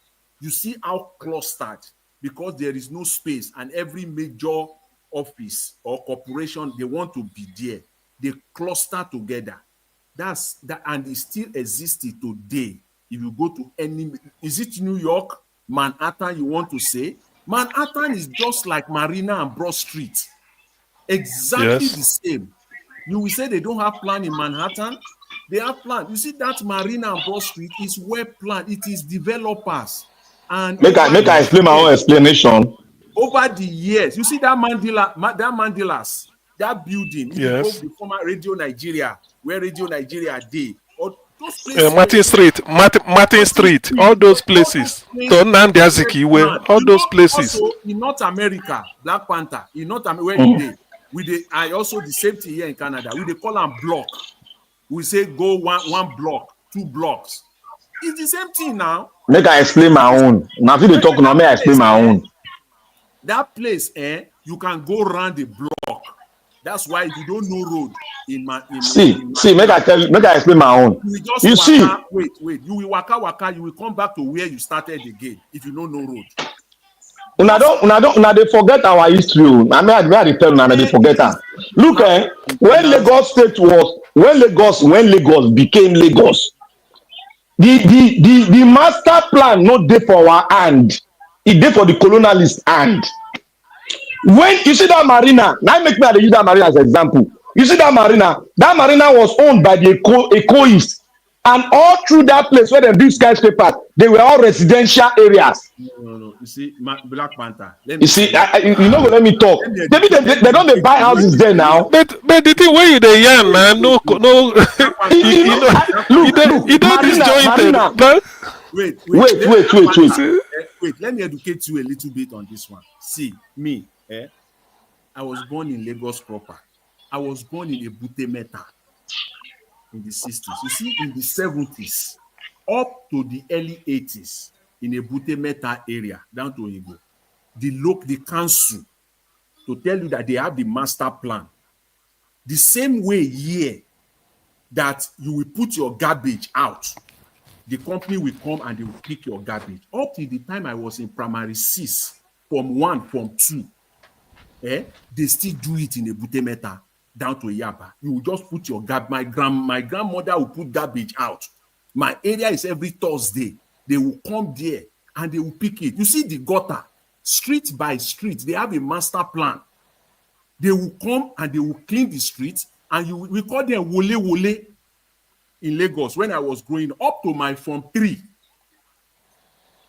Speaker 10: you see how clustered, because there is no space, and every major office or corporation they want to be there, they cluster together. That's that, and it still exists today. If you go to any, is it New York, Manhattan? You want to say Manhattan is just like Marina and Broad Street. Exactly the same. You will say they don't have plan in Manhattan. They have plan. You see that Marina and Broad Street is well planned. It is developers. And
Speaker 12: make I explain my own explanation.
Speaker 10: Over the years, you see that Mandelas, that building,
Speaker 9: yes,
Speaker 10: the former Radio Nigeria, where Radio Nigeria did, or those places,
Speaker 9: Martin Street, all those places, Nnamdi Kanu, all those places.
Speaker 10: Also in North America, Black Panther, in North America, where you did. I also the same thing here in Canada. We call them block. We say go one block, 2 blocks. It's the same thing now.
Speaker 12: Make I explain my own. Now if you talk now, may I explain my own.
Speaker 10: That place, you can go around the block. That's why if you don't know road
Speaker 12: make I explain my own. You see,
Speaker 10: wait. You will waka. You will come back to where you started again if you don't know road.
Speaker 12: Una they forget our history. I mean, tell una they forget her. Look, when Lagos became Lagos, the master plan not there for our hand, it there for the colonialist hand. When you see that Marina, now make me use that Marina as an example. You see that Marina was owned by the Ecoists. And all through that place where they build skyscrapers, they were all residential areas.
Speaker 10: No. You see, Black Panther.
Speaker 12: You see, you know, let me talk. They don't buy houses there now.
Speaker 9: But the thing where you the young man, no. You don't disjointed.
Speaker 10: Wait. Let me educate you a little bit on this one. See, me, I was born in Lagos proper. I was born in Ebute Metta. In the 60s, you see, in the 70s, up to the early 80s, in Ebute Metta area, down to Igbo, the council, to tell you that they have the master plan. The same way here, that you will put your garbage out, the company will come and they will pick your garbage. Up to the time I was in primary 6, Form 1, Form 2, they still do it in Ebute Metta. Down to Yaba, you will just put your garbage. My grandmother will put garbage out. My area is every Thursday. They will come there and they will pick it. You see the gutter, street by street, they have a master plan. They will come and they will clean the streets, and we call them wole in Lagos. When I was growing up to my Form 3,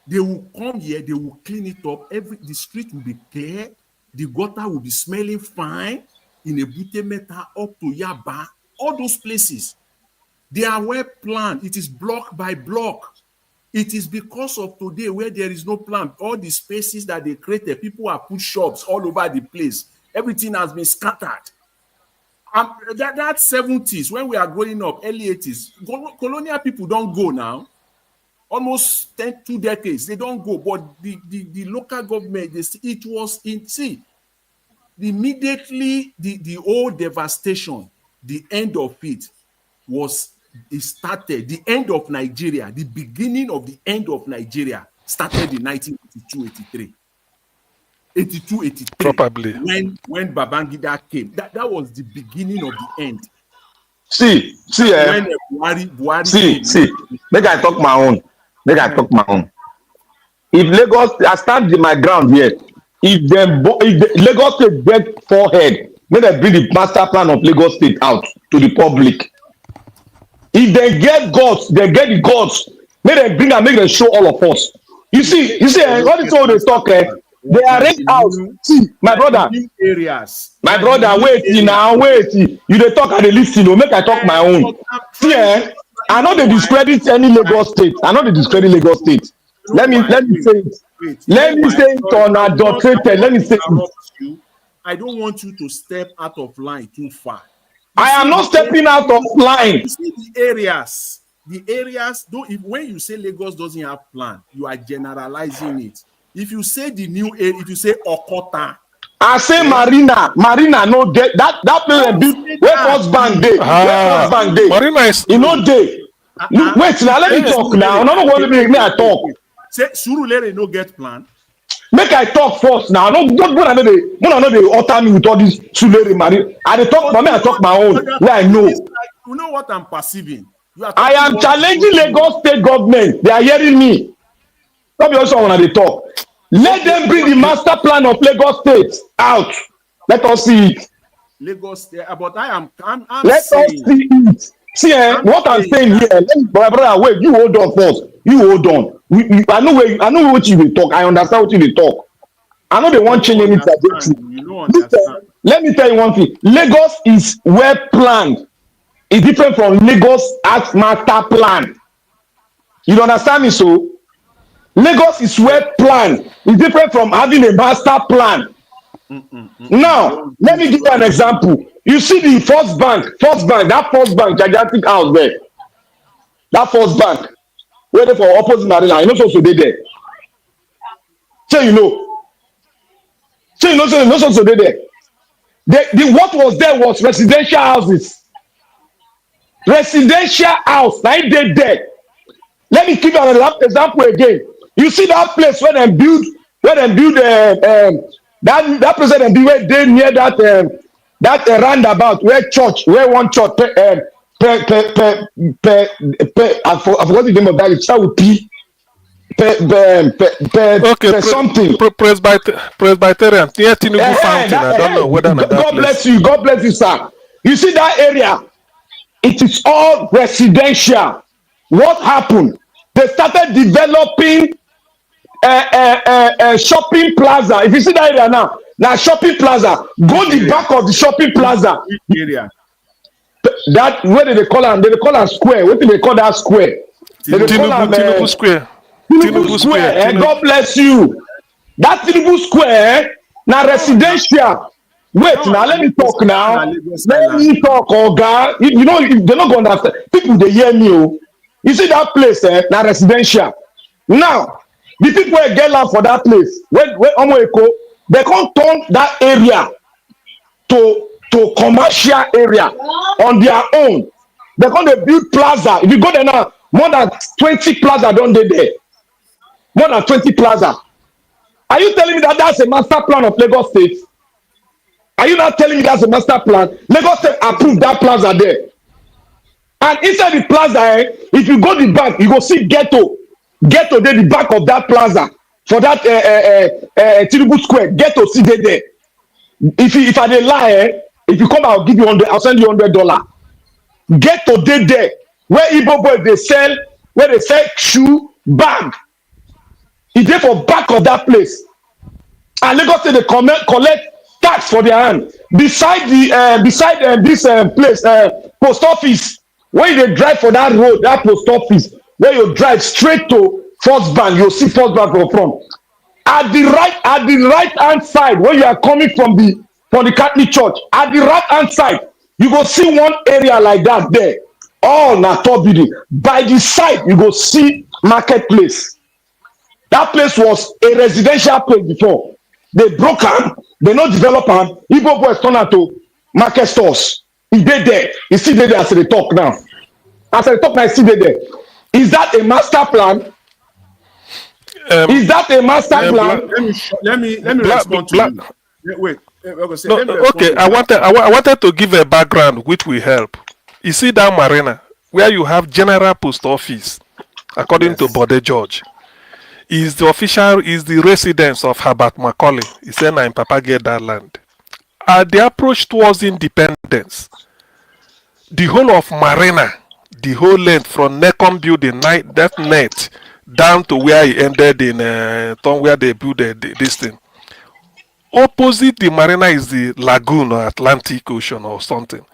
Speaker 10: they will come here, they will clean it up. The street will be clear, the gutter will be smelling fine. In Ebute Metta up to Yaba, all those places, they are well planned. It is block by block. It is because of today where there is no plan. All the spaces that they created, people have put shops all over the place. Everything has been scattered. That 70s, when we are growing up, early 80s, colonial people don't go now. Almost 2 decades, they don't go. But the local government, it was in, see, immediately the old devastation, the end of it started. The end of Nigeria, the beginning of the end of Nigeria started in 1982-83. 82-83.
Speaker 9: Probably.
Speaker 10: When Babangida came, that was the beginning of the end.
Speaker 12: See,
Speaker 10: when Buhari
Speaker 12: see. Make I talk my own. if Lagos, I stand in my ground here. If the Lagos State get forehead, make dem bring the master plan of Lagos State out to the public. If they get guts, they get the guts. Make them bring and make them show all of us. You see, all this all they talk, they arrange out. See, my brother,
Speaker 10: areas.
Speaker 12: My brother, wait now, wait. You dey talk and dey lis ten o, make I talk my own. See, I no dey discredit any Lagos State. I no dey discredit Lagos State. Let me say it. Let me say it unadulterated. Let me say it.
Speaker 10: I don't want you to step out of line too far.
Speaker 12: I am not stepping out of line.
Speaker 10: You see the areas. Though, when you say Lagos doesn't have plan, you are generalizing it. If you say the new area, if you say Okota,
Speaker 12: I say Marina no get that place build where First Bank dey. Marina is no dey. Wait now, let me talk now. No want me I talk.
Speaker 10: Say Surulere no get plan.
Speaker 12: Make I talk first now. No, I know they utter me with all this Surulere Marina. I dey talk, but me I talk my own. Where I know.
Speaker 10: You know what I'm perceiving.
Speaker 12: I am challenging Lagos State government. They are hearing me. Not be also when they talk. Let them bring the master plan of Lagos State out. Let us see it.
Speaker 10: Lagos State, but I'm
Speaker 12: let
Speaker 10: saying,
Speaker 12: us see it. See, what I'm saying here. My brother, wait. You hold on first. You hold on. I know what you will talk. I understand what you will talk. I know they want change any trajectory. Let me tell you one thing. Lagos is well planned. It's different from Lagos as master plan. You understand me? So Lagos is well planned. It's different from having a master plan. Now, let me give you an example. You see the First Bank, that First Bank, gigantic house there. That First Bank, waiting for opposite Marina. You know, so they there. So you know. So they there. The what was there was residential houses. Residential house. Now they there. Let me give you an example again. You see that place where they build that place they build where they near that roundabout where one church I forgot the name of that. It start with P. Something.
Speaker 9: Presbyterian. Near Tinubu Fountain. I don't know whether that
Speaker 12: God bless you. God bless you, sir. You see that area? It is all residential. What happened? They started developing a shopping plaza. If you see that area now shopping plaza. Go the back of the shopping plaza.
Speaker 10: Area.
Speaker 12: That where they call am? They call am square. What do they call that square?
Speaker 9: Tinubu Square.
Speaker 12: Tinubu Square. God bless you. That Tinubu Square now residential. Wait now, let me talk now. Let me talk, Oga. You know, they're not going to understand. People they hear me. Oh. You see that place, now residential. Now, the people who get land for that place, where they can't turn that area to commercial area on their own. They're going to build plaza. If you go there now, more than 20 plaza don't they there? More than 20 plaza. Are you telling me that that's a master plan of Lagos State? Are you not telling me that's a master plan? Lagos State approved that plaza there. And inside the plaza, if you go the back, you go see ghetto. Ghetto there, the back of that plaza. For that Tinubu Square, ghetto see there. If I dey lie, if you come, I'll give you I'll send you $100. Ghetto there. Where Igbo boys they sell shoe bag. It's there for back of that place. And Lagos State they collect tax for their hand. Beside this place, post office. When you drive for that road, that post office, where you drive straight to First Bank, you'll see First Bank from front. At the right hand side, when you are coming from the Catholic Church, at the right hand side, you go see one area like that there. All na top building. By the side, you go see marketplace. That place was a residential place before. They broke am, they no develop am. Igbo boys turn am to market stores. He dey there. He still dey there as they talk now. As they talk now, he still dey there. Is that a master plan? Is that a master plan?
Speaker 10: Let me respond to you. Wait.
Speaker 9: Okay, I wanted to give a background which will help. You see that marina where you have General Post Office, according to Bode George. is the residence of Herbert Macaulay. He said, "I'm Papa get that land." The approach towards independence, the whole of Marina, the whole length from Necom building, that net, down to where he ended in where they built this thing. Opposite the marina is the lagoon or Atlantic Ocean or something.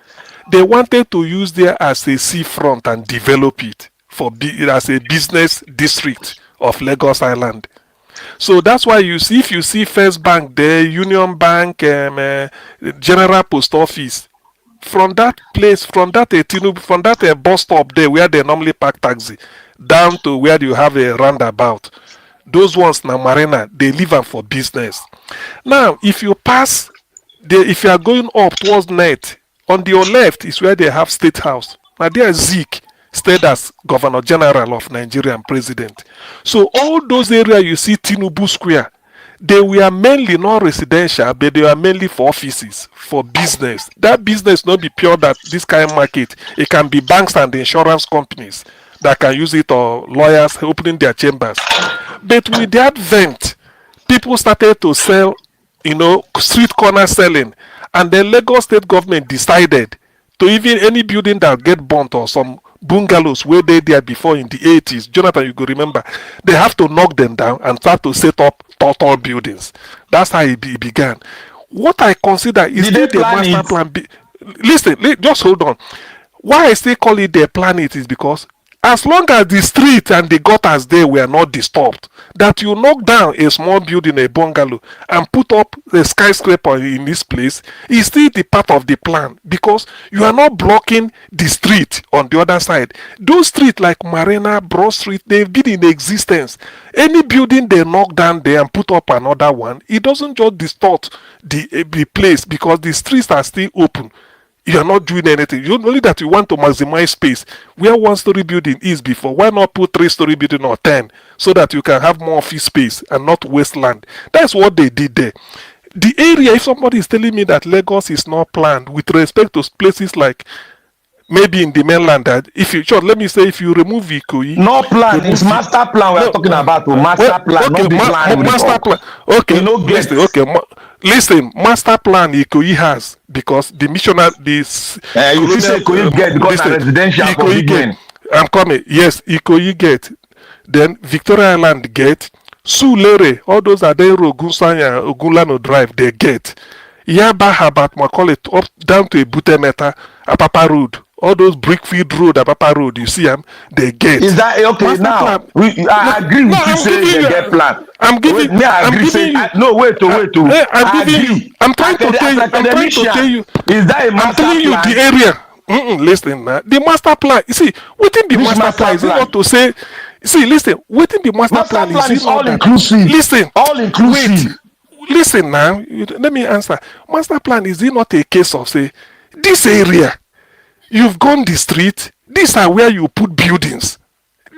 Speaker 9: They wanted to use there as a seafront and develop it as a business district of Lagos Island. So that's why if you see First Bank there, Union Bank, General Post Office, from that place, from that bus stop there where they normally park taxi, down to where you have a roundabout, those ones na marina, they leave them for business. Now, if you pass, if you are going up towards Net, on your left is where they have State House. Now there Zeke stayed as Governor General of Nigeria and President. So all those areas you see Tinubu Square, they were mainly not residential, but they were mainly for offices, for business. That business not be pure that this kind of market. It can be banks and insurance companies that can use it, or lawyers opening their chambers. But with the advent, people started to sell, street corner selling. And the Lagos state government decided to even any building that get burnt or some bungalows where they there before in the 80s, Jonathan, you could remember, they have to knock them down and start to set up tall buildings. That's how it began. What I consider is the master plan. Listen, just hold on. Why I still call it the planet is because as long as the street and the gutters there were not disturbed, that you knock down a small building, a bungalow, and put up a skyscraper in this place, is still the part of the plan, because you are not blocking the street on the other side. Those streets like Marina, Broad Street, they've been in existence. Any building they knock down there and put up another one, it doesn't just distort the place, because the streets are still open. You are not doing anything. You only that you want to maximize space. Where one-story building is before, why not put three-story building or 10, so that you can have more office space and not waste land? That's what they did there. The area, if somebody is telling me that Lagos is not planned with respect to places like maybe in the mainland, that if you remove Ikoyi,
Speaker 12: no plan, it's master plan we are talking about. Master plan, not the plan.
Speaker 9: Master plan. Okay, listen, master plan Ikoyi has, because the missionary,
Speaker 12: you say Ikoyi get because of residential for big men.
Speaker 9: I'm coming. Yes, Ikoyi get. Then Victoria Island get. Sulere, all those are there. Ogunsanya, Ogulano Drive, they get. Yaba Habat Macaulay up down to Butemeta, Apapa Road. All those Brickfield Road, Apapa Road, you see them, they get.
Speaker 12: Is that okay? Master now, I agree with you saying they get plan.
Speaker 9: I'm giving you.
Speaker 12: I'm
Speaker 9: trying to tell you.
Speaker 12: Is that a master plan?
Speaker 9: I'm telling you the area. Listen, the master plan. You see, within the master plan is not to say. See, listen, within the master plan
Speaker 12: is all inclusive.
Speaker 9: Listen,
Speaker 12: all inclusive.
Speaker 9: Listen now, let me answer. Master plan is it not a case of say this area, you've gone the street, these are where you put buildings.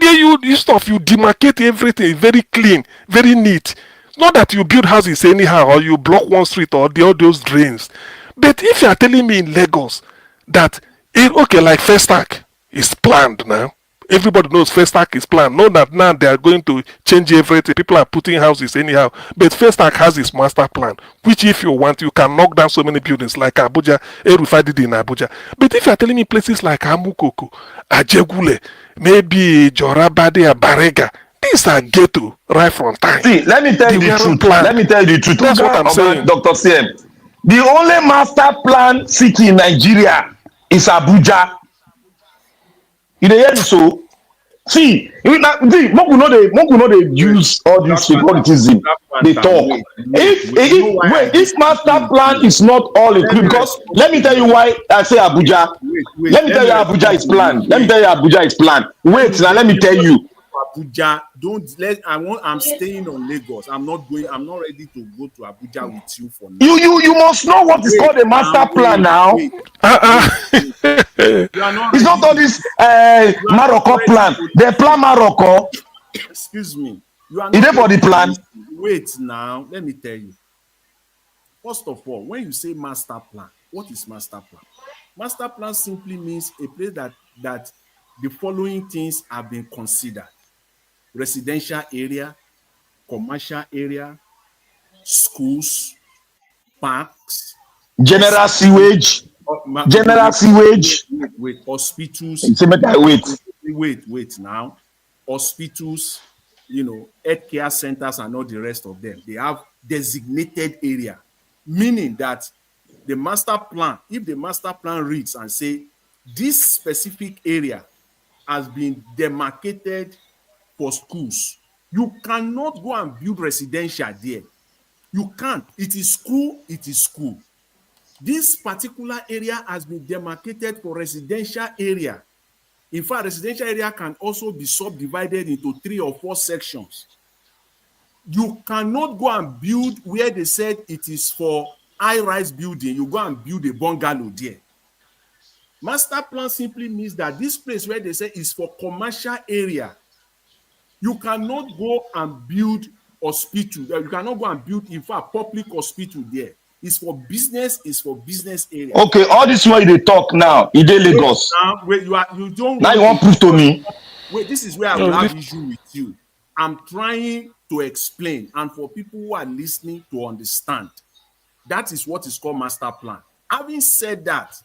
Speaker 9: There you demarcate everything very clean, very neat. Not that you build houses anyhow or you block one street or all those drains. But if you are telling me in Lagos that like Festac is planned now. Everybody knows Festac is planned. Not that now they are going to change everything. People are putting houses anyhow. But Festac has its master plan, which if you want, you can knock down so many buildings like Abuja, Erufai did in Abuja. But if you are telling me places like Amukoko, Ajegule, maybe Jorabade, Barega, these are ghetto right from time.
Speaker 12: See, let me tell you the truth. Let me tell you the truth.
Speaker 9: That's what I'm saying.
Speaker 12: Dr. CM. The only master plan city in Nigeria is Abuja. You hear me so? See, Moku know they use all this securitism. They talk. If master plan is not all included, because let me tell you why I say Abuja. Let me tell you Abuja is planned. Wait, now let me tell you.
Speaker 10: Abuja, I'm staying on Lagos. I'm not ready to go to Abuja with you for now.
Speaker 12: You must know what is called a master plan now. It's not all this Morocco plan. They plan Morocco.
Speaker 10: Excuse me. You are
Speaker 12: not there for the plan.
Speaker 10: Wait now. Let me tell you. First of all, when you say master plan, what is master plan? Master plan simply means a place that the following things have been considered: residential area, commercial area, schools, parks,
Speaker 12: General sewage. General sewage.
Speaker 10: with hospitals.
Speaker 12: You say make I
Speaker 10: Wait now. Hospitals, healthcare centers and all the rest of them. They have designated area, meaning that the master plan, if the master plan reads and say this specific area has been demarcated for schools, you cannot go and build residential there. You can't. It is school, it is school. This particular area has been demarcated for residential area. In fact, residential area can also be subdivided into 3 or 4 sections. You cannot go and build where they said it is for high-rise building. You go and build a bungalow there. Master plan simply means that this place where they say is for commercial area, you cannot go and build hospital. You cannot go and build, in fact, public hospital there. It's for business. It's for business area.
Speaker 12: Okay, all this way they talk now, in Lagos.
Speaker 10: Now, wait, you don't.
Speaker 12: Now you want prove to me?
Speaker 10: Wait, this is where I will have issue with you. I'm trying to explain, and for people who are listening to understand, that is what is called master plan. Having said that,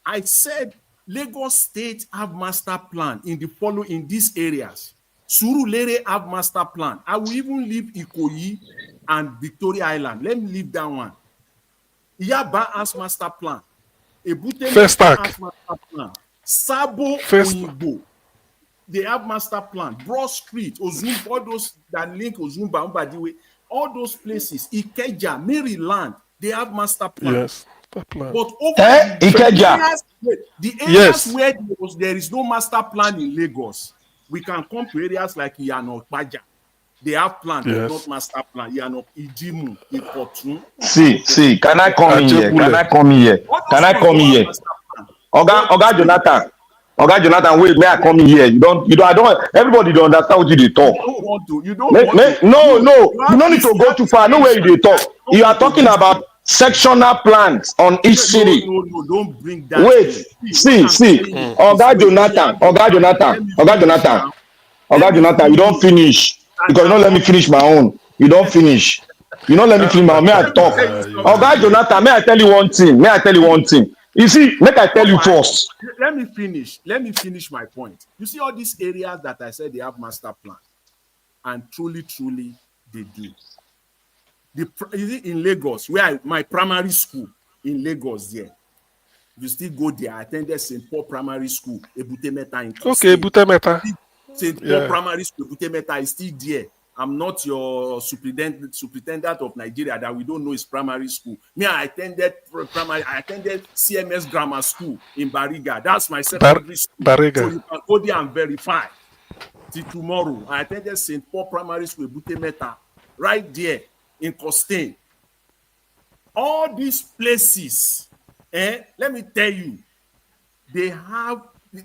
Speaker 10: I said Lagos State have master plan in these areas. Surulere have master plan. I will even leave Ikoyi and Victoria Island. Let me leave that one. Yaba has master plan. Ebute has master plan. Sabo Oyinbo, they have master plan. Broad Street, Ozumba, all those that link Ozumba, Mbadiwe, all those places, Ikeja, Maryland, they have master plan.
Speaker 9: Yes, plan.
Speaker 10: But over the areas where there is no master plan in Lagos, we can come to areas like Iyana Okpaja. They have plan, but not master plan. Iyana Ijimu, Ikotun.
Speaker 12: See, can I come in here? Can I come in here? Can I come in here? Oga Jonathan, wait, may I come in here? I don't, everybody don't understand what you talk.
Speaker 10: You don't want to.
Speaker 12: No, you don't need to go too far. No way you talk. You are talking about sectional plans on each city.
Speaker 10: No, don't bring that.
Speaker 12: Wait, see. Oga Jonathan, you don't finish. Because you don't let me finish my own. You don't finish. You don't let me finish my own. May I talk? Oga Jonathan, may I tell you one thing? You see, make I tell you first.
Speaker 10: Let me finish my point. You see all these areas that I said they have master plan, and truly, they do. You see, in Lagos, where my primary school in Lagos there, you still go there. I attended St. Paul Primary School, Ebute Meta in Kogi.
Speaker 9: Okay, Ebute Meta.
Speaker 10: St. Paul Primary School, Ebute Meta is still there. I'm not your superintendent of Nigeria that we don't know is primary school. Me, I attended CMS Grammar School in Bariga. That's my secondary school.
Speaker 9: Bariga.
Speaker 10: So you can go there and verify. Till tomorrow, I attended St. Paul Primary School, Ebute Meta, right there in Costain. All these places, let me tell you,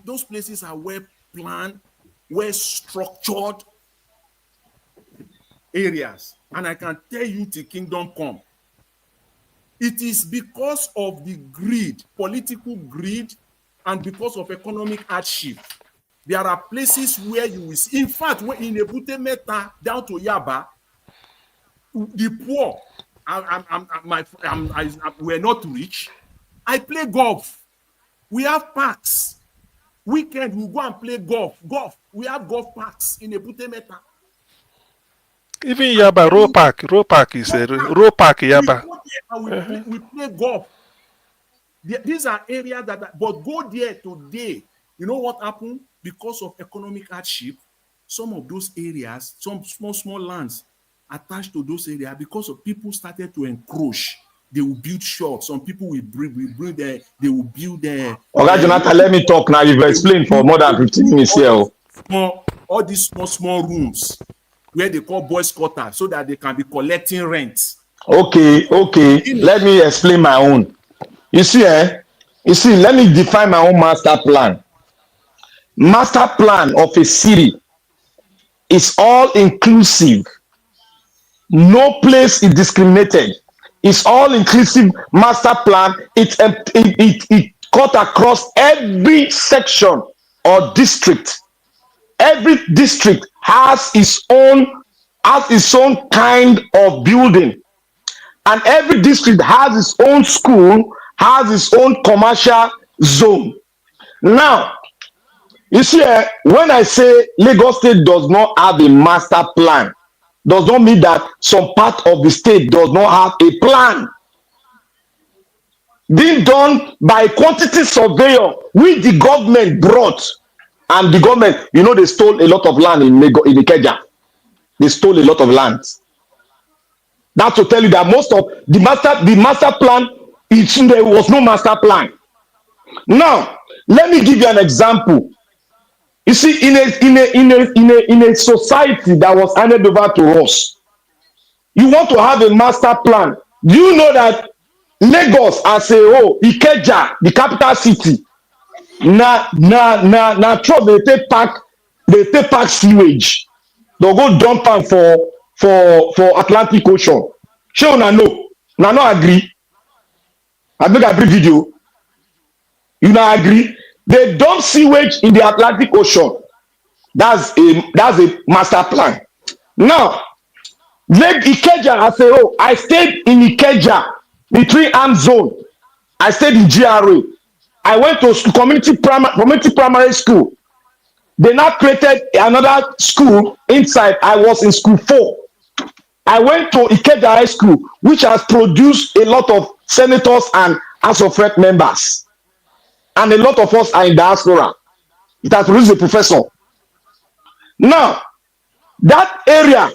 Speaker 10: those places are well planned, well structured areas, and I can tell you till kingdom come. It is because of the greed, political greed, and because of economic hardship. There are places where you will see, in fact, in Ebute Meta down to Yaba, the poor, we're not rich. I play golf. We have parks. Weekend we go and play golf. We have golf parks in Ebute Meta.
Speaker 9: Even Yaba, Row Park is a Row Park, Yaba.
Speaker 10: We play golf. These are areas but go there today. You know what happened? Because of economic hardship, some of those areas, some small lands attached to those areas, because of people started to encroach. They will build shops. Some people will build there. They will build there.
Speaker 12: Okay, Jonathan, let me talk now. You've explained for more than 15 minutes here.
Speaker 10: All these small rooms where they call boys' quarters, so that they can be collecting rent.
Speaker 12: Okay. Let me explain my own. You see, let me define my own master plan. Master plan of a city is all inclusive. No place is discriminated. It's all inclusive master plan. It cut across every section or district. Every district has its own has its own kind of building, and every district has its own school, has its own commercial zone. Now, you see, when I say Lagos State does not have a master plan, does not mean that some part of the state does not have a plan being done by a quantity surveyor which the government brought. And the government, you know, they stole a lot of land in Ikeja. They stole a lot of land. That's to tell you that most of the master plan, there was no master plan. Now, let me give you an example. You see, in a society that was handed over to us, you want to have a master plan. Do you know that Lagos as a whole, Ikeja, the capital city, trouble they take pack sewage. They'll go dump am for Atlantic Ocean. Shey una know? Una no agree? Abeg I bring video. You no agree? They dump sewage in the Atlantic Ocean. That's a master plan. Now, Lake Ikeja as a whole, I stayed in Ikeja, the 3-arm zone. I stayed in GRA. I went to community primary school. They now created another school inside. I was in school 4. I went to Ikeja High School, which has produced a lot of senators and House of Rep members. And a lot of us are in diaspora. It has produced a professor. Now, that area,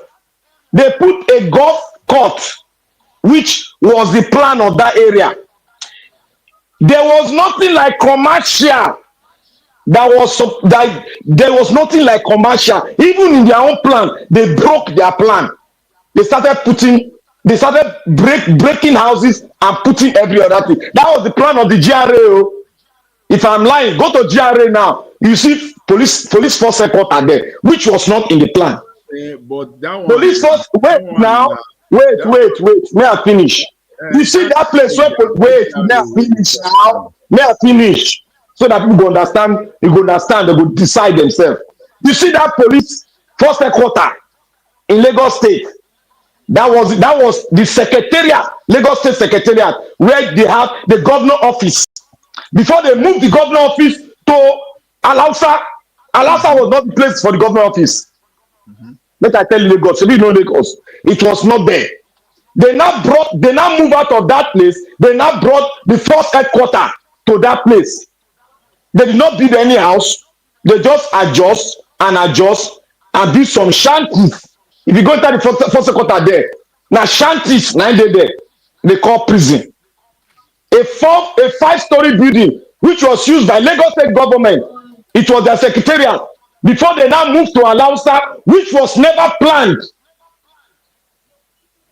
Speaker 12: they put a golf court, which was the plan of that area. There was nothing like commercial. There was nothing like commercial. Even in their own plan, they broke their plan. They started breaking houses and putting every other thing. That was the plan of the GRA. If I'm lying, go to GRA now. You see police force headquarters there, which was not in the plan.
Speaker 10: But that one,
Speaker 12: police force. Wait now. Wait. May I finish? You see that place where may I finish now? May I finish? So that people go understand, they will decide themselves. You see that police force headquarters in Lagos State. That was the secretariat, Lagos State Secretariat, where they have the governor office. Before they moved the governor office to Alausa was not the place for the governor office. Let I tell you Lagos, so you know Lagos. It was not there. They now moved out of that place. They now brought the first headquarters to that place. They did not build any house. They just adjust and build some shanties. If you go into the first headquarters there, now shanties, 9 days there, they call prison. A 5-story building, which was used by Lagos State government. It was their secretariat. Before they now moved to Alausa, which was never planned.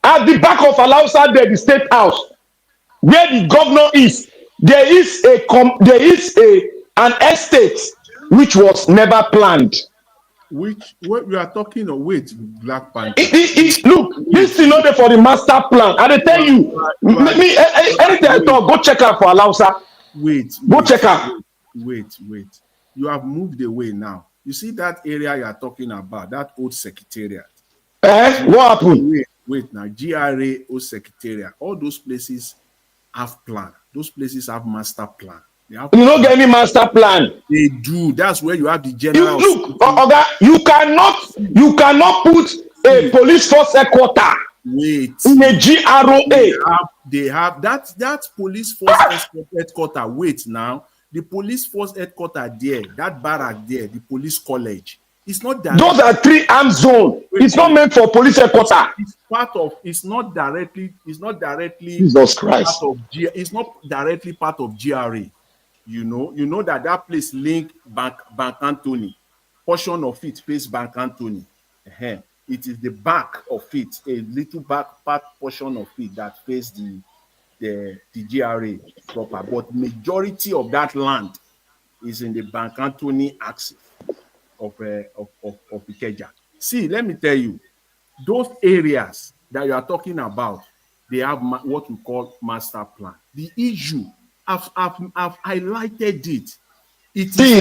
Speaker 12: At the back of Alausa there, the state house, where the governor is, there is an estate which was never planned.
Speaker 10: What we are talking of? Wait, Black Panther.
Speaker 12: Look, this is not there for the master plan. And I tell you, anything I talk, go check out for Alausa. Go check out.
Speaker 10: Wait. You have moved away now. You see that area you are talking about, that old secretariat.
Speaker 12: What happened?
Speaker 10: Wait now, GRA old secretariat. All those places have plan. Those places have master plan.
Speaker 12: You don't get any master plan.
Speaker 10: They do. That's where you have the general.
Speaker 12: Look, Oga, you cannot put a police force headquarters in a GRA.
Speaker 10: They have that police force headquarters. Wait now, the police force headquarters there, that barrack there, the police college. It's not that.
Speaker 12: Those are 3-arm zone. It's not meant for police headquarters.
Speaker 10: It's not directly.
Speaker 12: Jesus Christ.
Speaker 10: It's not directly part of GRA. You know that place link Bank Anthony. Portion of it face Bank Anthony. It is the back of it, a little back part portion of it that face the GRA proper. But majority of that land is in the Bank Anthony axis of Ikeja. See, let me tell you, those areas that you are talking about, they have what we call master plan. The issue, I've highlighted it.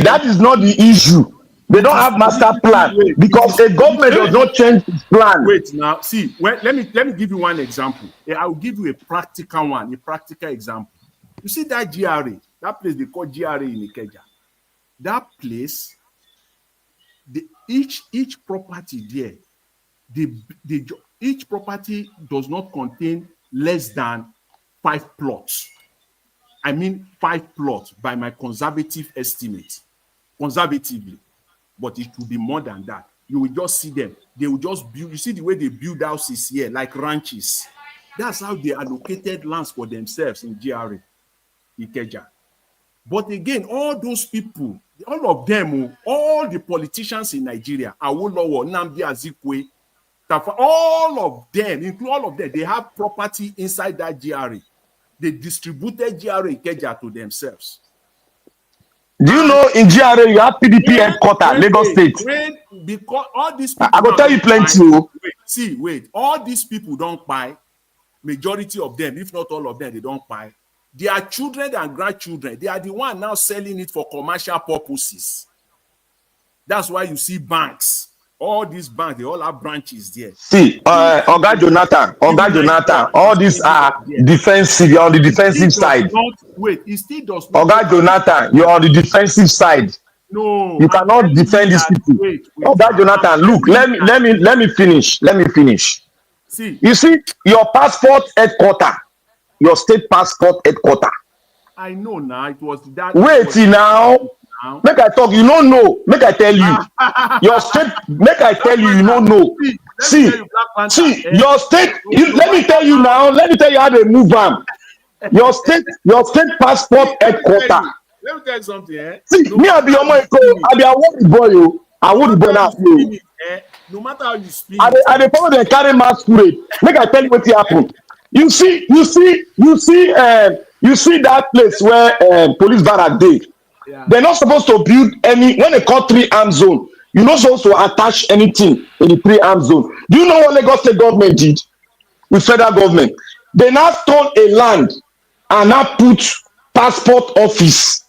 Speaker 12: That is not the issue. They don't have master plan because a government does not change its plan.
Speaker 10: Wait now, see. Well, let me give you one example. I will give you a practical one, a practical example. You see that GRA, that place they call GRA in Ikeja. That place, each property there, each property does not contain less than 5 plots. I mean 5 plots by my conservative estimate, conservatively, but it will be more than that. You will just see them. They will just build. You see the way they build houses here, like ranches. That's how they allocated lands for themselves in GRA, Ikeja. But again, all those people, all of them, all the politicians in Nigeria, Awolowo, Nnamdi Kanu, all of them, including all of them, they have property inside that GRA. They distributed GRA Ikeja to themselves.
Speaker 12: Do you know in GRA you have PDP headquarters, Lagos State?
Speaker 10: Because all these people,
Speaker 12: I go tell you plenty.
Speaker 10: Wait. All these people don't buy. Majority of them, if not all of them, they don't buy. Their children and grandchildren, they are the one now selling it for commercial purposes. That's why you see banks. All these banks, they all have branches there.
Speaker 12: See, Oga Jonathan, all these are defensive. You're on the defensive side.
Speaker 10: It still does not.
Speaker 12: Oga Jonathan, you're on the defensive side.
Speaker 10: No,
Speaker 12: you cannot defend these people. Oga Jonathan, look, let me finish. See, you see, your passport headquarter, your state passport headquarter.
Speaker 10: I know now. It was that.
Speaker 12: Wait now. Make I talk, you don't know. Make I tell you. Your state, make I tell you, you don't know. See, your state, let me tell you now, let me tell you how they move on. Your state passport headquarter.
Speaker 10: Let me tell you something.
Speaker 12: See, me, I be on my phone, I be a worried boy, I would be now.
Speaker 10: No matter how you speak.
Speaker 12: I dey follow them carry masquerade. Make I tell you what happened. You see that place where police barrack dey. Yeah. They're not supposed to build any. When they call 3-arm zone, you're not supposed to attach anything in the 3-arm zone. Do you know what Lagos State government did with federal government? They now stole a land and now put passport office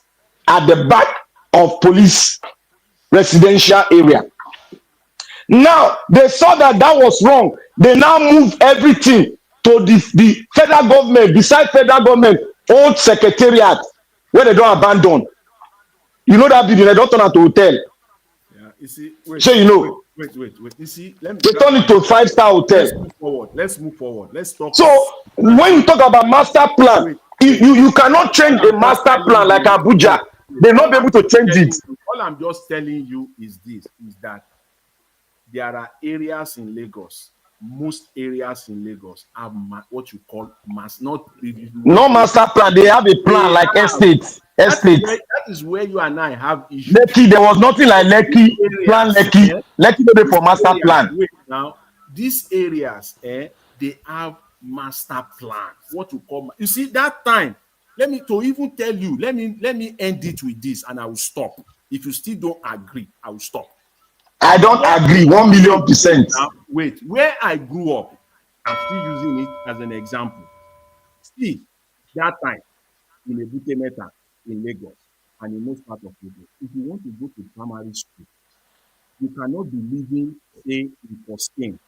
Speaker 12: at the back of police residential area. Now they saw that was wrong. They now move everything to the federal government. Beside federal government, old secretariat where they don't abandon. You know that building, they don't turn it to hotel.
Speaker 10: Yeah, you see,
Speaker 12: wait. You know.
Speaker 10: Wait. You see, they
Speaker 12: turn it to 5-star hotel.
Speaker 10: Let's move forward. Let's talk.
Speaker 12: So when you talk about master plan, you cannot change a master plan like Abuja. They're not able to change it.
Speaker 10: All I'm just telling you is that there are areas in Lagos. Most areas in Lagos have what you call
Speaker 12: no master plan. They have a plan like estates.
Speaker 10: That is where you and I have issues.
Speaker 12: Lekki, there was nothing like Lekki plan. Lekki no dey for master plan.
Speaker 10: Wait now, these areas, they have master plan. What you call? You see that time. Let me end it with this, and I will stop. If you still don't agree, I will stop.
Speaker 12: I don't agree 1,000,000%.
Speaker 10: Now, wait, where I grew up, I'm still using it as an example. See, that time in Ebute Metta in Lagos and in most parts of Lagos, if you want to go to primary school, you cannot be living, say, in Costain,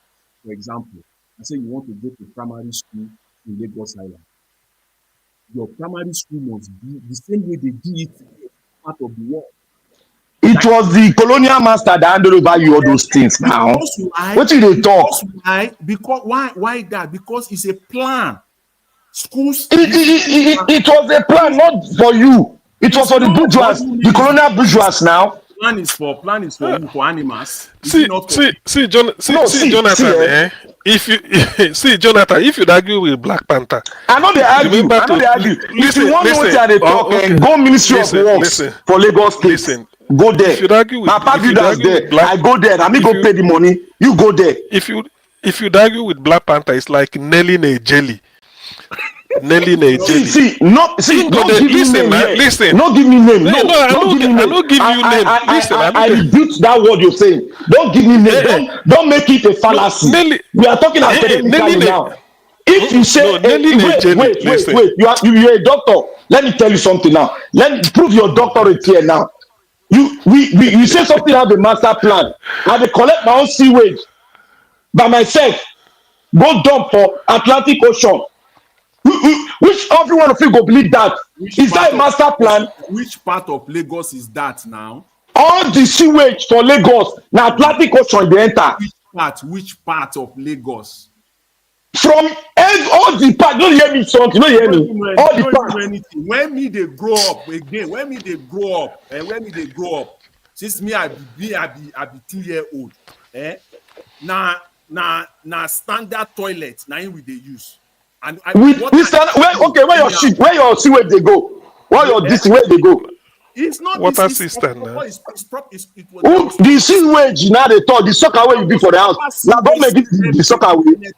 Speaker 10: for example, and say you want to go to primary school in Lagos Island. Your primary school must be the same way they do it in part of the world.
Speaker 12: It was the colonial master that handed over you all those things now. What did they talk?
Speaker 10: Why that? Because it's a plan. Schools.
Speaker 12: It was a plan, not for you. It was for the bourgeois, the colonial bourgeois now.
Speaker 10: Plan is for you, for animals.
Speaker 9: Jonathan. If you argue with Black Panther,
Speaker 12: I know they argue. If you want to know what they talk, go Ministry of Works for Lagos State. Go there. My party that's there. I go there. I go pay the money. You go there.
Speaker 9: If you argue with Black Panther, it's like Nelly Jelly. Don't give me name.
Speaker 12: Listen. Don't give me name.
Speaker 9: I don't give you name. Listen,
Speaker 12: I rebuke that word you're saying. Don't give me name. Don't make it a fallacy. We are talking academically now. If you say wait, you're a doctor. Let me tell you something now. Let me prove your doctorate here now. You say something have a master plan. I dey collect my own sewage by myself, go dump for Atlantic Ocean. Which every one of you go believe that? Is that a master plan?
Speaker 10: Which part of Lagos is that now?
Speaker 12: All the sewage for Lagos na Atlantic Ocean dey enter.
Speaker 10: Which part of Lagos?
Speaker 12: From all the part, no hear me something, no hear me. All the part.
Speaker 10: When me dey grow up again, when me dey grow up, since me I be 2-year-old, na standard toilet na we dey use. And
Speaker 12: where your sewage dey go? Where your where they go?
Speaker 10: It's not
Speaker 9: water system now.
Speaker 12: The sewage now they talk the soccer way you be for the house. Now don't make it the soccer way.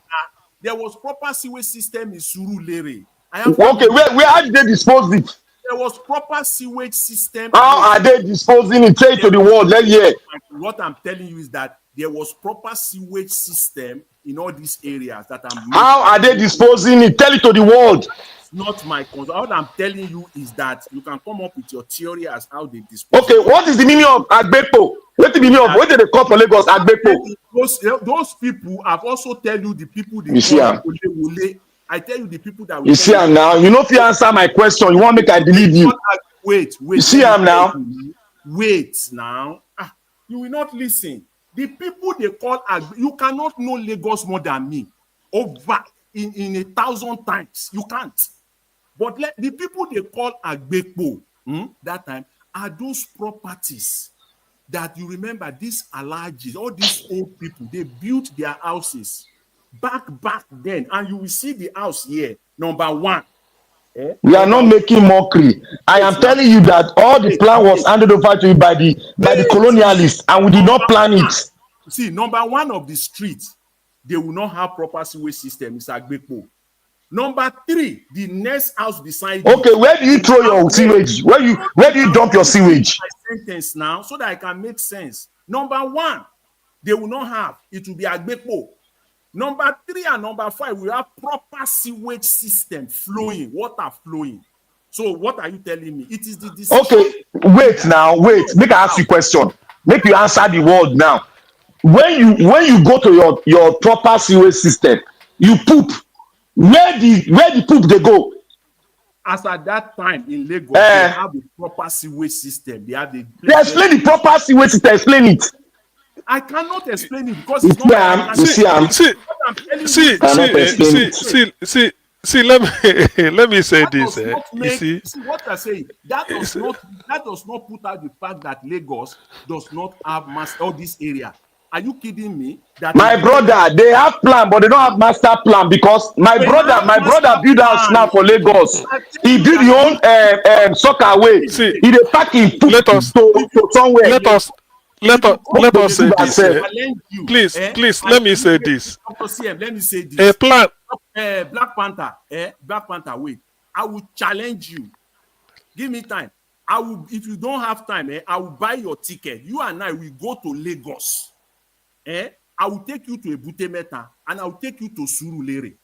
Speaker 10: There was proper sewage system in Surulere.
Speaker 12: Okay, where how did they dispose it?
Speaker 10: There was proper sewage system.
Speaker 12: How are they disposing it? Tell it to the world. Let's hear.
Speaker 10: What I'm telling you is that there was proper sewage system in all these areas that I'm.
Speaker 12: How are they disposing it? Tell it to the world.
Speaker 10: It's not my concern. All I'm telling you is that you can come up with your theory as how they dispose.
Speaker 12: Okay, what is the meaning of Agbepo? What is the meaning of what did they call for Lagos Agbepo?
Speaker 10: Those people have also tell you the people they
Speaker 12: call
Speaker 10: I tell you the people that
Speaker 12: you see am now. You know if you answer my question, you want make I believe you.
Speaker 10: Wait.
Speaker 12: You see am now.
Speaker 10: Wait now. You will not listen. The people they call you cannot know Lagos more than me. Over in 1,000 times. You can't. But the people they call Agbepo that time are those properties that you remember these Alhajis, all these old people, they built their houses back then, and you will see the house here. Number one.
Speaker 12: We are not making mockery. I am telling you that all the plan was handed over to you by the colonialists, and we did not plan it.
Speaker 10: See, number one of the streets, they will not have proper sewage system. It's Agbepo. Number 3, the next house beside you.
Speaker 12: Okay, where do you throw your sewage? Where do you dump your sewage?
Speaker 10: My sentence now, so that I can make sense. Number 1, they will not have. It will be Agbepo. Number 3 and number 5, we have proper sewage system flowing, water flowing. So what are you telling me? It is the decision.
Speaker 12: Okay, wait. Make I ask you a question. Make you answer the word now. When you go to your proper sewage system, you poop. Where the poop they go?
Speaker 10: As at that time in Lagos, they have a proper sewage system. They
Speaker 12: explain the proper sewage system. Explain it.
Speaker 10: I cannot explain it because it's not.
Speaker 9: See. Let me say this.
Speaker 10: See what I say. That does not put out the fact that Lagos does not have all this area. Are you kidding me? That
Speaker 12: my brother, they have plan, but they don't have master plan because my brother build house now for Lagos. He build his own soccer way.
Speaker 9: See,
Speaker 12: he dey pack him food to somewhere.
Speaker 9: Let us say this. Please, let me say this.
Speaker 10: Let me say this.
Speaker 9: A plan.
Speaker 10: Black Panther. Wait, I will challenge you. Give me time. I will. If you don't have time, I will buy your ticket. You and I will go to Lagos. I will take you to Ebute Metta and I will take you to Surulere.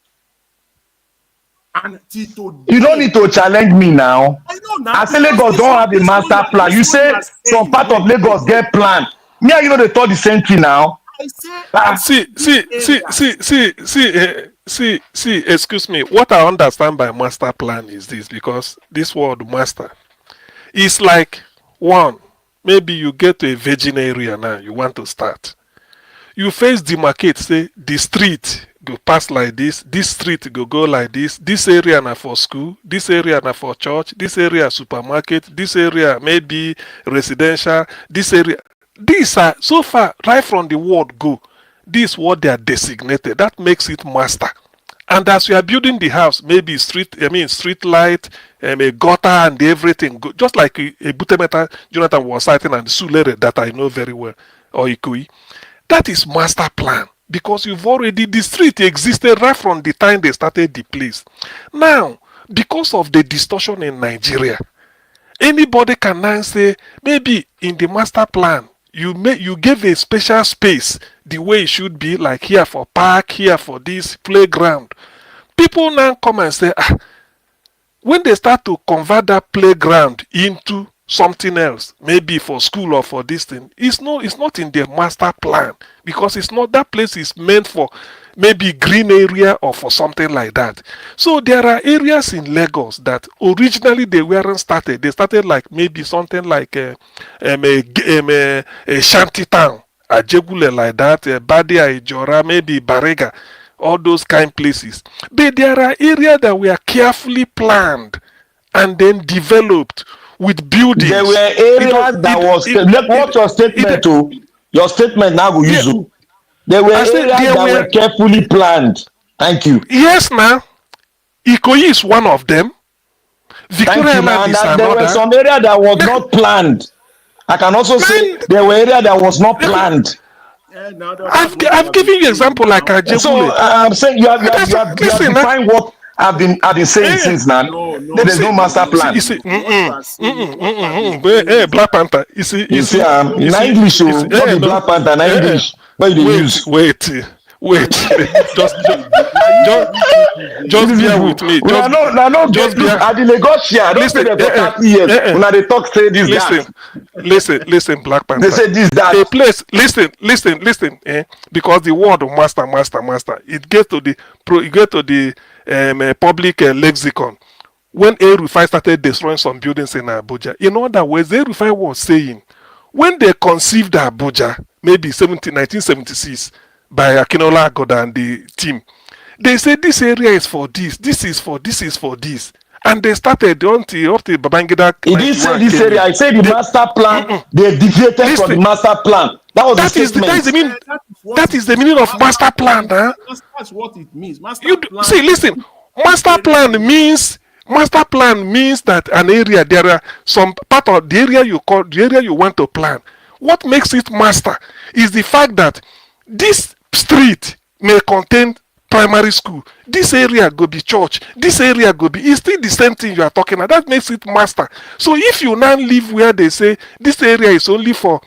Speaker 10: And
Speaker 12: you don't need to challenge me now.
Speaker 10: I know now.
Speaker 12: I say Lagos don't have a master plan. You say some part of Lagos get plan. Me and you know they thought the same thing now.
Speaker 10: I
Speaker 9: say, see, excuse me. What I understand by master plan is this, because this word master is like one, maybe you get to a virgin area now, you want to start. You first demarcate, say the street go pass like this street go like this area na for school, this area na for church, this area supermarket, this area maybe residential, this area. These are so far right from the word go. This is what they are designated. That makes it master. And as you are building the house, maybe street light, a gutter and everything, just like a Ebute Metta Jonathan was citing and Sulere that I know very well, or Ikoyi. That is master plan, because the street existed right from the time they started the place. Now, because of the distortion in Nigeria, anybody can now say, maybe in the master plan, you gave a special space the way it should be, like here for park, here for this playground. People now come and say, when they start to convert that playground into something else, maybe for school or for this thing, it's not in their master plan, because it's not, that place is meant for maybe green area or for something like that. So there are areas in Lagos that originally they weren't started. They started like maybe something like a shanty town, Ajegule like that, Badia, Ijora, maybe Barega, all those kind places. But there are areas that were carefully planned and then developed with buildings.
Speaker 12: There were areas what's your statement to? Your statement now will use you. There were areas that were carefully planned. Thank you.
Speaker 9: Yes, now. Ikoyi is one of them. Victoria Land is another.
Speaker 12: There were some area that was not planned. I can also say there were area that was not planned.
Speaker 9: I've given you example like Ajegule.
Speaker 12: So I'm saying you have defined what I've been saying since now. There is no master plan.
Speaker 9: Black Panther. You see,
Speaker 12: in English, not the Black Panther, in English. What you use?
Speaker 9: Wait. just bear with me.
Speaker 12: Just bear. At the Lagos, I don't say that for 30 years. When they talk, say this,
Speaker 9: listen, Black Panther.
Speaker 12: They say this, that.
Speaker 9: A place. Listen. Because the word master. It gets to the public lexicon. When El-Rufai started destroying some buildings in Abuja, in other words, El-Rufai was saying, when they conceived Abuja, maybe 1976, by Akinola Agoda and the team, they said this area is for this is for this. And they started until Babangida.
Speaker 12: He didn't say this area. I said the master plan. They deviated from the master plan. That was the statement.
Speaker 9: That is the meaning of master plan. Huh?
Speaker 10: That's what it means.
Speaker 9: See, listen. Master plan means that an area, there are some part of the area you want to plan. What makes it master is the fact that this street may contain primary school, this area go be church, this area go be, it's still the same thing you are talking about. That makes it master. So if you now live where they say this area is only for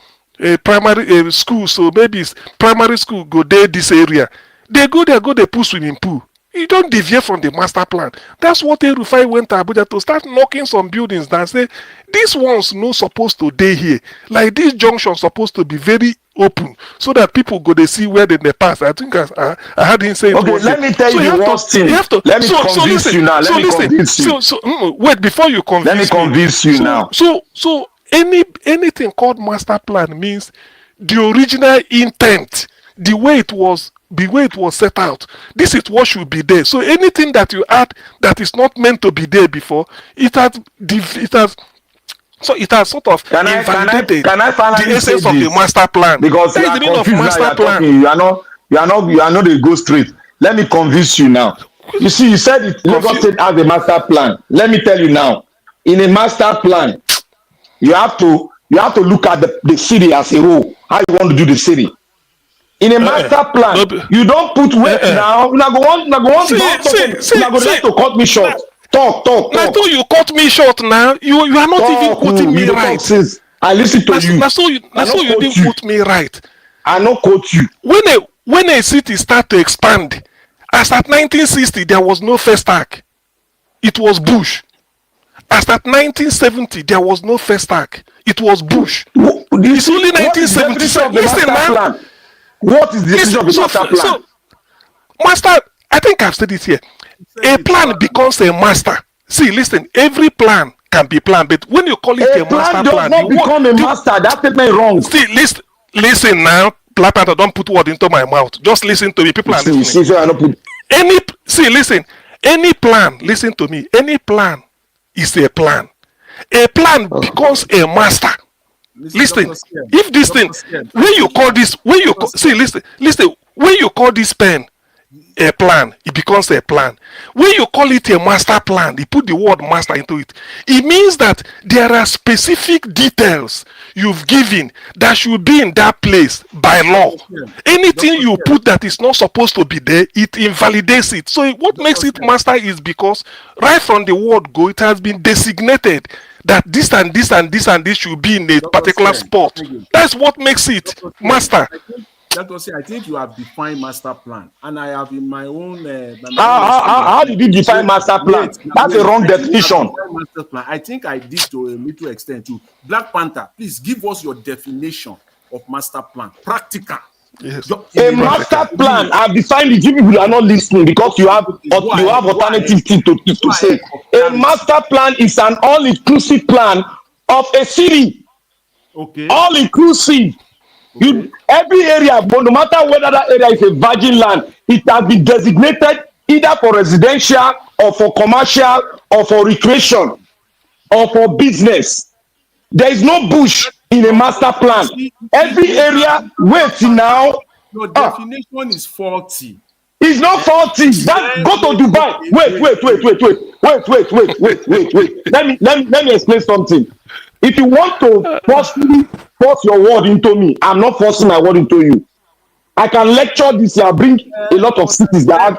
Speaker 9: primary school, so maybe it's primary school go there this area, they go they put swimming pool. You don't deviate from the master plan. That's what El-Rufai went to Abuja to start knocking some buildings that say these ones no supposed to stay here. Like this junction supposed to be very open so that people go to see where they pass. I think I had him say.
Speaker 12: Okay, let me tell you the worst thing. Let me convince you now. Let me convince you.
Speaker 9: Wait, before you convince me.
Speaker 12: Let me convince you now.
Speaker 9: So anything called master plan means the original intent, the way it was set out. This is what should be there. So anything that you add that is not meant to be there before, it has sort of invalidated the essence of the master plan.
Speaker 12: Because you are confused now. You are not the go straight. Let me convince you now. You see, you said it, Lagos State has a master plan. Let me tell you now. In a master plan, you have to look at the city as a whole. How you want to do the city. In a master plan, you don't put weight now. You go to cut me short. Talk.
Speaker 9: I thought you cut me short now. You are not even quoting me right.
Speaker 12: I listen to you.
Speaker 9: That's so you didn't quote me right.
Speaker 12: I not quote you.
Speaker 9: When a city start to expand, as at 1960 there was no first act. It was bush. As at 1970 there was no first act. It was bush. It's only 1977. Listen, man.
Speaker 12: What is the definition of the master plan?
Speaker 9: Master, I think I've said it here. A plan becomes a master. See, listen, every plan can be planned, but when you call it a master plan,
Speaker 12: does not become a master. That statement wrong.
Speaker 9: See, listen now. Black Panther, don't put word into my mouth. Just listen to me. People are listening. Listen. Any plan, listen to me. Any plan is a plan. A plan becomes a master. Listen, if this thing, when you call this pen a plan, it becomes a plan. When you call it a master plan, you put the word master into it. It means that there are specific details you've given that should be in that place by law. Anything you put that is not supposed to be there, it invalidates it. So what makes it master is because right from the word go, it has been designated that this and this should be in a particular spot. That's what makes it master.
Speaker 10: Let us say, I think you have defined master plan, and I have in my own
Speaker 12: How did you define master plan? That's a wrong definition.
Speaker 10: Master plan. I think I did to a little extent too. Black Panther, please give us your definition of master plan. Practical.
Speaker 9: Yes.
Speaker 12: A master plan. I've defined it. You people are not listening because you have alternative things to say. A master plan is an all-inclusive plan of a city.
Speaker 10: Okay.
Speaker 12: All inclusive. Okay. Every area, but no matter whether that area is a virgin land, it has been designated either for residential or for commercial or for recreation or for business. There is no bush in a master plan. Every area, wait now.
Speaker 10: Your definition is faulty.
Speaker 12: It's not faulty. That go to Dubai. Wait. Let me explain something. If you want to forcefully force your word into me, I'm not forcing my word into you. I can lecture this year, bring a lot of cities that have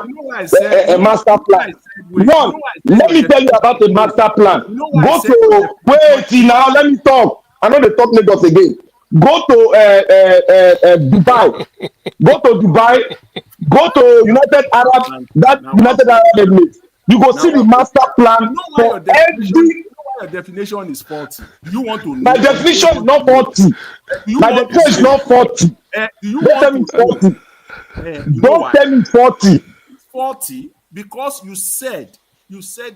Speaker 12: a master plan. One, let me tell you about the master plan. Go to now. Let me talk. I know they talk Lagos again. Go to Dubai. Go to Dubai. Go to United Arab Emirates. You go see the master plan for every.
Speaker 10: Your definition is faulty. You want to know?
Speaker 12: My definition is not faulty. My definition is not faulty. Don't tell me 40. Don't tell me 40.
Speaker 10: It's 40 because you said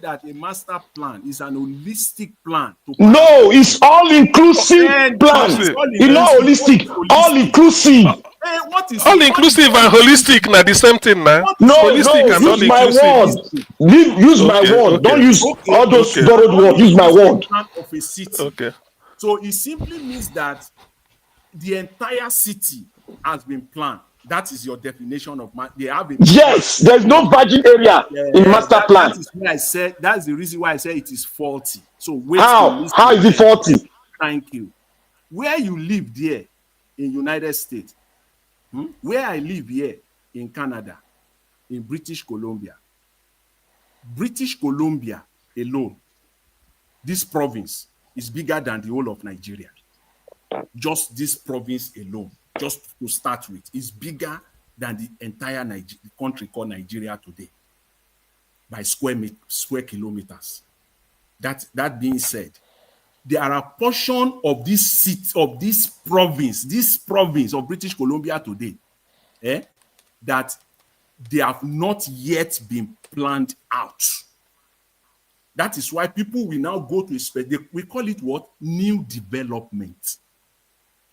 Speaker 10: that a master plan is an holistic plan.
Speaker 12: No, it's all inclusive plan. It's not holistic. All inclusive.
Speaker 10: What is
Speaker 9: all inclusive and holistic? Now the same thing, man.
Speaker 12: No, use my word. Use my word. Don't use all those borrowed words. Use my word.
Speaker 10: Of a city.
Speaker 9: Okay.
Speaker 10: So it simply means that the entire city has been planned. That is your definition of they have a
Speaker 12: yes. There's no virgin area in master plan.
Speaker 10: That is why I said that's the reason why I say it is faulty. So wait.
Speaker 12: How is it faulty?
Speaker 10: Thank you. Where you live there in United States, where I live here in Canada, in British Columbia alone, this province is bigger than the whole of Nigeria. Just this province alone, just to start with, is bigger than the entire country called Nigeria today by square kilometers. That being said, there are a portion of this city, of this province of British Columbia today, that they have not yet been planned out. That is why people will now go to we call it what? New development.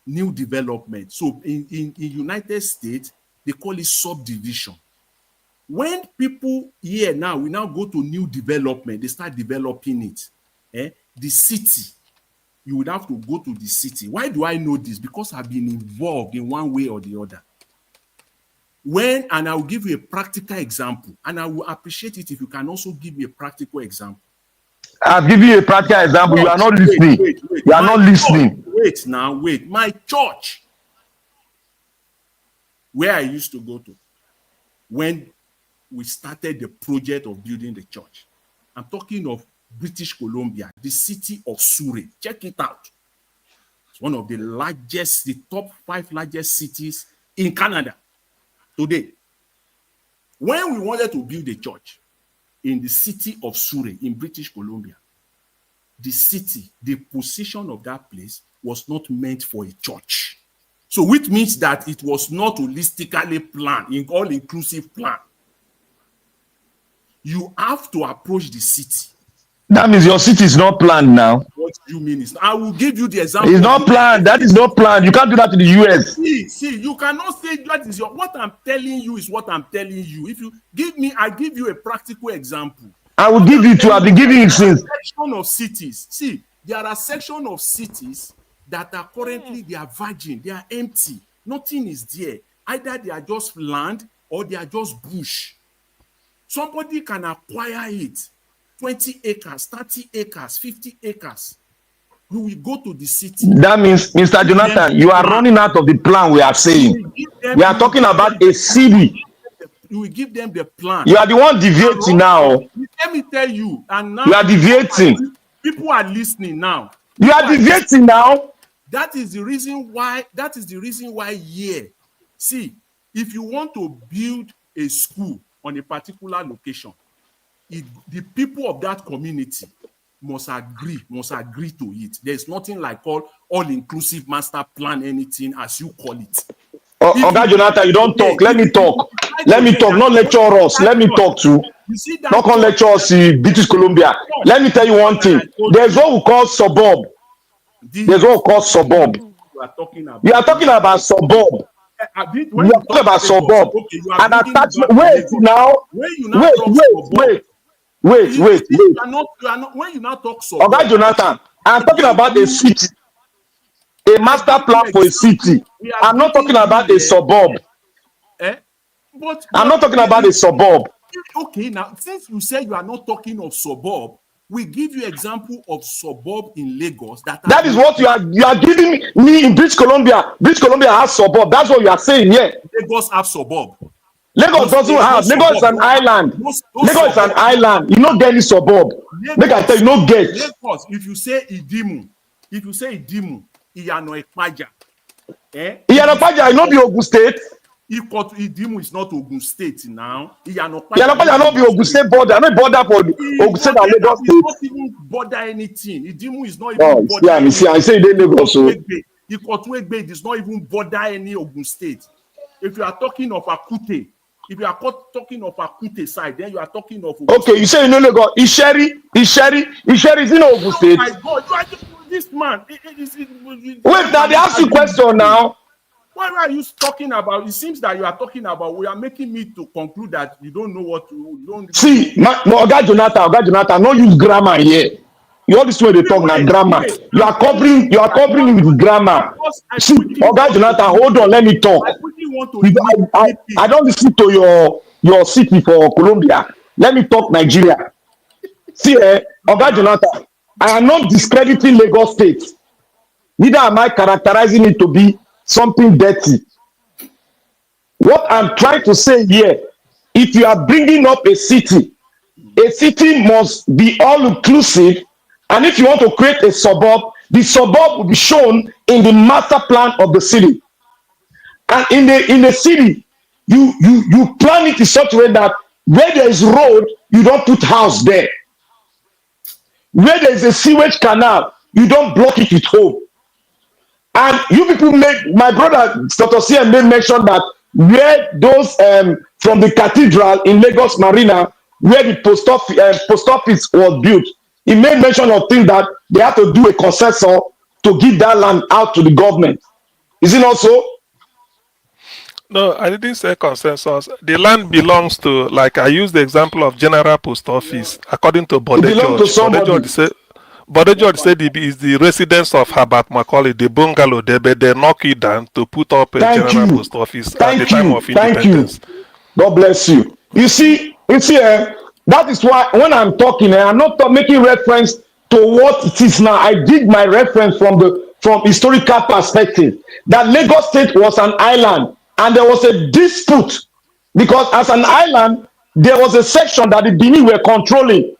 Speaker 10: New development. So in United States, they call it subdivision. When people here now, we now go to new development, they start developing it. The city, you would have to go to the city. Why do I know this? Because I've been involved in one way or the other. And I will give you a practical example, and I will appreciate it if you can also give me a practical example.
Speaker 12: I'll give you a practical example. You are not listening. You are not listening.
Speaker 10: Wait. My church, where I used to go to, when we started the project of building the church, I'm talking of British Columbia, the city of Surrey. Check it out. It's one of the top 5 largest cities in Canada today. When we wanted to build a church in the city of Surrey in British Columbia, the position of that place was not meant for a church. So which means that it was not holistically planned, in all-inclusive plan. You have to approach the city.
Speaker 12: That means your city is not planned now.
Speaker 10: What do you mean? I will give you the example.
Speaker 12: It's not planned. That is not planned. You can't do that in the US.
Speaker 10: See, you cannot say that is what I'm telling you is what I'm telling you. If you give me, I give you a practical example.
Speaker 12: I will give you to. I've been giving you since.
Speaker 10: Section of cities. See, there are sections of cities that are currently they are virgin, they are empty. Nothing is there. Either they are just land or they are just bush. Somebody can acquire it. 20 acres, 30 acres, 50 acres. We will go to the city.
Speaker 12: That means, Mr. Jonathan, you are running out of the plan we are saying. We are talking about a city.
Speaker 10: You will give them the plan.
Speaker 12: You are the one deviating now.
Speaker 10: Let me tell you. And now
Speaker 12: you are deviating.
Speaker 10: People are listening now.
Speaker 12: You are deviating now.
Speaker 10: That is the reason why. Here, See, if you want to build a school on a particular location, the people of that community must agree to it. There's nothing like all-inclusive master plan, anything as you call it.
Speaker 12: Oga Jonathan, you don't talk. Let me talk. Let me talk. Not lecture us. Let me talk too. Not on lecture us in British Columbia. Let me tell you one thing. There's what we call suburb. There's what we call suburb. You are talking about suburb. We are talking about suburb. And attachment. Wait now. Wait.
Speaker 10: You are not. When you now talk suburb.
Speaker 12: Oga Jonathan, I'm talking about a city. A master plan for a city. I'm not talking about a suburb. I'm not talking about a suburb.
Speaker 10: Okay, now since you say you are not talking of suburb, we give you example of suburb in Lagos.
Speaker 12: That is what you are giving me in British Columbia. British Columbia has suburb. That's what you are saying here.
Speaker 10: Lagos have suburb.
Speaker 12: Lagos doesn't have. Lagos is an island. Lagos is an island. You don't get any suburb. Make I tell you, no get.
Speaker 10: Lagos, if you say Idimu, Iyano Ekpaja.
Speaker 12: Iyano Ekpaja is not the Ogun State.
Speaker 10: Equal to Idimu is not Ogun State now.
Speaker 12: Iyano Ekpaja not the Ogun State border. No border for Ogun State and Lagos State.
Speaker 10: Not even border anything. Idimu is not even border.
Speaker 12: I say they Lagos.
Speaker 10: Equal to Egbe is not even border any Ogun State. If you are talking of Akute, if you are talking of Akute side, then you are talking of Ogun
Speaker 12: State. You say you know Lagos. Isheri is in Ogun State.
Speaker 10: Oh my God, you are this man.
Speaker 12: Wait, now they ask you question now.
Speaker 10: What are you talking about? It seems that you are talking about. We are making me to conclude that you don't know what to. You don't
Speaker 12: see. Oga Jonathan, no use grammar here. You all this way they talk now grammar. You are covering with grammar. See, Oga Jonathan, hold on, let me talk. I don't listen to your city for Colombia. Let me talk Nigeria. See, Oga Jonathan, I am not discrediting Lagos State. Neither am I characterizing it to be something dirty. What I'm trying to say here, if you are bringing up a city must be all-inclusive, and if you want to create a suburb, the suburb will be shown in the master plan of the city. And in the city, you plan it in such a way that where there is road, you don't put house there. Where there is a sewage canal, you don't block it with hole. And you people my brother Dr. CM made mention that where those from the cathedral in Lagos Marina, where the post office was built, he made mention of things that they have to do a consensus to give that land out to the government. Is it not so?
Speaker 9: No, I didn't say consensus. The land belongs to, like I used the example of General Post Office, according to Bode George. Bode George said it is the residence of Herbert Macaulay, the bungalow, they knock it down to put up a General Post Office at the time of independence.
Speaker 12: God bless you. You see, that is why when I'm talking, I'm not making reference to what it is now. I did my reference from historical perspective, that Lagos State was an island. And there was a dispute because as an island, there was a section that the Benin were controlling.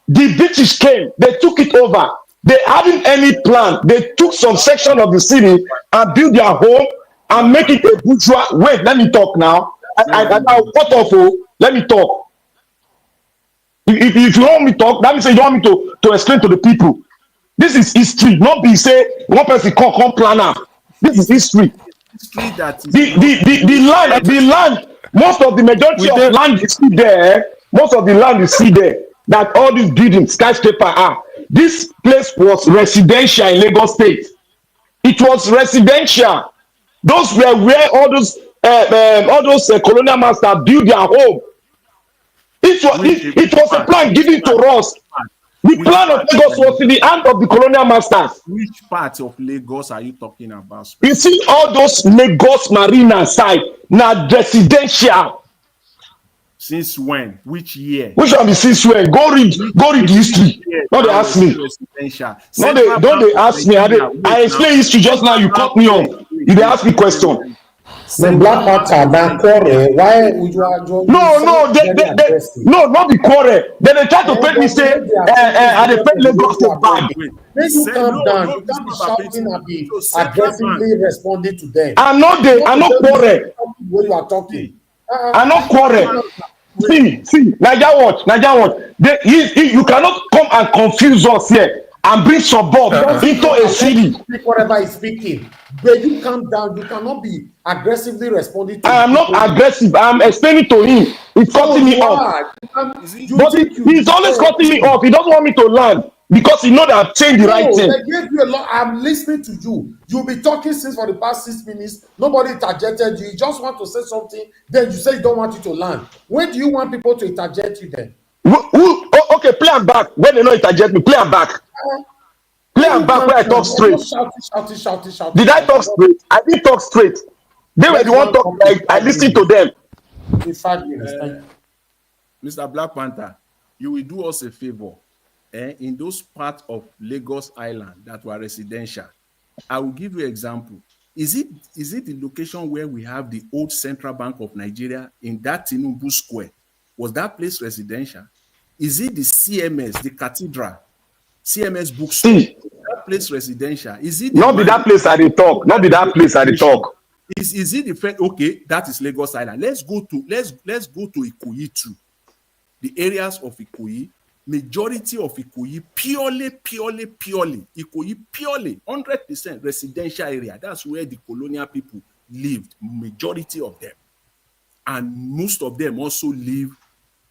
Speaker 12: The British came, they took it over. They hadn't any plan. They took some section of the city and built their home and make it a bourgeois. Wait, let me talk now. Let me talk. If you want me to talk, that means you don't want me to explain to the people. This is history, not be say one person come planner. This is history. The land, most of the majority of land is still there. Most of the land is still there. That all these buildings, skyscraper are. This place was residential in Lagos State. It was residential. Those were where all those colonial masters built their home. It was a plan given to us. The plan of Lagos was in the hand of the colonial masters.
Speaker 10: Which part of Lagos are you talking about?
Speaker 12: You see all those Lagos Marina side, now residential.
Speaker 10: Since when? Which year?
Speaker 12: Which one be since when? Go read the history. Don't they ask me? Don't they ask me? I explain history just now. You cut me off. You they ask me question.
Speaker 5: The Black Panther, now quarrel. Why would you
Speaker 12: No, no, not the quarrel. Then they try to paint me say, I dey paint Lagos State bad.
Speaker 5: Make you calm down. You can't be shouting and be aggressively responding to them.
Speaker 12: I'm not quarrel.
Speaker 5: When you are talking.
Speaker 12: I'm not quarrel. See, Naija watch. You cannot come and confuse us here and bring suburb into a city.
Speaker 5: Speak whatever is speaking. But you calm down. You cannot be aggressively responding to
Speaker 12: I am not aggressive. I'm explaining to him. He's cutting me off. But he's always cutting me off. He doesn't want me to land because he knows that I've changed the right thing.
Speaker 5: They gave you a lot. I'm listening to you. You'll be talking since for the past 6 minutes. Nobody interjected you. You just want to say something. Then you say you don't want you to land. When do you want people to interject you then?
Speaker 12: Okay, play am back. When they no interject me, play am back. Play am back where I talk straight.
Speaker 5: Shouting.
Speaker 12: Did I talk straight? I didn't talk straight. They were the one talk like I listened to them.
Speaker 5: In 5 minutes, thank you.
Speaker 10: Mr. Black Panther, you will do us a favor. In those parts of Lagos Island that were residential, I will give you an example. Is it the location where we have the old Central Bank of Nigeria in that Tinubu Square? Was that place residential? Is it the CMS, the cathedral, CMS bookstore? That place residential? Is it
Speaker 12: not be that place I dey talk? Not be that place I dey talk.
Speaker 10: Is it the first? Okay, that is Lagos Island. Let's go to Ikoyi too. The areas of Ikoyi, majority of Ikoyi purely Ikoyi purely 100% residential area. That's where the colonial people lived, majority of them, and most of them also live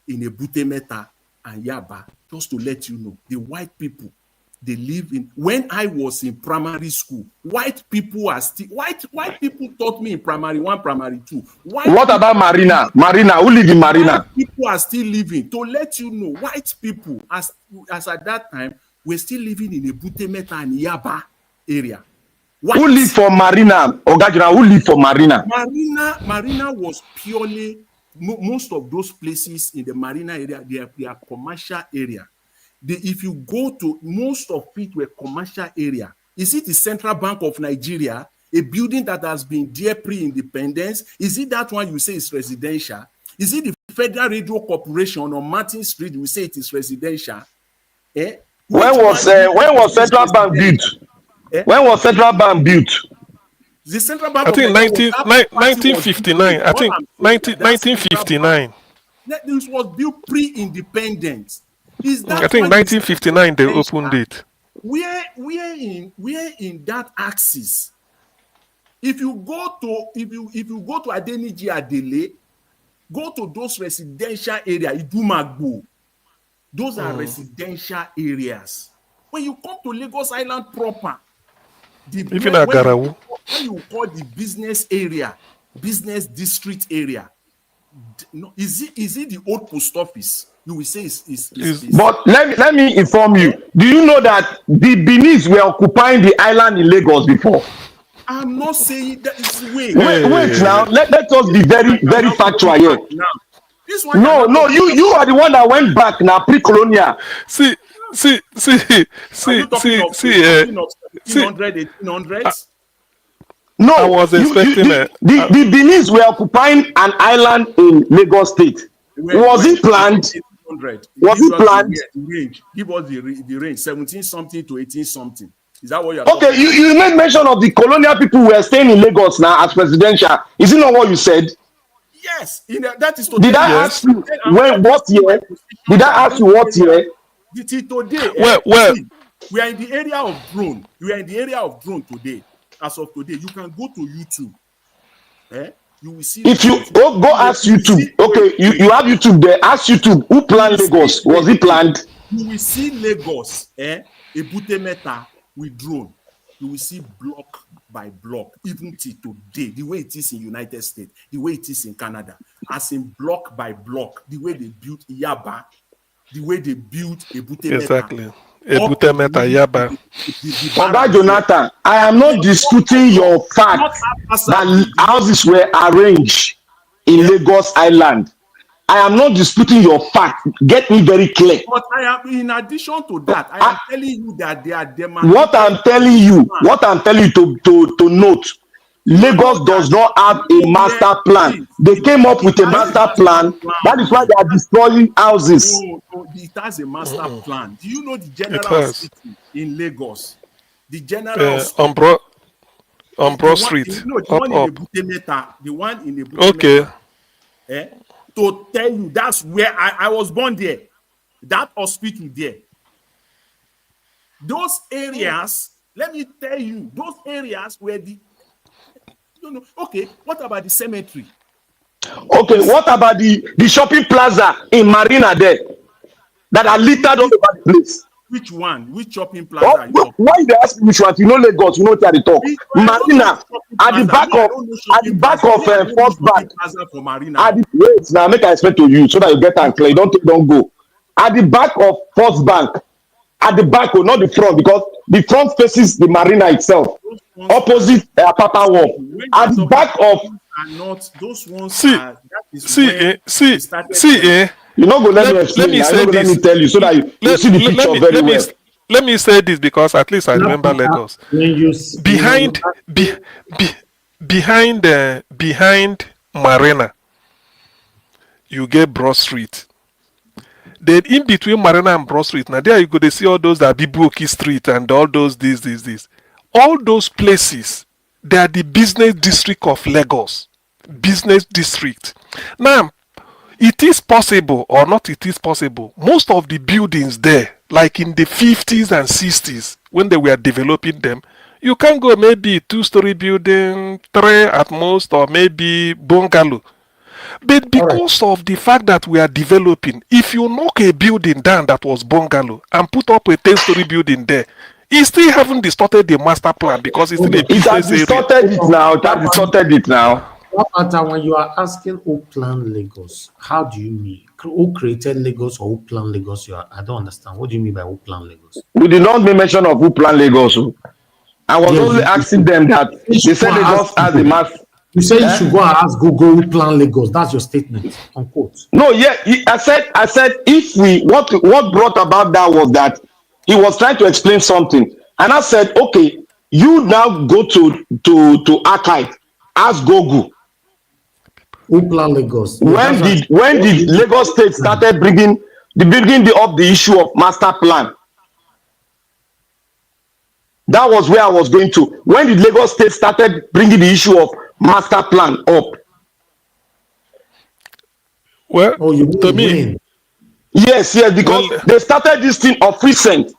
Speaker 10: in Ebutemeta and Yaba. Just to let you know, the white people, they live in. When I was in primary school, white people taught me in primary 1, primary 2.
Speaker 12: What about Marina? Who live in Marina?
Speaker 10: White people are still living. To let you know, white people, as at that time, were still living in Ebutemeta and Yaba area.
Speaker 12: Who live for Marina? Ogajina, who live for Marina?
Speaker 10: Marina was purely, most of those places in the Marina area, they are commercial area. If you go to, most of it were commercial area. Is it the Central Bank of Nigeria, a building that has been there pre-independence? Is it that one you say is residential? Is it the Federal Radio Corporation on Martin Street you say it is residential? When
Speaker 12: was Central Bank built? When was Central Bank built?
Speaker 10: The Central Bank.
Speaker 9: I think 1959. I think 1959.
Speaker 10: This was built pre-independence.
Speaker 9: I think 1959 they opened it.
Speaker 10: Where in that axis? If you go to Adeniji Adele, go to those residential areas, Idumagbo. Those are residential areas. When you come to Lagos Island proper, when you call the business area, business district area, is it the old post office? You will say is.
Speaker 12: But let me inform you. Do you know that the Benis were occupying the island in Lagos before?
Speaker 10: I'm not saying that. Wait
Speaker 12: now. Let us be very factual here.
Speaker 10: Now, this
Speaker 12: one. No. You are the one that went back now pre-colonial.
Speaker 9: See.
Speaker 10: 1800s.
Speaker 12: No,
Speaker 9: I was expecting
Speaker 12: the Benis were occupying an island in Lagos State. Was it planned? Was it planned?
Speaker 10: Give us the range, 17 something to 18 something. Is that what you're
Speaker 12: okay? You made mention of the colonial people who were staying in Lagos now as presidential. Is it not what you said?
Speaker 10: Yes, that is.
Speaker 12: Did I ask you what year? Did I ask you what year?
Speaker 10: Today.
Speaker 9: Well,
Speaker 10: we are in the area of drone. We are in the area of drone today. As of today, you can go to YouTube. You will see. If you
Speaker 12: go ask YouTube, okay, you have YouTube there. Ask YouTube who planned Lagos. Was it planned?
Speaker 10: You will see Lagos, Ebutemeta with drone. You will see block by block, even till today, the way it is in United States, the way it is in Canada, as in block by block, the way they built Yaba, the way they built Ebutemeta.
Speaker 9: Exactly. Ebutemeta, Yaba.
Speaker 12: Oga Jonathan, I am not disputing your fact that houses were arranged in Lagos Island. I am not disputing your fact. Get me very clear.
Speaker 10: But I am, in addition to that, I am telling you that they are demanding.
Speaker 12: What I'm telling you to note Lagos does not have a master plan. They came up with a master plan. That is why they are destroying houses.
Speaker 10: No, it has a master plan. Do you know the
Speaker 9: It
Speaker 10: general
Speaker 9: has.
Speaker 10: hospital in Lagos? The general hospital.
Speaker 9: On Broad Street.
Speaker 10: The one in Ebutemeta. The one in
Speaker 9: Okay.
Speaker 10: To tell you, that's where I was born there. That hospital there. Those areas, let me tell you, those areas where okay, what about the cemetery?
Speaker 12: Okay, what about the shopping plaza in Marina there that are littered all over the place?
Speaker 10: Which one? Which shopping plaza?
Speaker 12: Why they ask me which one? You know Lagos, you know what they talk. Marina at the back of First Bank. Wait, now make I explain to you so that you get and clear. Don't go. At the back of First Bank, at the back, not the front, because the front faces the Marina itself, opposite Papa Wall. At the back of
Speaker 10: those ones.
Speaker 12: See. You know, go let me explain. Let me tell you so that you see the picture very well.
Speaker 9: Let me say this because at least I remember Lagos. Behind Marina, you get Broad Street. Then in between Marina and Broad Street, now there you go to see all those that Bibuoki Street and all those this. All those places, they are the business district of Lagos. Business district. Now, it is possible or not it is possible. Most of the buildings there, like in the 50s and 60s, when they were developing them, you can go maybe 2-story building, 3 at most, or maybe bungalow. But because of the fact that we are developing, if you knock a building down that was bungalow and put up a 10-story building there, it still haven't distorted the master plan because it's still a business area.
Speaker 12: It has distorted it now.
Speaker 5: When you are asking who planned Lagos, how do you mean? Who created Lagos or who planned Lagos? I don't understand. What do you mean by who planned Lagos?
Speaker 12: We did not make mention of who planned Lagos. I was only asking them that they said Lagos has the mass.
Speaker 5: You say you should go and ask Google who planned Lagos. That's your statement, unquote.
Speaker 12: No, yeah, I said if we what brought about that was that he was trying to explain something, and I said, okay, you now go to archive, ask Google.
Speaker 5: Who planned Lagos?
Speaker 12: When did Lagos State started bringing up the issue of master plan? That was where I was going to. When did Lagos State started bringing the issue of master plan up?
Speaker 9: Well, to me,
Speaker 12: yes, because they started this thing of recent.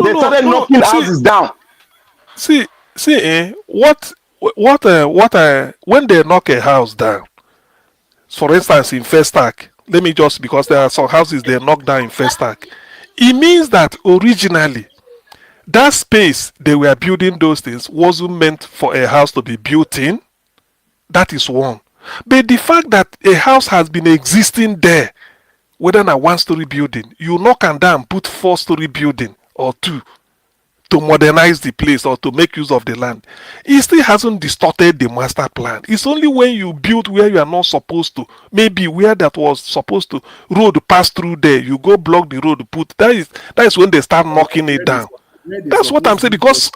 Speaker 12: They started knocking houses down.
Speaker 9: When they knock a house down, for instance, in Festac, let me just, because there are some houses they knock down in Festac, it means that originally that space they were building those things wasn't meant for a house to be built in. That is one. But the fact that a house has been existing there, whether in a 1-story building, you knock and down, put 4-story building or 2 to modernize the place or to make use of the land, it still hasn't distorted the master plan. It's only when you build where you are not supposed to, maybe where that was supposed to road pass through there, you go block the road, that is when they start knocking it down. That's what I'm saying, because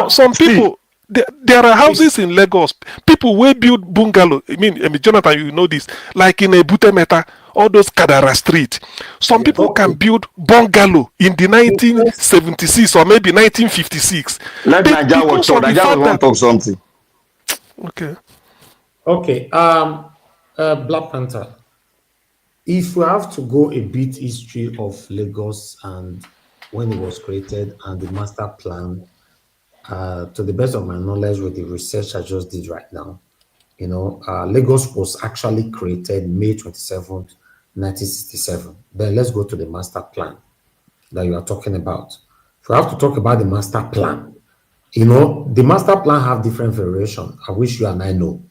Speaker 9: some people, there are houses in Lagos, people will build bungalow. I mean, Jonathan, you know this, like in Ebutemeta, all those Kadara Street. Some people can build bungalow in the 1976 or maybe 1956.
Speaker 12: Let Nigeria want to talk something.
Speaker 5: Okay. Black Panther. If we have to go a bit history of Lagos and when it was created and the master plan, to the best of my knowledge with the research I just did right now, Lagos was actually created May 27th, 1967. Then let's go to the master plan that you are talking about. If we have to talk about the master plan, the master plan have different variations. I wish you and I know.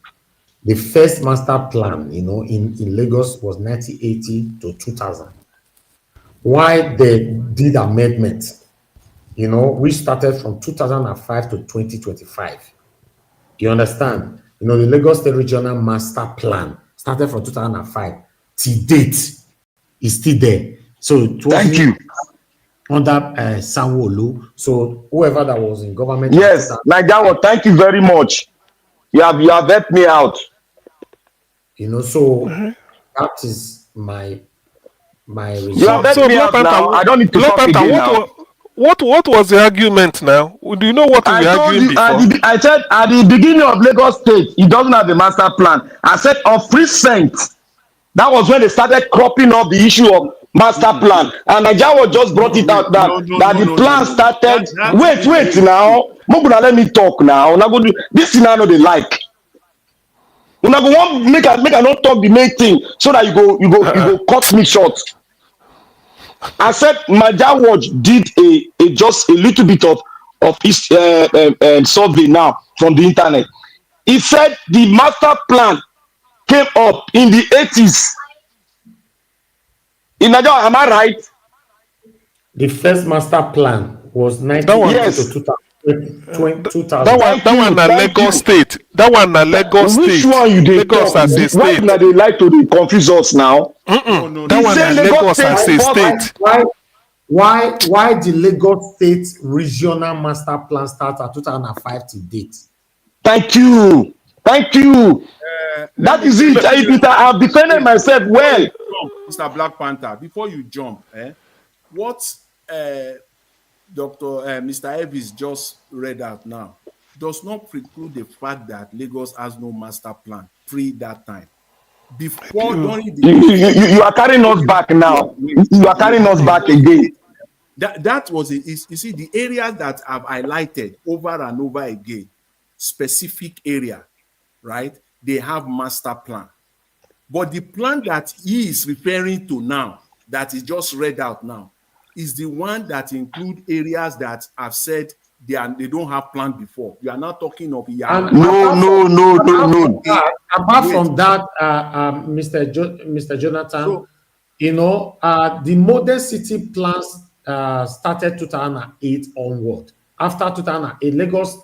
Speaker 5: The first master plan, in Lagos was 1980 to 2000. Why they did amendments, we started from 2005 to 2025. You understand? The Lagos State Regional Master Plan started from 2005. To date, is still there. So
Speaker 12: thank you.
Speaker 5: under Sanwo-Olu. So whoever that was in government.
Speaker 12: Yes, Nigeria, thank you very much. You have helped me out.
Speaker 5: You know, so that is my
Speaker 12: You have helped
Speaker 9: So
Speaker 12: me
Speaker 9: Black
Speaker 12: out now.
Speaker 9: Panther,
Speaker 12: I don't need to
Speaker 9: Black
Speaker 12: talk
Speaker 9: Panther,
Speaker 12: again now.
Speaker 9: what was the argument now? Do you know what we were
Speaker 12: I told
Speaker 9: arguing
Speaker 12: you,
Speaker 9: before?
Speaker 12: I said at the beginning of Lagos State, it doesn't have a master plan. I said of recent, that was when they started cropping up the issue of master plan. And Nigeria just brought it out that the plan started. Wait now. Mobuna, let me talk now. Una go do this thing I know they like. Una go want make I not talk the main thing so that you go cut me short. I said Maja Watch did a just a little bit of his survey now from the internet. He said the master plan came up in the 80s. In Nigeria, am I right?
Speaker 5: The first master plan was 1980 to 2000.
Speaker 9: That one na Lagos State. That one na Lagos State.
Speaker 12: Which one you dey
Speaker 9: Lagos
Speaker 12: talk?
Speaker 9: as a
Speaker 12: Why
Speaker 9: state.
Speaker 12: una dey like to dey confuse us now?
Speaker 9: That one na Lagos as a state.
Speaker 5: Why the Lagos State regional master plan start at 2005 to date?
Speaker 12: Thank you. That is it. I have defended myself well.
Speaker 10: Mr. Black Panther, before you jump, what Mr. Elvis just read out now does not preclude the fact that Lagos has no master plan pre that time. Before during the
Speaker 12: You are carrying us back now. You are carrying us back again.
Speaker 10: That was it. You see, the areas that I've highlighted over and over again, specific area, right? They have master plan. But the plan that he is referring to now, that is just read out now, is the one that include areas that I've said they don't have plan before. You are not talking of
Speaker 12: No.
Speaker 5: Apart from that, Mr. Jonathan, the modern city plans started 2008 onward. After 2008, Lagos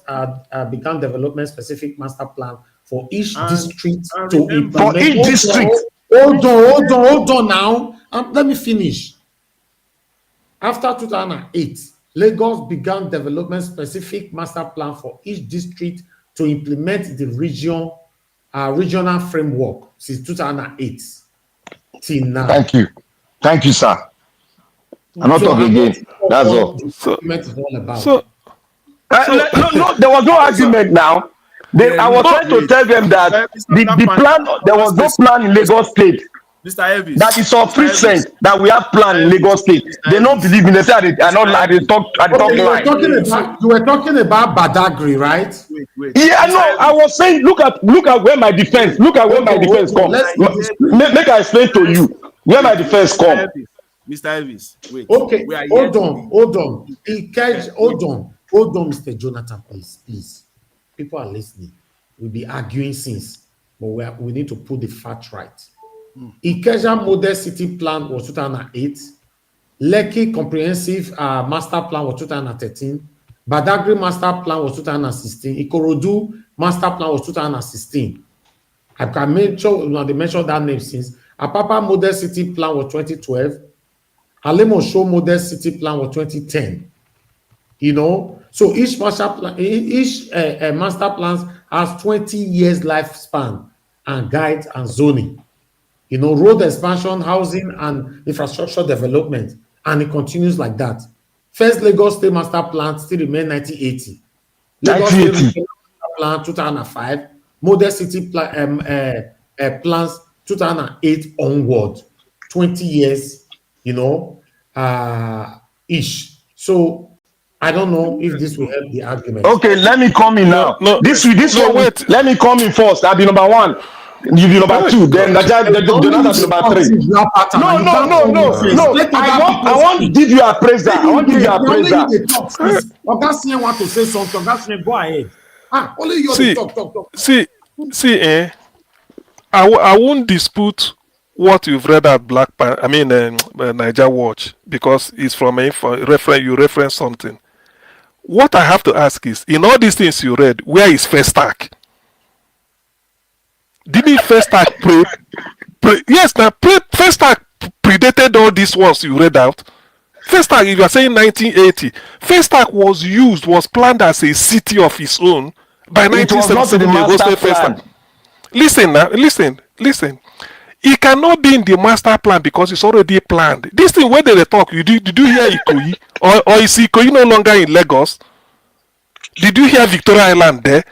Speaker 5: began development specific master plan for each district to implement.
Speaker 12: For each district.
Speaker 5: Hold on now. Let me finish. After 2008, Lagos began development specific master plan for each district to implement the regional framework since 2008 till now.
Speaker 12: Thank you, sir. I'm not talking again. That's all. No, there was no argument now. I was trying to tell them that the plan, there was no plan in Lagos State.
Speaker 10: Mr. Elvis,
Speaker 12: that is sufficient that we have plan in Lagos State. They don't believe in. They say I talk
Speaker 5: you were talking about Badagry, right?
Speaker 12: Wait. Yeah, no, I was saying look at where my defense come. Make I explain to you where my defense come.
Speaker 10: Mr. Elvis, wait.
Speaker 5: Okay, hold on, Mr. Jonathan, please. People are listening. We'll be arguing since, but we need to put the fact right. Ikeja Model City Plan was 2008. Lekki Comprehensive Master Plan was 2013. Badagry Master Plan was 2016. Ikorodu Master Plan was 2016. I can mention, they mentioned that name since. Apapa Model City Plan was 2012. Alemosho Model City Plan was 2010. So each master plans has 20 years lifespan and guides and zoning. Road expansion, housing, and infrastructure development, and it continues like that. First Lagos State Master Plan still remain 1980. Lagos State Master Plan 2005. Model City plans 2008 onward. 20 years, ish. So I don't know if this will help the argument.
Speaker 12: Okay, let me come in now. Wait. Let me come in first. I'll be number one. You be number two. Then Jonathan be number three. No. I want to give you a praiser.
Speaker 5: Augustine want to say something. Augustine, go ahead. Only you talk.
Speaker 9: See, I won't dispute what you've read at Niger Watch, because it's from you reference something. What I have to ask is, in all these things you read, where is First Stack? Didn't First Stack First Stack predated all these ones you read out? Festac, if you are saying 1980, Festac was planned as a city of its own by
Speaker 12: It was not in
Speaker 9: 1977.
Speaker 12: the
Speaker 9: They
Speaker 12: master
Speaker 9: hosted Festac.
Speaker 12: plan.
Speaker 9: Listen now, listen. It cannot be in the master plan because it's already planned. This thing where they talk, did you hear Ikoyi? Or is Ikoyi no longer in Lagos? Did you hear Victoria Island there?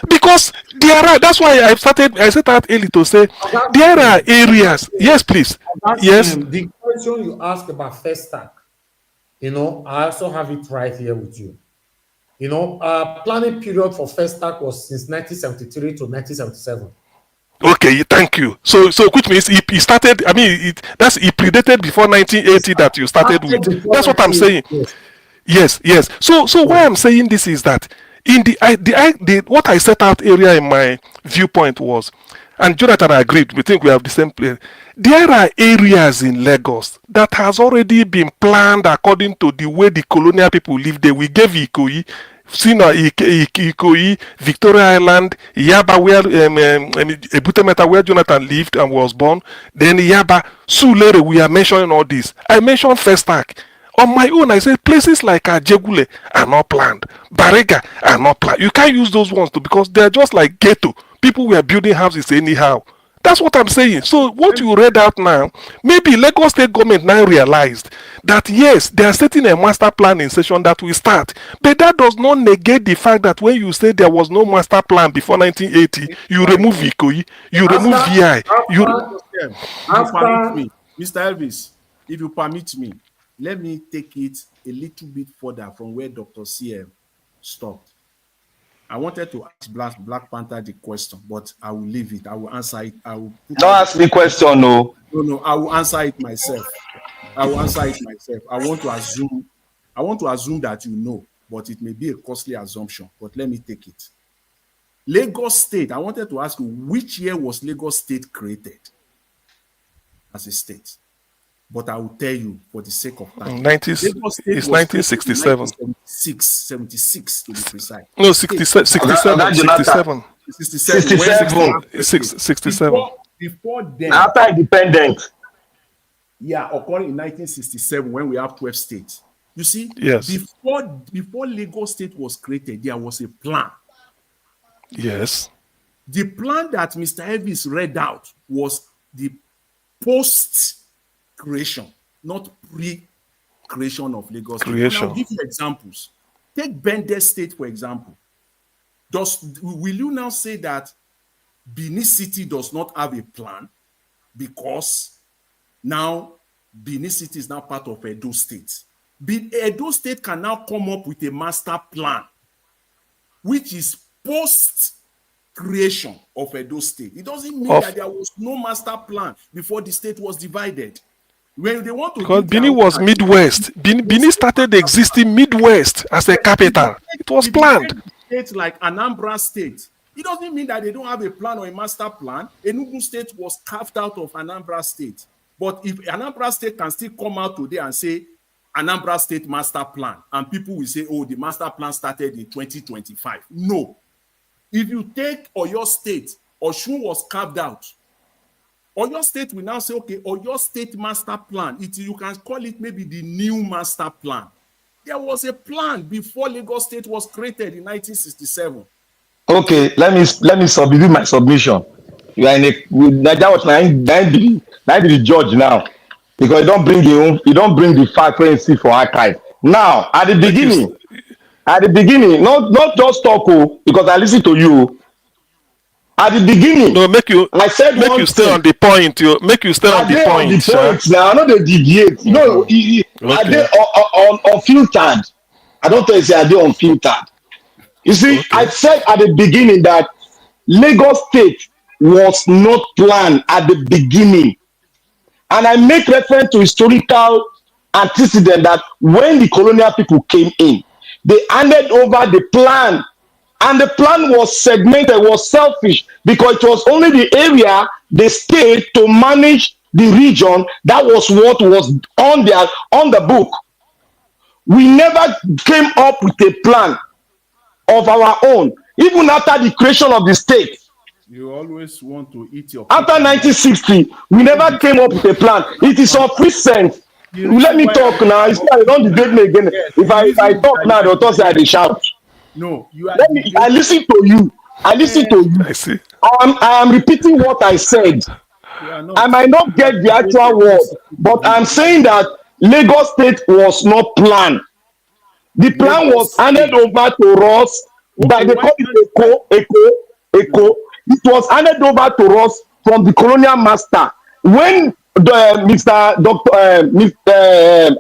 Speaker 9: Because there are, that's why I set out early to say there are areas. Yes, please. Yes.
Speaker 5: The question you asked about Festac, I also have it right here with you. Planning period for Festac was since 1973 to 1977.
Speaker 9: Okay, thank you. So which means he started. I mean, it predated before 1980 that you started with. That's what I'm saying. Yes. So why I'm saying this is that in the what I set out earlier in my viewpoint was, and Jonathan agreed. We think we have the same place. There are areas in Lagos that has already been planned according to the way the colonial people lived there. We gave Ikoyi. Ikoyi, Victoria Island, Yaba, where Ebutemeta, where Jonathan lived and was born. Then Yaba, Sulere, we are mentioning all this. I mentioned Festac. On my own, I said places like Ajegule are not planned. Barega are not planned. You can't use those ones too because they're just like ghetto. People were building houses anyhow. That's what I'm saying. So what you read out now, maybe Lagos State government now realized that yes, they are setting a master plan in session that will start. But that does not negate the fact that when you say there was no master plan before 1980, you remove Ikoyi, you remove VI.
Speaker 10: Mr. Elvis, if you permit me, let me take it a little bit further from where Dr. CM stopped. I wanted to ask Black Panther the question, but I will leave it. I will answer it.
Speaker 12: Don't ask me question, no.
Speaker 10: No, I will answer it myself. I want to assume that you know, but it may be a costly assumption. But let me take it. Lagos State, I wanted to ask you, which year was Lagos State created as a state? But I will tell you for the sake of time.
Speaker 9: It's 1967.
Speaker 10: 76 to be precise.
Speaker 9: No, 67. 67.
Speaker 10: Before then.
Speaker 12: After independence.
Speaker 10: Yeah, occurring in 1967 when we have 12 states. You see,
Speaker 9: yes.
Speaker 10: Before Lagos State was created, there was a plan.
Speaker 9: Yes.
Speaker 10: The plan that Mr. Elvis read out was the post-creation, not pre-creation of Lagos State. I'll give you examples. Take Bende State, for example. Will you now say that Benin City does not have a plan because now Benin City is now part of Edo State? Edo State can now come up with a master plan, which is post-creation of Edo State. It doesn't mean that there was no master plan before the state was divided. When they want to,
Speaker 9: because Benin was Midwest. Benin started existing Midwest as a capital. It was planned.
Speaker 10: States like Anambra State, it doesn't mean that they don't have a plan or a master plan. Enugu State was carved out of Anambra State. But if Anambra State can still come out today and say Anambra State master plan, and people will say, oh, the master plan started in 2025. No. If you take Oyo State, Osun was carved out. Oyo State will now say, okay, Oyo State master plan. You can call it maybe the new master plan. There was a plan before Lagos State was created in 1967.
Speaker 12: Okay, let me submit my submission. You are in a that was 90 the judge now, because you don't bring the fact when you see for archive. Now at the beginning, not just talk, because I listen to you. At the beginning,
Speaker 9: no,
Speaker 12: I said
Speaker 9: make you stay on the point. Make you stay on the point.
Speaker 12: Now I know they deviate. You know, are they unfiltered? I don't think are they unfiltered. You see, I said at the beginning that Lagos State was not planned at the beginning, and I make reference to historical antecedent that when the colonial people came in, they handed over the plan. And the plan was segmented, was selfish, because it was only the area they stayed to manage the region. That was what was on the book. We never came up with a plan of our own, even after the creation of the state.
Speaker 10: You always want to eat your.
Speaker 12: After 1960, we never came up with a plan. It is of recent Let me talk now. It's not, don't debate me again.
Speaker 10: Yes,
Speaker 12: If I talk now, they'll talk say I dey shout.
Speaker 10: No, you are
Speaker 12: Let me. I listen to you. I listen to you.
Speaker 9: I see.
Speaker 12: I am repeating what I said.
Speaker 10: You are
Speaker 12: I
Speaker 10: not.
Speaker 12: might not get the actual word, but I'm saying that Lagos State was not planned. The plan was handed over to us by the call it Eco. It was handed over to us from the colonial master when the Mr. Doctor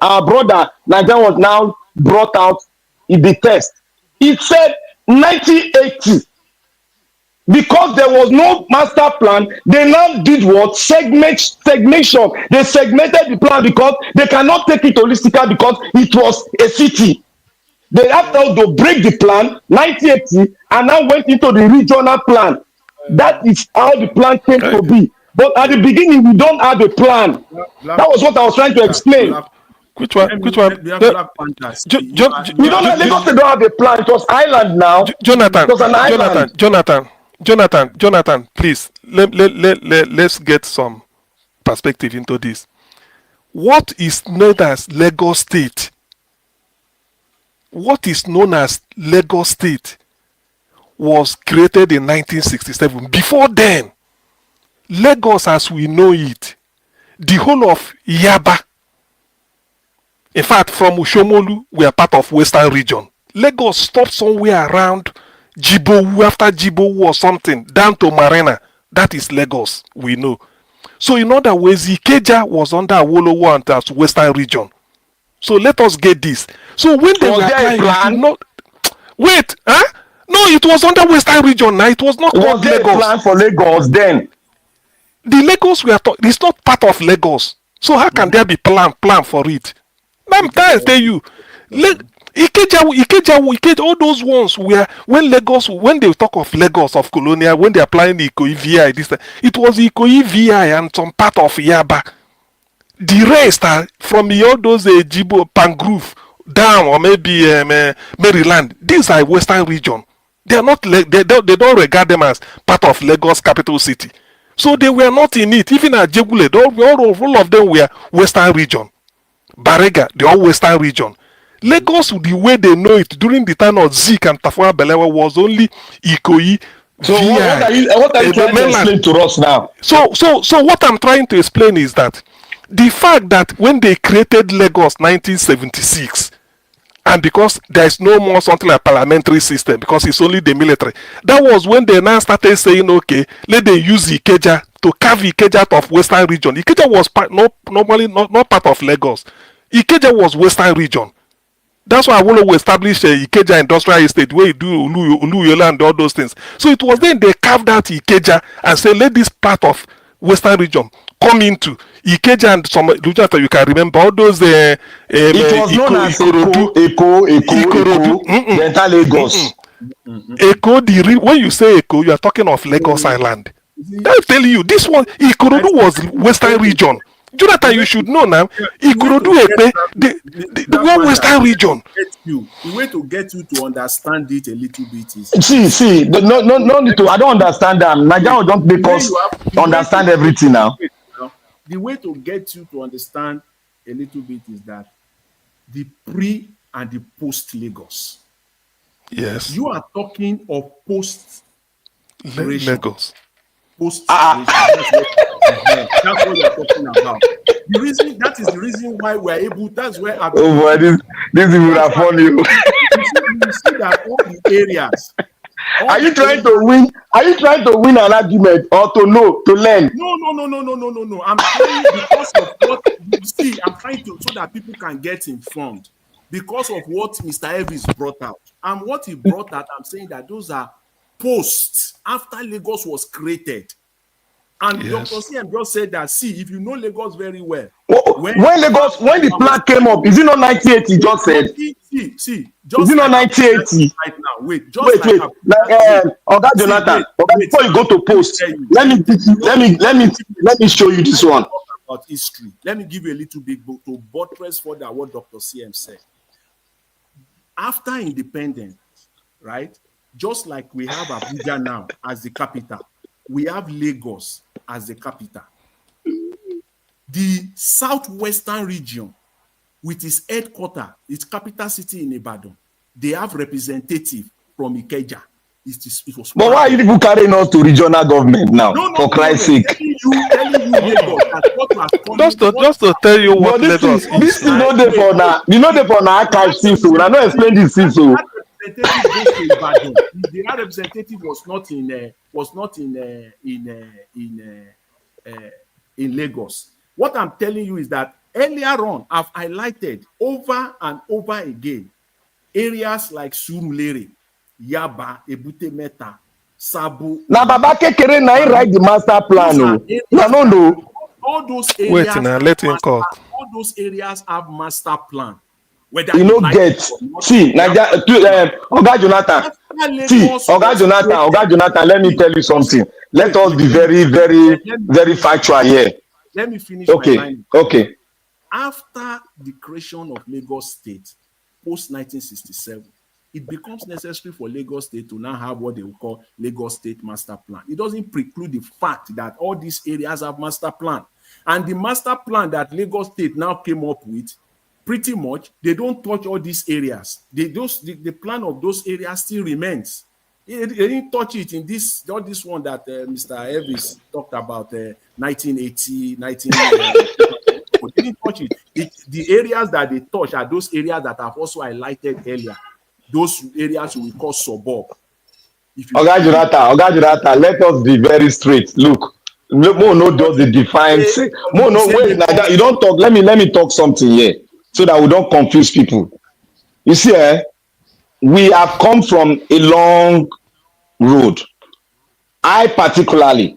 Speaker 12: our brother Nigeria was now brought out in the test. It said 1980. Because there was no master plan, they now did what? Segmentation. They segmented the plan because they cannot take it holistically because it was a city. They have to break the plan 1980 and now went into the regional plan. That is how the plan came to be. But at the beginning, we don't have a plan. That was what I was trying to explain.
Speaker 9: Which one?
Speaker 10: We don't
Speaker 12: have Lagos. They don't have a plan. It was island now.
Speaker 9: Jonathan,
Speaker 12: it was an island.
Speaker 9: Jonathan, please let's get some perspective into this. What is known as Lagos State? What is known as Lagos State was created in 1967. Before then, Lagos as we know it, the whole of Yaba, in fact, from Ushomolu, we are part of Western region. Lagos stopped somewhere around Jibowu, after Jibowu or something, down to Marina. That is Lagos, we know. So in other ways, Ikeja was under Awolowo and as Western region. So let us get this. So when they were applying, not wait, huh? No, it was under Western region now. It was not called Lagos.
Speaker 12: Was there a plan for Lagos then?
Speaker 9: The Lagos we are talking, it's not part of Lagos. So how can there be plan for it? I'm trying to tell you. Ikeja, all those ones were when they talk of Lagos of colonial, when they are applying the Ikoyi VI, it was Ikoyi VI and some part of Yaba. The rest are from all those Jibo, Pangrove down, or maybe Maryland. These are Western region. They are not. They don't regard them as part of Lagos capital city. So they were not in it. Even at Jegule, all of them were Western region. Barega, they all Western region. Lagos, the way they know it during the time of Zik and Tafawa Balewa, was only Ikoyi.
Speaker 12: So what are you trying to explain to us now?
Speaker 9: So what I'm trying to explain is that the fact that when they created Lagos 1976, and because there is no more something like parliamentary system, because it's only the military, that was when they now started saying, okay, let them use Ikeja to carve Ikeja out of Western region. Ikeja was normally not part of Lagos. Ikeja was Western region. That's why I want to establish Ikeja Industrial Estate where you do Uluyola and all those things. So it was then they carved out Ikeja and said, let this part of Western region come into Ikeja and some regions that you can remember. All those
Speaker 12: it was known as Eko, the entire Lagos.
Speaker 9: Eko, when you say Eko, you are talking of Lagos Island. I'm telling you, this one, Ikorodu was Western region. Jonathan, you should know now. Ikorodu Epe, the one Western region.
Speaker 10: The way to get you to understand it a little bit is
Speaker 12: no need to. I don't understand that. Nigeria don't make us understand everything now.
Speaker 10: The way to get you to understand a little bit is that the pre and the post Lagos.
Speaker 9: Yes.
Speaker 10: You are talking of post
Speaker 9: Lagos.
Speaker 10: Post that's what you're talking about. That is the reason why we're able. That's where.
Speaker 12: This people are funny.
Speaker 10: You see that all the areas.
Speaker 12: Are you trying to win? Are you trying to win an argument or to learn?
Speaker 10: No. I'm trying because of what you see. I'm trying to so that people can get informed because of what Mr. Elvis brought out. And what he brought out, I'm saying that those are posts after Lagos was created. And
Speaker 12: Yes.
Speaker 10: Dr. CM just said that, see, if you know Lagos very well.
Speaker 12: When the plan came up, is it not 1980? Just said.
Speaker 10: See,
Speaker 12: just is it not 1980?
Speaker 10: Right now, wait.
Speaker 12: Oga Jonathan, before you go to post, let me show you this one.
Speaker 10: About history. Let me give you a little bit to buttress further what Dr. CM said. After independence, right? Just like we have Abuja now as the capital, we have Lagos as the capital. The southwestern region with its headquarters, its capital city in Ibadan, they have representative from Ikeja. It was
Speaker 12: But why are you people carrying us to regional government now?
Speaker 10: no,
Speaker 12: For Christ's sake.
Speaker 10: telling you Lagos that what you are calling
Speaker 9: Just to tell you what
Speaker 12: But this
Speaker 9: Lagos
Speaker 12: thing, this
Speaker 9: is.
Speaker 12: thing no dey for now. You know dey for now archive since so. I no explain this since so.
Speaker 10: That representative goes to Ibadan. The representative was not in Lagos. What I'm telling you is that earlier on, I've highlighted over and over again areas like Surulere, Yaba, Ebute Meta, Sabo.
Speaker 12: Na Baba Kekere na him write the master plan o. Na no no.
Speaker 10: All those areas.
Speaker 9: Wait now, let him talk.
Speaker 10: All those areas have master plan.
Speaker 12: You no get. See, Oga Jonathan. See, Oga Jonathan, let me tell you something. Let us be very, very, very factual here.
Speaker 10: Let me finish
Speaker 12: Okay,
Speaker 10: my line.
Speaker 12: okay.
Speaker 10: After the creation of Lagos State, post 1967, it becomes necessary for Lagos State to now have what they will call Lagos State Master Plan. It doesn't preclude the fact that all these areas have master plan. And the master plan that Lagos State now came up with, pretty much, they don't touch all these areas. The plan of those areas still remains. They didn't touch it in this one that Mr. Elvis talked about, 1980, 1980. They didn't touch it. The areas that they touch are those areas that I've also highlighted earlier. Those areas we call suburb.
Speaker 12: Oga Jonathan, let us be very straight. Look, Mo no does the define. Mo no wait like that. You don't talk. Let me talk something here so that we don't confuse people. You see, we have come from a long road. I particularly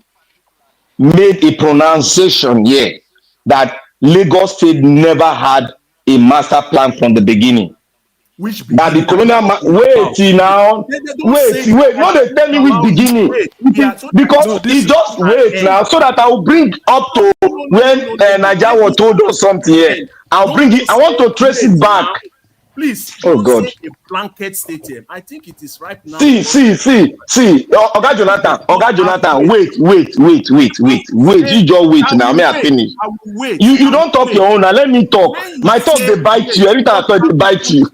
Speaker 12: made a pronunciation here that Lagos State never had a master plan from the beginning. That the colonial wait now, wait. No, they tell me which beginning because he just wait now so that I will bring up to when Nigeria told us something here. I'll bring it. I want to trace it back.
Speaker 10: Please,
Speaker 12: oh God,
Speaker 10: say a blanket statement. I think it is right now.
Speaker 12: See. Oga Jonathan, wait. You just wait now. May I finish?
Speaker 10: I will wait.
Speaker 12: You don't talk your own now. Let me talk. My talk they bite you. Every time I talk they bite you.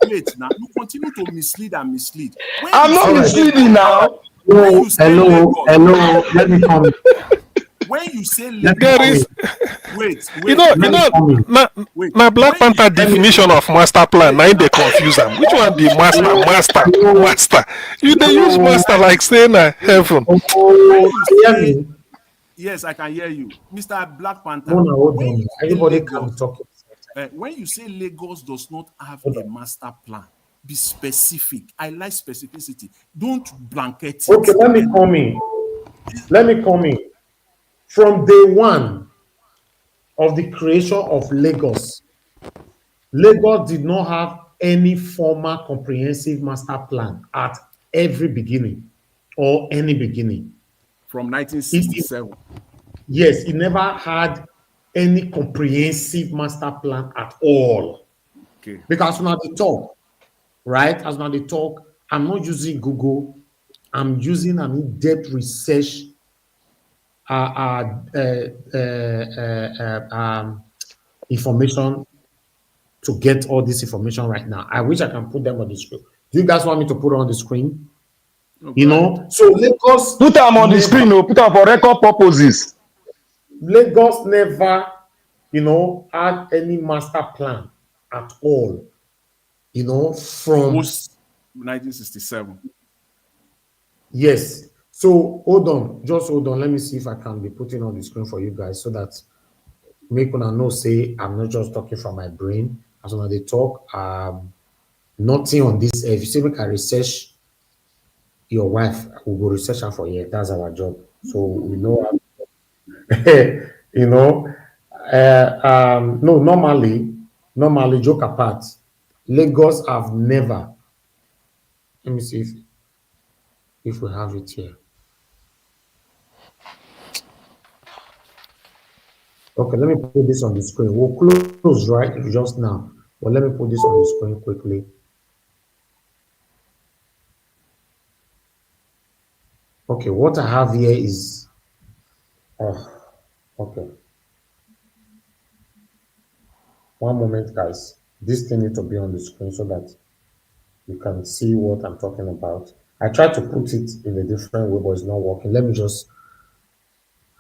Speaker 10: Wait now. You continue to mislead and mislead.
Speaker 12: I'm not misleading now.
Speaker 5: Hello. Let me come.
Speaker 10: When you say wait.
Speaker 9: You know, my Black Panther definition of master plan, now they confuse them. Which one be master? You they use master like saying heaven.
Speaker 10: Yes, I can hear you, Mr. Black Panther.
Speaker 5: Everybody can talk.
Speaker 10: When you say Lagos does not have a master plan, be specific. I like specificity. Don't blanket it.
Speaker 5: Okay, let me come in. From day one of the creation of Lagos, Lagos did not have any formal comprehensive master plan at every beginning or any beginning.
Speaker 10: From 1967.
Speaker 5: Yes, it never had any comprehensive master plan at all.
Speaker 10: Okay.
Speaker 5: Because when they talk, right? As when they talk, I'm not using Google. I'm using an in-depth research information to get all this information right now. I wish I can put them on the screen. Do you guys want me to put it on the screen? Okay. You know, so Lagos
Speaker 12: put them on the screen, put them for record purposes.
Speaker 5: Lagos never, had any master plan at all. From
Speaker 10: 1967.
Speaker 5: Yes. So hold on. Let me see if I can be putting on the screen for you guys so that make una know say I'm not just talking from my brain. As when they talk, nothing on this. If you say we can research your wife, we will research her for you. That's our job. So we know no, normally joke apart, Lagos have never. Let me see if we have it here. Okay, let me put this on the screen. We'll close right just now, but let me put this on the screen quickly. Okay, what I have here is, okay. One moment, guys. This thing needs to be on the screen so that you can see what I'm talking about. I tried to put it in a different way, but it's not working. Let me just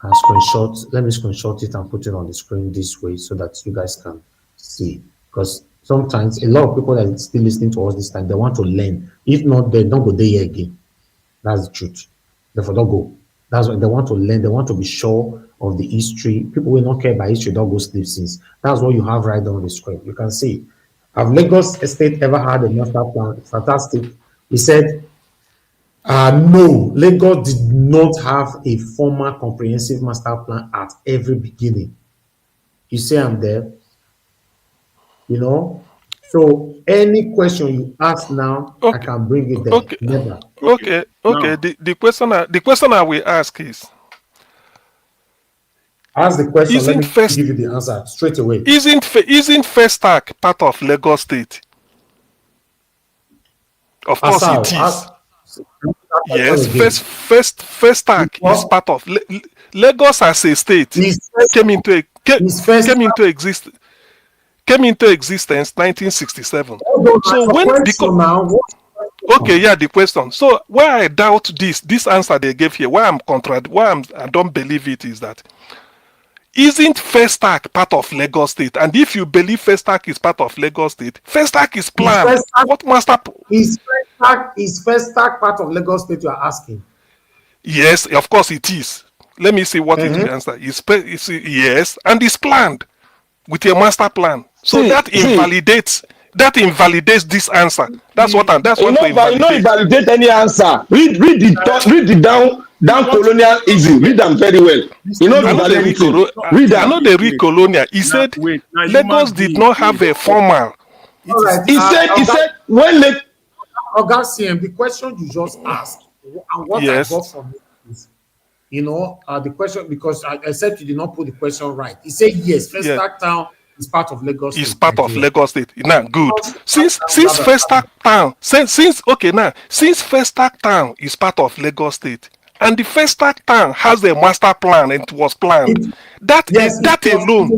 Speaker 5: screenshot. Let me screenshot it and put it on the screen this way so that you guys can see. Because sometimes a lot of people that are still listening to us this time, they want to learn. If not, they don't go there again. That's the truth. Therefore, don't go. That's what they want to learn. They want to be sure of the history. People will not care about history. Don't go sleep since. That's what you have right on the screen. You can see. Have Lagos Estate ever had a master plan? Fantastic. He said, no, Lagos did not have a formal comprehensive master plan at every beginning. You say I'm there, you know. So any question you ask now, I can bring it there.
Speaker 9: Okay.
Speaker 5: Never.
Speaker 9: Okay.
Speaker 10: Now,
Speaker 9: The question I will ask is,
Speaker 5: Ask the question. Let
Speaker 9: isn't
Speaker 5: me
Speaker 9: first
Speaker 5: give you the answer straight away.
Speaker 9: isn't Festac part of Lagos State? Of course
Speaker 5: Asal,
Speaker 9: it is.
Speaker 5: ask.
Speaker 9: Yes,
Speaker 5: Again.
Speaker 9: Festac is part of Lagos as a state. Came into existence 1967. So when okay, yeah, the question. So why I doubt this answer they gave here, why I don't believe it is that isn't Festac part of Lagos State? And if you believe Festac is part of Lagos State, Festac is planned. What master?
Speaker 5: Is Festac part of Lagos State? You are asking.
Speaker 9: Yes, of course it is. Let me see what is the answer. Yes, and it's planned with a master plan. So that invalidates this answer. That's what
Speaker 12: invalidate any answer. Read the down colonial easy. Read them very well. You know
Speaker 9: I know they read colonial. He said Lagos did not have a formal.
Speaker 12: He said when they
Speaker 5: CM, the question you just asked and what I got from it is, you know, the question, because I said you did not put the question right. He said yes, Festac town is part of Lagos State.
Speaker 9: It's part of Lagos State. Now, good. Since Festac town, since Festac town is part of Lagos State, and the Festac town has a master plan and it was planned. That alone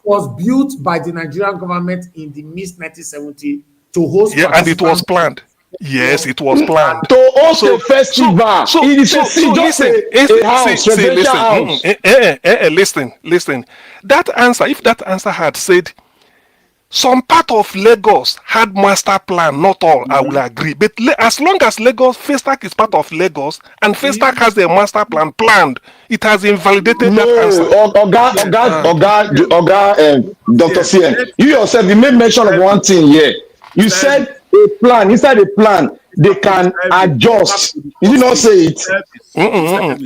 Speaker 5: was built by the Nigerian government in the mid-1970s to host.
Speaker 9: Yeah, and it was planned. Yes, it was planned.
Speaker 12: To host a festival.
Speaker 9: Listen. That answer, if that answer had said some part of Lagos had master plan, not all, I will agree. But as long as Festac is part of Lagos and Festac has a master plan planned, it has invalidated that answer.
Speaker 12: Dr. CM, you yourself, you made mention of one thing here. You said a plan, inside a plan, they can adjust. You did not say it.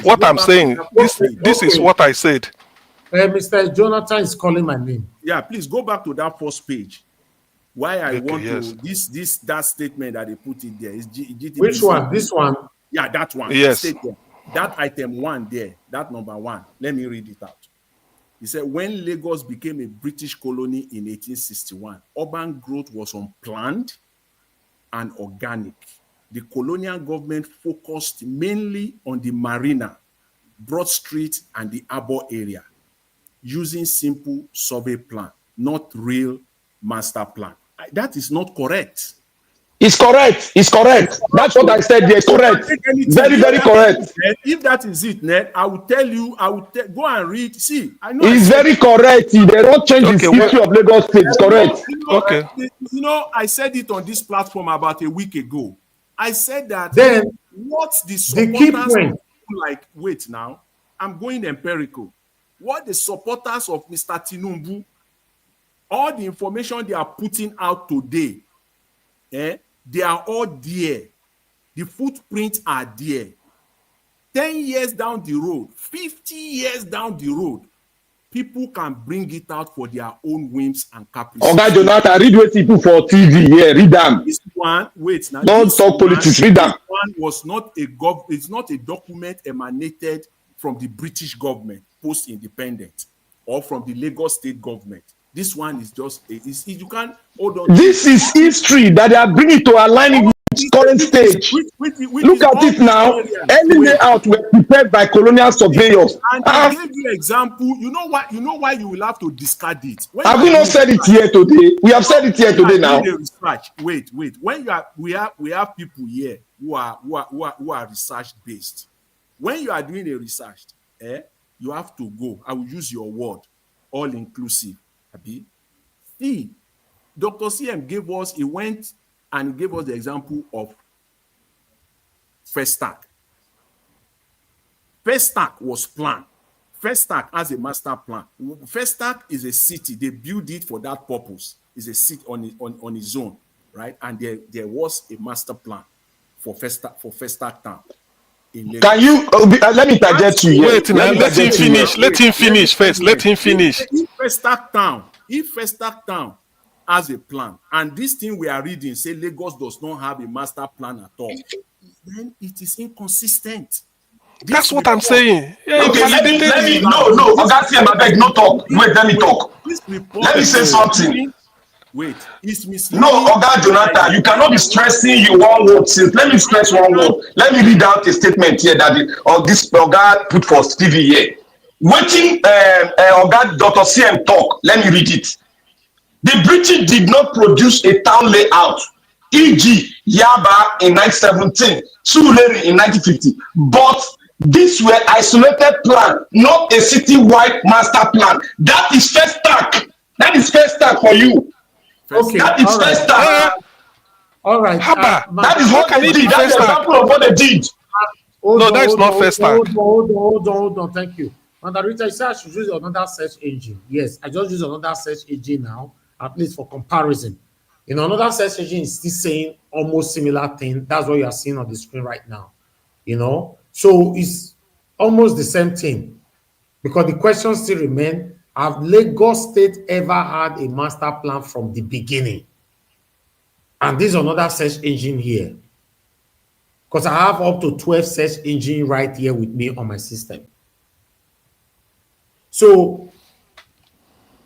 Speaker 9: What I'm saying, this is what I said.
Speaker 5: Mr. Jonathan is calling my name.
Speaker 10: Yeah, please go back to that first page. Why I want
Speaker 9: yes.
Speaker 10: to that statement that they put in there is GTB.
Speaker 5: Which one? This one?
Speaker 10: Yeah, that one.
Speaker 9: Yes.
Speaker 10: That item 1 there, that number 1. Let me read it out. He said, when Lagos became a British colony in 1861, urban growth was unplanned and organic. The colonial government focused mainly on the Marina, Broad Street, and the Harbour area, using simple survey plan, not real master plan. That is not correct.
Speaker 12: It's correct. That's what I said there. Correct. Very, very correct.
Speaker 10: If that is it, Ned, I will tell you, go and read. See, I know.
Speaker 12: It's very correct. They don't change the history of Lagos State. It's correct.
Speaker 10: You know, I said it on this platform about a week ago. I said that
Speaker 5: then
Speaker 10: what's the supporters like, wait now, I'm going empirical. What the supporters of Mr. Tinubu, all the information they are putting out today, they are all there. The footprints are there. 10 years down the road, 50 years down the road, people can bring it out for their own whims and caprices.
Speaker 12: Okay, Jonathan, read what people for TV. Yeah, read them.
Speaker 10: This one, wait now.
Speaker 12: Don't talk politics. Read them.
Speaker 10: This one was not it's not a document emanated from the British government post-independent or from the Lagos State government. This one is just you can't hold on.
Speaker 12: This is history that they are bringing to align with current stage. Look at it now. Any layout were prepared by colonial surveyors.
Speaker 10: And they gave you example. You know why you will have to discard it.
Speaker 12: Have we not said it here today? We have said it here today now.
Speaker 10: Research. Wait. When we have people here who are research based. When you are doing a research, you have to go. I will use your word, all inclusive. See, Dr. CM gave us. He went and gave us the example of Festac. Festac was planned. Festac has a master plan. Festac is a city. They built it for that purpose. It's a city on its own, right? And there was a master plan for Festac town.
Speaker 12: Can you let me interject you here?
Speaker 9: Wait, let him finish. Let him finish first. Let him finish.
Speaker 10: If Festac town has a plan, and this thing we are reading say Lagos does not have a master plan at all, then it is inconsistent.
Speaker 9: That's what I'm saying. Yeah,
Speaker 12: okay, let me no. I beg, no talk. Wait, let me talk. Let me say something.
Speaker 10: Wait, it's misleading.
Speaker 12: No, Oga Jonathan, you cannot be stressing you one word. Since let me stress one word. Let me read out a statement here that this Oga put for TV here. Waiting, Oga Dr. CM talk. Let me read it. The British did not produce a town layout, e.g., Yaba in 1917, Surulere in 1950, but these were isolated plan, not a city-wide master plan. That is Festac. That is Festac for you.
Speaker 5: Okay,
Speaker 12: that is Festac.
Speaker 5: All right.
Speaker 12: That is what they did. That's an example of what they did.
Speaker 9: No, that's not Festac.
Speaker 5: Hold on. Thank you. Rita, you said I should use another search engine. Yes, I just use another search engine now, at least for comparison. Another search engine is still saying almost similar thing. That's what you are seeing on the screen right now. So it's almost the same thing, because the question still remains: have Lagos State ever had a master plan from the beginning? And this is another search engine here, because I have up to 12 search engine right here with me on my system. So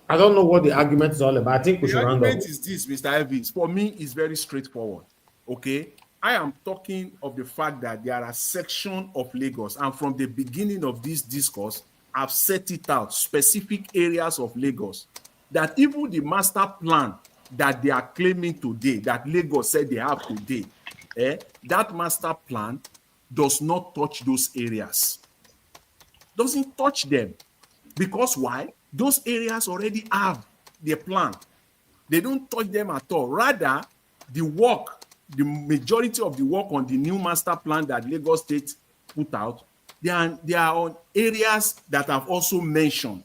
Speaker 5: I don't know what the argument is all about. I think we should round up.
Speaker 10: The argument is this, Mr. Evans. For me, it's very straightforward. Okay, I am talking of the fact that there are sections of Lagos, and from the beginning of this discourse, I've set it out, specific areas of Lagos, that even the master plan that they are claiming today, that Lagos said they have today, that master plan does not touch those areas. Doesn't touch them. Because why? Those areas already have their plan. They don't touch them at all. Rather, the majority of the work on the new master plan that Lagos State put out, they are on areas that I've also mentioned.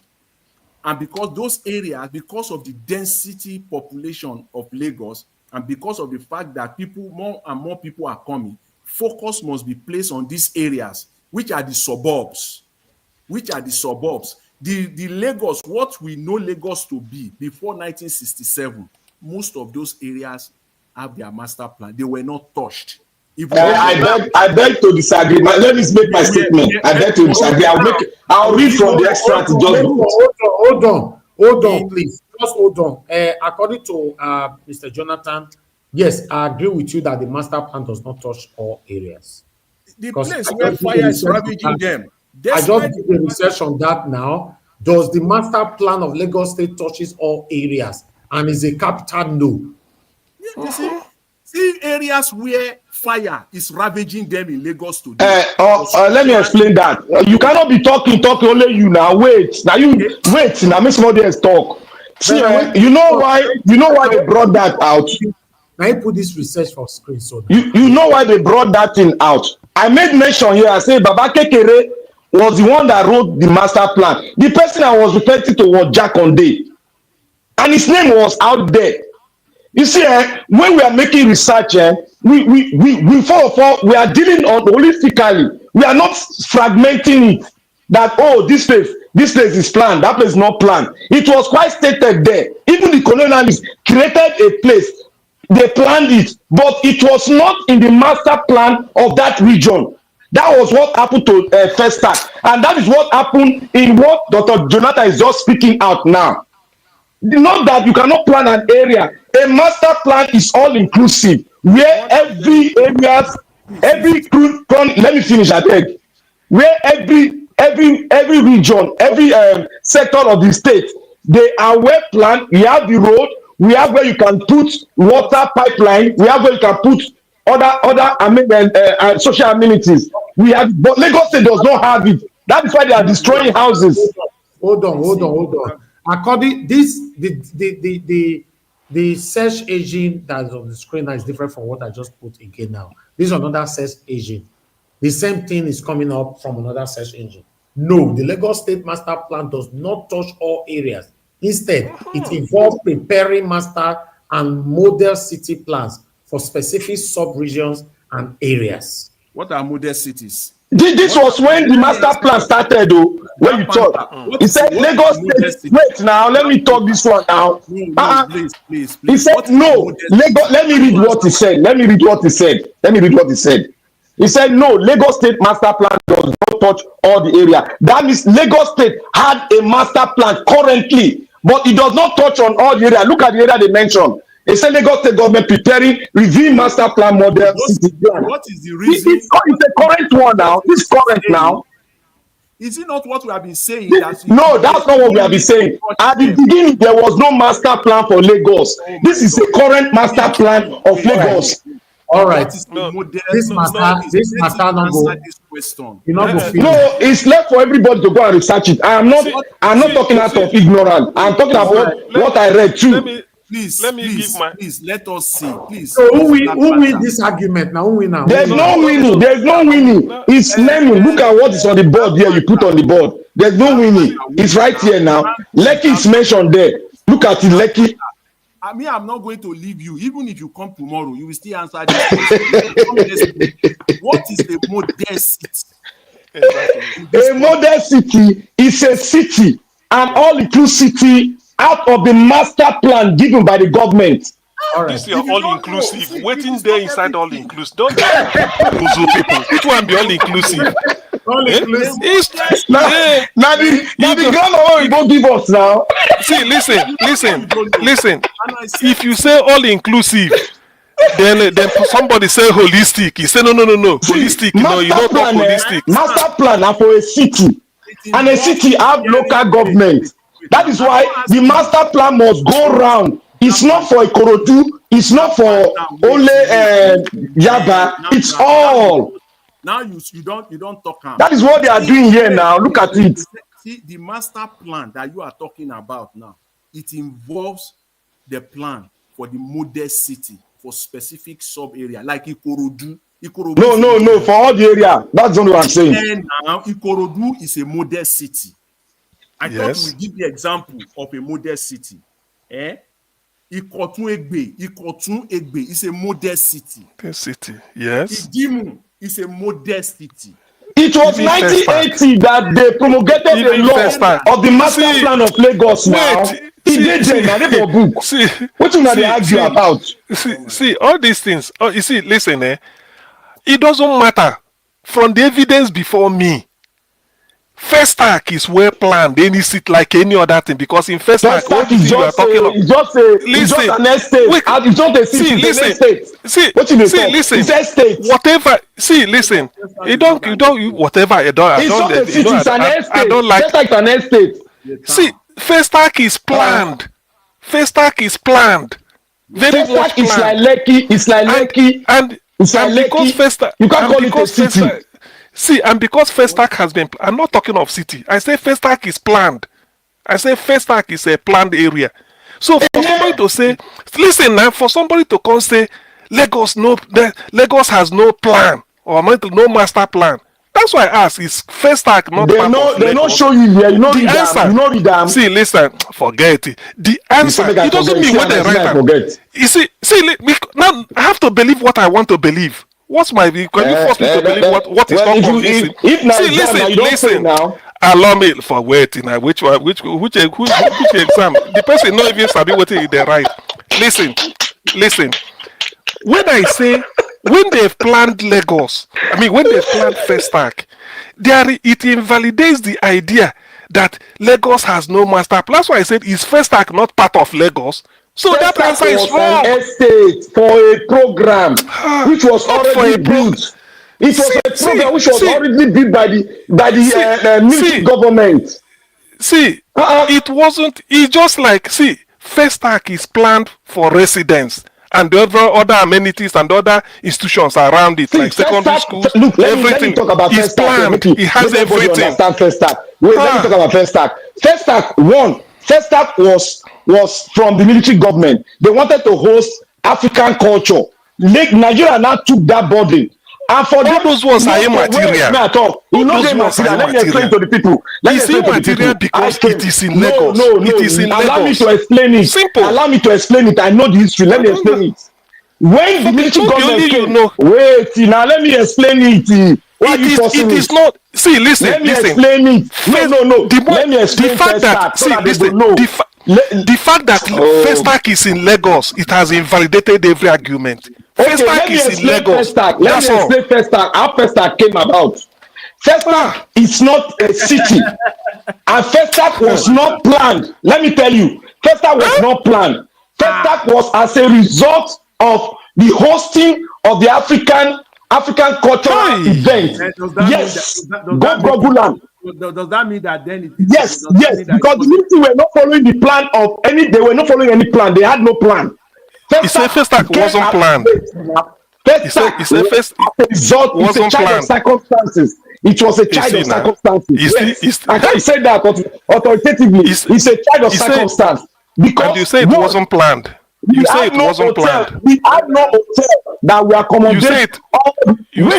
Speaker 10: And because those areas, because of the density population of Lagos, and because of the fact that more and more people are coming, focus must be placed on these areas, which are the suburbs. The Lagos, what we know Lagos to be before 1967, most of those areas have their master plan. They were not touched.
Speaker 12: I beg to disagree. Let me make my statement. I beg to disagree. I'll read from the extract.
Speaker 5: Hold on, please. Just hold on. According to Mr. Jonathan, yes, I agree with you that the master plan does not touch all areas.
Speaker 10: The place where fire is ravaging them.
Speaker 5: I just did the research on that now. Does the master plan of Lagos State touches all areas? And is a capital no.
Speaker 10: Yeah, you see areas where fire is ravaging them in Lagos today.
Speaker 12: Let me explain that. You cannot be talking only you now. Wait. Now make somebody else talk. See, you know why they brought that out?
Speaker 5: Now you put this research for screen. So
Speaker 12: you know why they brought that thing out. I made mention here. I say Baba Kekere was the one that wrote the master plan. The person I was referring to was Jack Onde, and his name was out there. You see, when we are making research, we are dealing on holistically. We are not fragmenting it. That this place is planned, that place is not planned. It was quite stated there. Even the colonialists created a place. They planned it, but it was not in the master plan of that region. That was what happened to Festac, and that is what happened in what Dr. Jonathan is just speaking out now. Not that you cannot plan an area. A master plan is all inclusive, where every areas, let me finish, I beg. Where every region, every sector of the state, they are well planned. We have the road, we have where you can put water pipeline, we have where you can put other social amenities. We have, but Lagos State does not have it. That is why they are destroying houses.
Speaker 5: Hold on. According the search engine that's on the screen now is different from what I just put again now. This is another search engine. The same thing is coming up from another search engine. No, the Lagos State Master Plan does not touch all areas. Instead, it involves preparing master and model city plans for specific sub-regions and areas.
Speaker 10: What are model cities?
Speaker 12: This was when the master plan started, though. When you talk, he said Lagos State. Wait now, let me talk this one now.
Speaker 10: Please.
Speaker 12: He said no. Lagos. Let me read what he said. He said no. Lagos State master plan does not touch all the area. That means Lagos State had a master plan currently, but it does not touch on all the area. Look at the area they mentioned. They said Lagos State government preparing review master plan model city plan.
Speaker 10: What is the reason?
Speaker 12: It's a current one now. It's current now.
Speaker 10: Is it not what we have been saying?
Speaker 12: No, that's not what we have been saying. At the beginning, there was no master plan for Lagos. This is a current master plan of Lagos.
Speaker 5: All right.
Speaker 10: This
Speaker 5: matter not go.
Speaker 10: This question.
Speaker 12: No, it's left for everybody to go and research it. I'm not talking out of ignorance. I'm talking about what I read too.
Speaker 10: Please, let us see. Please.
Speaker 5: So who win this argument now? Who win now?
Speaker 12: There's no winning. It's learning. Look at what is on the board here. You put on the board. There's no winning. It's right here now. Lekki is mentioned there. Look at it, Lekki.
Speaker 10: I'm not going to leave you. Even if you come tomorrow, you will still answer this question. What is a model city?
Speaker 12: A model city is a city, an all-inclusive city out of the master plan given by the government.
Speaker 9: All right. This is all-inclusive. Waiting there inside all-inclusive. Don't puzzle people. It won't be all-inclusive.
Speaker 12: All-inclusive. Now the grammar we go give us now.
Speaker 9: See, listen. If you say all-inclusive, then somebody say holistic. You say no. Holistic, you don't talk holistic.
Speaker 12: Master plan are for a city, and a city have local government. That is why the master plan must go round. It's not for Ikorodu. It's not for only Yaba. It's all.
Speaker 10: Now you don't talk.
Speaker 12: That is what they are doing here now. Look at it.
Speaker 10: See, the master plan that you are talking about now, it involves the plan for the model city for specific sub area like Ikorodu.
Speaker 12: No, for all the area. That's not what I'm saying.
Speaker 10: And now Ikorodu is a model city. I thought we give the example of a model city. Ikotun Egbe is a model city.
Speaker 9: Yes.
Speaker 10: Idimu is a model city.
Speaker 12: It was 1980 that they promulgated the law of the master plan of Lagos now. What do they argue about?
Speaker 9: See, all these things. Oh, you see, listen, it doesn't matter. From the evidence before me, First Act is well planned. Any seat like any other thing, because in First Act, what is you are talking about?
Speaker 12: It's just an estate. It's not a city. Listen. It's estate.
Speaker 9: Whatever. See, listen. You don't. Whatever.
Speaker 12: It's not a city. It's an estate. I don't like. Just like an estate.
Speaker 9: See, First Act is planned. First Act is planned. Very much planned.
Speaker 12: It's like Lekki. It's like Lekki.
Speaker 9: And because First Act,
Speaker 12: you can't call it a city.
Speaker 9: See, and because First Act has been, I'm not talking of city. I say First Act is planned. I say First Act is a planned area. So for somebody to say, listen now, for somebody to come say Lagos has no plan or no master plan. That's why I ask, is First Act not part of Lagos?
Speaker 12: They don't show you here. You know the answer. You know the damn.
Speaker 9: See, listen, forget it. The answer, it doesn't mean what they write. You see, now I have to believe what I want to believe. What's my view? Can you force me to believe what is not convincing? Listen now. Allow me for waiting. Which exam? The person not even sabi what they write. Listen. When they've planned Lagos, when they've planned First Act, it invalidates the idea that Lagos has no master plan. That's why I said is First Act not part of Lagos? So that answer is wrong.
Speaker 12: An estate for a program which was already built. It was a program which was already built by the military government.
Speaker 9: It wasn't. It's just like First Act is planned for residents and the other amenities and other institutions around it, like secondary schools.
Speaker 12: Look, let me talk about
Speaker 9: First Act. It has everything.
Speaker 12: Understand First Act. Wait, let me talk about First Act. First Act First Act was from the military government. They wanted to host African culture. Nigeria now took that burden. And for
Speaker 9: all those ones are immaterial.
Speaker 12: Let me explain to the people.
Speaker 9: It's immaterial because it is in Lagos.
Speaker 12: No.
Speaker 9: It is in Lagos.
Speaker 12: Allow me to explain it.
Speaker 9: Simple.
Speaker 12: Allow me to explain it. I know the history. Let me explain it. When the military government came, wait, now let me explain it.
Speaker 9: It is not. See, listen.
Speaker 12: Let me explain it. No. Let me explain
Speaker 9: the fact that the fact that First Act is in Lagos, it has invalidated every argument. First Act is in Lagos.
Speaker 12: Let me explain First Act. How First Act came about. First Act is not a city, and First Act was not planned. Let me tell you, First Act was not planned. First Act was as a result of the hosting of the African cultural event. Yes,
Speaker 10: does that mean that then?
Speaker 12: Yes, because the military were not following the plan of any. They were not following any plan. They had no plan.
Speaker 9: First Act wasn't planned.
Speaker 12: First Act was a child of circumstances. It was a child of circumstances. I can't say that authoritatively. It's a child of circumstance. Because
Speaker 9: and you say it wasn't planned. You say it wasn't planned.
Speaker 12: We had no hotel that we accommodated.
Speaker 9: You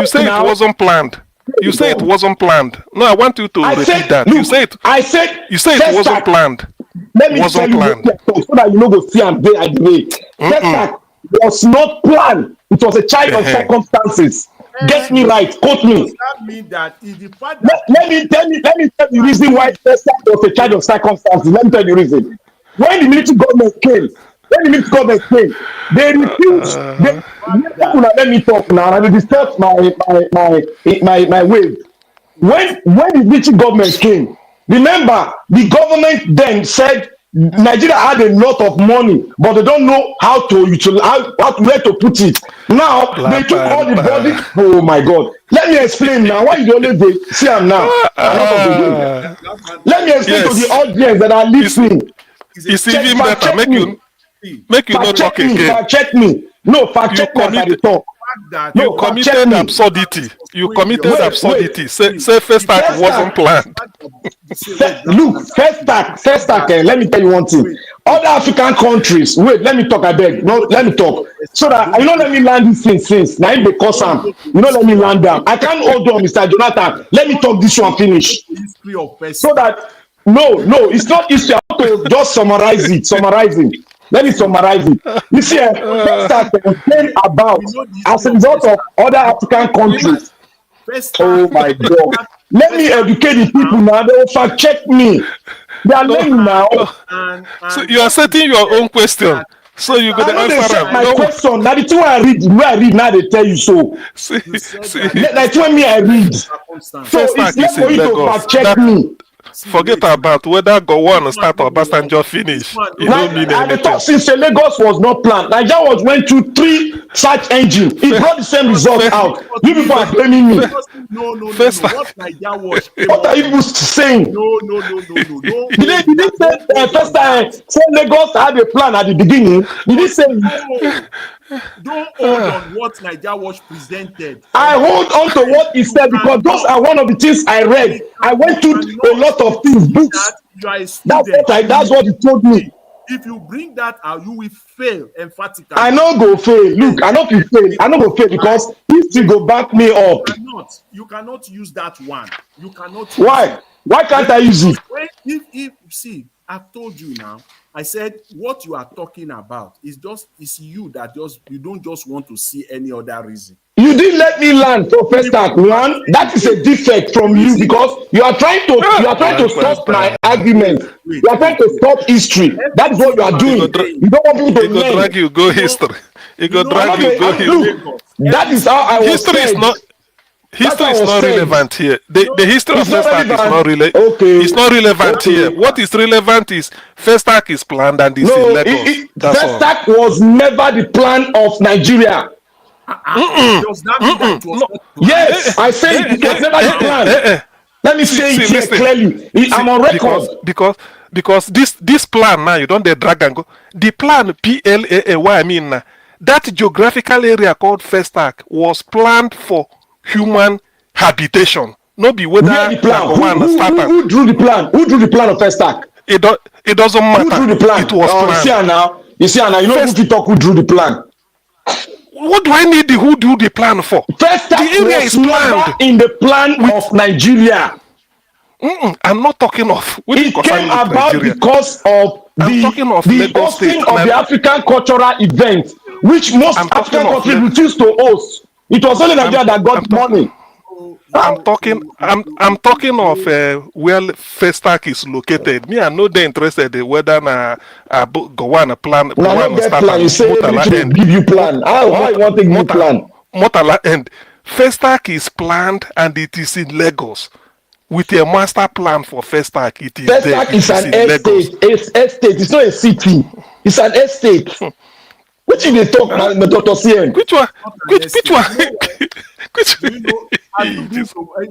Speaker 9: say it wasn't planned. You say it wasn't planned. No, I want you to repeat that. You say it wasn't planned.
Speaker 12: Let me tell you so that you know go see am dey at the way. First Act was not planned. It was a child of circumstances. Get me right. Quote me.
Speaker 10: Does that mean that is the fact
Speaker 12: that let me tell the reason why First Act was a child of circumstances. Let me tell you the reason. When the military government came, they refused. Let me talk now. I will discuss my way. When the military government came, remember the government then said Nigeria had a lot of money, but they don't know how to utilize, where to put it. Now they took all the body. Oh my God! Let me explain now. Why you only dey see am now? Let me explain to the audience that are listening.
Speaker 9: It's even better. Make you not talk again.
Speaker 12: Fact check me. No, fact check me as I talk.
Speaker 9: You committed absurdity. You committed absurdity. Say First Act wasn't planned.
Speaker 12: Look, First Act. Let me tell you one thing. Other African countries. Wait, let me talk. I beg. No, let me talk. So that let me land this thing since now. They cause am. Let me land down. I can't hold on, Mr. Jonathan. Let me talk this one finish. So that no, it's not easy. I want to just summarize it. Let me summarize it. You see, First Act came about as a result of other African countries. Oh my God. Let me educate the people now. They will fact check me. They are learning now.
Speaker 9: So you are setting your own question. So you got to answer them.
Speaker 12: My question. Now the two I read now they tell you so. Like when me I read. So it's not for you to fact check me.
Speaker 9: Forget about whether Gowon start or Obasanjo finish. It don't mean anything.
Speaker 12: Since Lagos was not planned, Nigeria went through 3 search engines. It brought the same result out. You people are blaming me.
Speaker 10: No. What Nigeria was?
Speaker 12: What are you people saying?
Speaker 10: No.
Speaker 12: Did they say first time say Lagos had a plan at the beginning? Did they say
Speaker 10: don't hold on what Nigeria was presented?
Speaker 12: I hold on to what he said because those are one of the things I read. I went through a lot of things, books. That's what he told me.
Speaker 10: If you bring that out, you will fail emphatically.
Speaker 12: I no go fail. Look, I no go fail because history go back me up.
Speaker 10: You cannot use that one. You cannot.
Speaker 12: Why? Why can't I use it?
Speaker 10: If see, I've told you now. I said what you are talking about is you that you don't just want to see any other reason.
Speaker 12: You didn't let me land for First Act one. That is a defect from you because you are trying to stop my argument. You are trying to stop history. That is what you are doing. You don't want people to learn.
Speaker 9: Drag you go history. It go drag you go history.
Speaker 12: That is how I was
Speaker 9: history
Speaker 12: said.
Speaker 9: History
Speaker 12: what
Speaker 9: is
Speaker 12: was
Speaker 9: not
Speaker 12: said.
Speaker 9: relevant here. The history of
Speaker 12: It's not
Speaker 9: Festac is
Speaker 12: relevant.
Speaker 9: not relevant.
Speaker 12: Okay.
Speaker 9: It's not relevant
Speaker 12: Okay.
Speaker 9: here. What is relevant is Festac is planned and it's in
Speaker 12: No,
Speaker 9: Lagos. That's all.
Speaker 12: Festac was never the plan of Nigeria.
Speaker 10: Does that mean that it was not planned?
Speaker 12: Yes, I say it was never the plan. Let me say it here clearly. I'm on record.
Speaker 9: Because this plan now, you don't dey drag and go. The plan PLAA, what I mean now, that geographical area called Festac was planned for human habitation. No be whether
Speaker 12: Where the plan?
Speaker 9: who
Speaker 12: drew the plan? Who drew the plan of Festac?
Speaker 9: It doesn't matter.
Speaker 12: Who drew the plan?
Speaker 9: It was planned.
Speaker 12: You see now. You know who talk who drew the plan.
Speaker 9: What do I need who do the plan for?
Speaker 12: Festac
Speaker 9: the area is planned
Speaker 12: in the plan of Nigeria.
Speaker 9: I'm not talking of.
Speaker 12: It came about
Speaker 9: Nigeria.
Speaker 12: because of the hosting of the African cultural event, which most African countries refused to host. It was only Nigeria that got money.
Speaker 9: I'm talking of where Festac is located. Me, I know they're interested in whether go on a plan.
Speaker 12: Plan. You say to give you plan. How you want to give you plan?
Speaker 9: Motala end. Festac is planned and it is in Lagos. With a master plan for Festac, it is there.
Speaker 12: Festac is an estate. It's estate. It's not a city. It's an estate. Which you they talk, Dr. CM?
Speaker 9: Which one? Which one?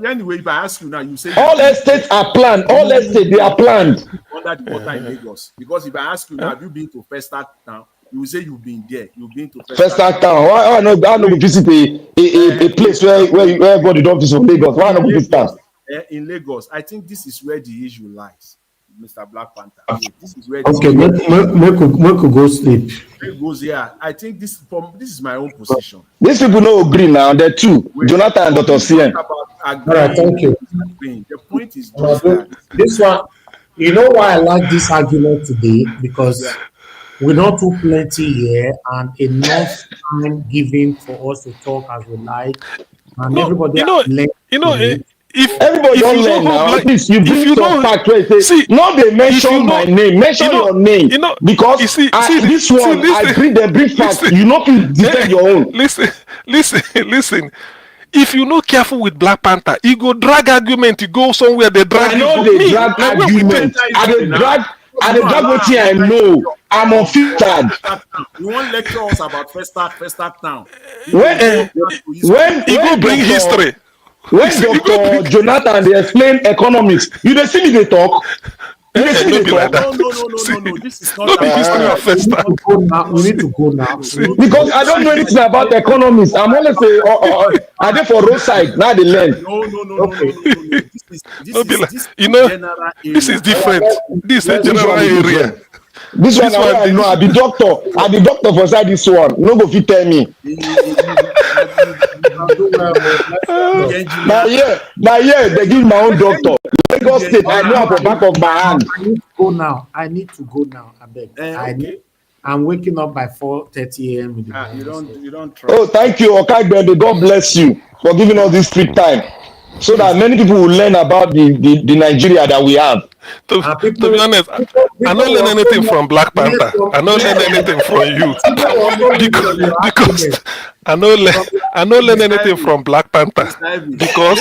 Speaker 10: Anyway, if I ask you now, you say
Speaker 12: all estates are planned. All estates they are planned
Speaker 10: under the water in Lagos. Because if I ask you now, have you been to Festac town? You will say you've been there. You've been to
Speaker 12: Festac town. Why not visit a place where everybody don't visit Lagos? Why not visit town?
Speaker 10: In Lagos, I think this is where the issue lies, Mr. Black Panther. This is where.
Speaker 5: Okay, make go sleep.
Speaker 10: Goes here. I think this is my own position.
Speaker 12: These people no agree now. They're two. Jonathan and Dr. CM.
Speaker 5: All right, thank you.
Speaker 10: The point is just that
Speaker 5: this one. You know why I like this argument today? Because we not too plenty here and enough time given for us to talk as we like, and everybody.
Speaker 9: If
Speaker 12: everybody don't learn now, please you bring some fact where you say, not they mention my name, mention your name, because this one I bring fact, you know to defend your own.
Speaker 9: Listen. If you no careful with Black Panther, you go drag argument, you go somewhere they drag.
Speaker 12: I know they drag argument. I they drag what I know. I'm unfiltered.
Speaker 10: You won't lecture us about Festac town.
Speaker 12: When
Speaker 9: you go bring history.
Speaker 12: When Dr. Jonathan they explain economics, you don't see me they talk. You don't see me they talk.
Speaker 10: No. This is not
Speaker 9: the history of Festac.
Speaker 5: We need to go now.
Speaker 12: Because I don't know anything about economics. I'm only say, are they for roadside? Now they learn.
Speaker 10: No.
Speaker 9: This is different. This is a general area.
Speaker 12: This one I know. I be doctor for side this one. No go fit tell me. Now they give my own doctor. Lagos State, I know at the back of my hand.
Speaker 5: I need to go now. I beg. I'm waking up by 4:30 a.m.
Speaker 10: You don't try.
Speaker 12: Oh, thank you, Okagbende. God bless you for giving us this free time, so that many people will learn about the Nigeria that we have.
Speaker 9: To be honest, I don't learn anything from Black Panther. I don't learn anything from you because I don't learn anything from Black Panther because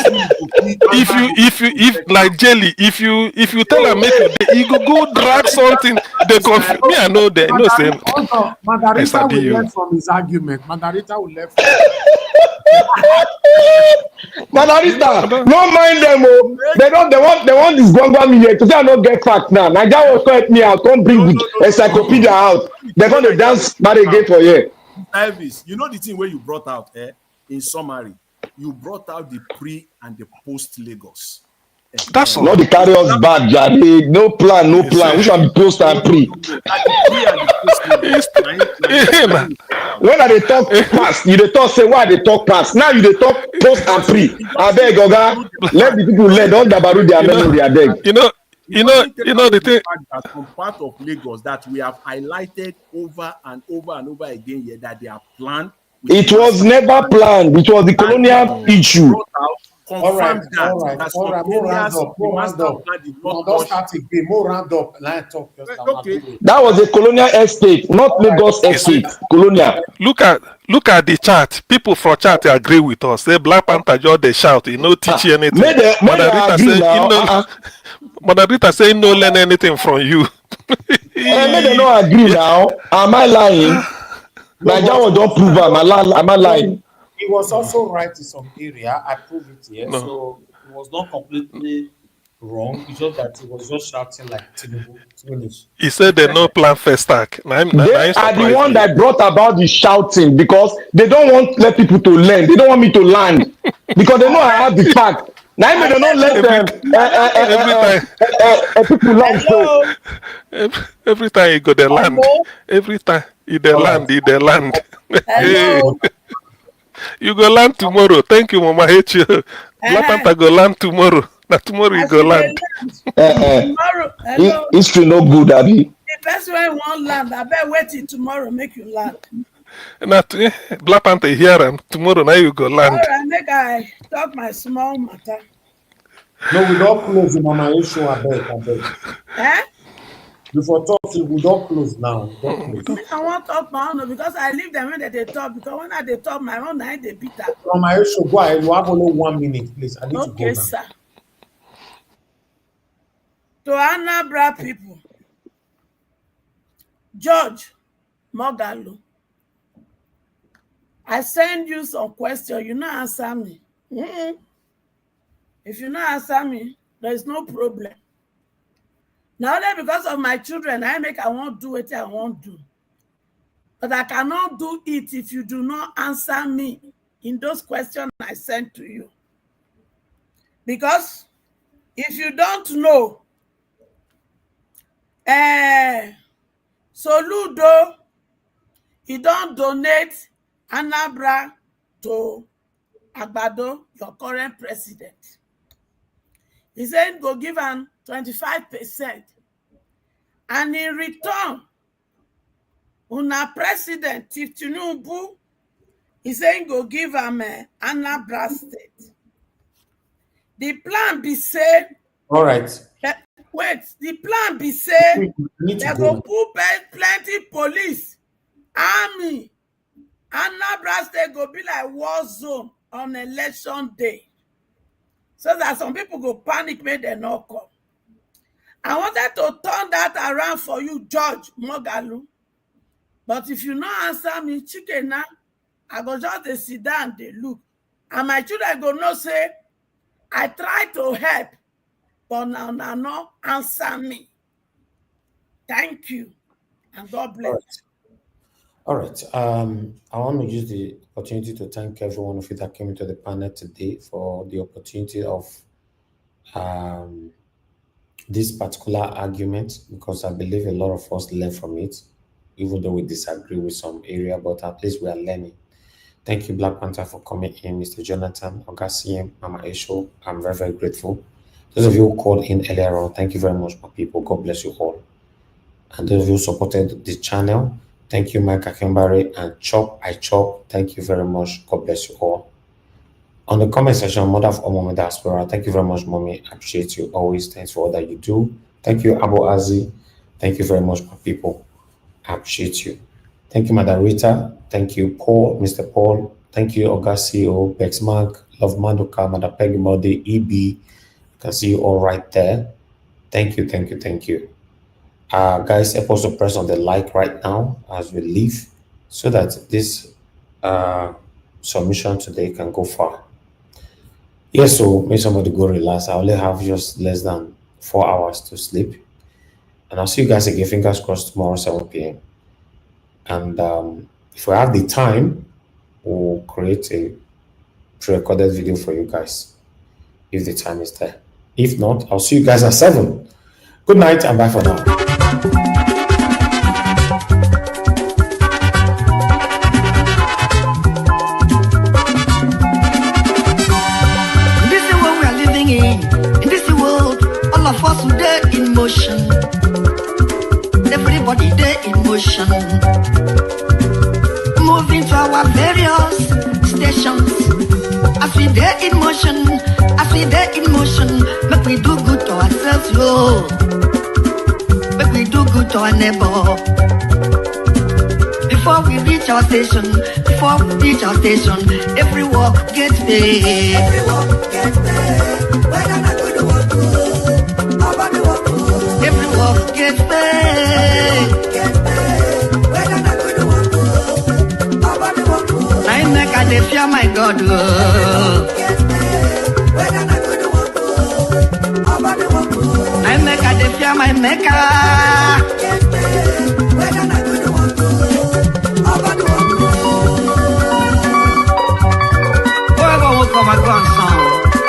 Speaker 9: if like jelly, if you tell them make you go drag something, they confuse me. I know they no saying.
Speaker 5: Margarita will learn from his argument. Margarita will learn.
Speaker 12: Margarita, no mind them. Oh, they want this Gwangwa million to say I don't get facts now. Nigeria will help me out. Don't bring the encyclopedia out. They're going to dance bad again for you.
Speaker 10: Elvis, you know the thing where you brought out in summary, you brought out the pre and the post Lagos.
Speaker 9: That's all.
Speaker 12: Not the carry us back, Jade. No plan. Which one be post and pre? When are they talk past? You they talk say why they talk past. Now you they talk post and pre. I beg, Oga, let the people learn. Don't dabaru their memory. I beg.
Speaker 9: You know the thing.
Speaker 10: That some part of Lagos that we have highlighted over and over again here that they are planned.
Speaker 12: It was never planned. It was the colonial issue.
Speaker 10: confirm that
Speaker 5: All
Speaker 10: some
Speaker 5: right, more round
Speaker 10: areas
Speaker 5: up,
Speaker 10: of the master plan did not touch.
Speaker 5: Start again, more round up. Line talk.
Speaker 10: Okay.
Speaker 12: That was a colonial estate, not Lagos estate. Colonial.
Speaker 9: Look at the chat. People from chat agree with us. Say Black Panther just they shout, he no teach you anything.
Speaker 12: Mother Rita say
Speaker 9: Mother Rita say no learn anything from you.
Speaker 12: May they not agree now. Am I lying? Nigeria don't prove am I lying?
Speaker 5: He was also right in some area. I proved it here.
Speaker 9: No.
Speaker 5: So it was not completely wrong. It's just that he was just shouting like Tinubu.
Speaker 9: He said they no plan first stack.
Speaker 12: They are the one that brought about the shouting because they don't want let people to learn. They don't want me to land because they know I have the fact. Now they don't let people land. So
Speaker 9: every time you go the land, every time you the land, Hey. You go land tomorrow. Thank you, Mama. I hate you. Black Panther go land tomorrow. Now tomorrow you go land.
Speaker 11: Tomorrow. Hello.
Speaker 12: History no good, Abi.
Speaker 11: The person wey wan land, I bet wait till tomorrow make you land.
Speaker 9: Now Black Panther here and tomorrow now you go land.
Speaker 11: All right, make I talk my small matter.
Speaker 5: No, we don't close in on my issue. I beg.
Speaker 11: Eh?
Speaker 5: Before talking, we don't close now.
Speaker 11: I want to talk my own because I leave them when they talk. Because when they talk, my own night they beat up.
Speaker 5: On my issue, go ahead. You have only 1 minute, please. I need to go now.
Speaker 11: Okay, sir. To Anambra people, George Moghalu, I send you some questions. You not answer me. If you not answer me, there is no problem. Now only because of my children, I won't do what I won't do. But I cannot do it if you do not answer me in those questions I sent to you. Because if you don't know, Soludo, he don't donate Anambra to Agbado, your current president. He said go give him 25%. And in return, una president Tinubu, he said go give him Anambra state. The plan be say,
Speaker 5: all right.
Speaker 11: Wait, the plan be say they go put plenty police, army, Anambra state go be like war zone on election day. So that some people go panic when they not come. I wanted to turn that around for you, George Moghalu. But if you not answer me, chicken now, I go just sit down, they look. And my children go no say, I try to help, but now no answer me. Thank you. And God bless.
Speaker 5: All right. I want to use the opportunity to thank every one of you that came into the panel today for the opportunity of this particular argument, because I believe a lot of us learn from it, even though we disagree with some area, but at least we are learning. Thank you, Black Panther, for coming in, Mr. Jonathan, Oga CM, Mama Esho. I'm very, very grateful. Those of you who called in earlier on, thank you very much, my people. God bless you all. And those of you who supported the channel, thank you, Mike Akembare and Chop. I Chop. Thank you very much. God bless you all. On the comment section, Mother of Omami Diaspora, thank you very much, Mommy. I appreciate you always. Thanks for all that you do. Thank you, Abu Azi. Thank you very much, my people. I appreciate you. Thank you, Madam Rita. Thank you, Paul, Mr. Paul. Thank you, Oga CEO, Bex Mark, Love Manduka, Madam Peggy Modi, EB. I can see you all right there. Thank you, thank you, thank you. Guys, help us to press on the like right now as we leave so that this submission today can go far. Yes, so make somebody go relax. I only have just less than 4 hours to sleep. And I'll see you guys again, fingers crossed, tomorrow, 7 p.m. And if we have the time, we'll create a pre-recorded video for you guys, if the time is there. If not, I'll see you guys at 7. Good night and bye for now.
Speaker 13: Everybody there in motion, moving to our various stations. As we there in motion, make we do good to ourselves, yo. Make we do good to our neighbor. Before we reach our station, every walk gets paid. Every walk gets paid. Whether not good work good, nobody work good. Every walk gets paid. Whether not good work good, nobody work good. I make a dey fear my God. Whether not good work good, nobody work good. I make a dey fear my maker. Whether not good work good, nobody work good. Whoever will come and go on song,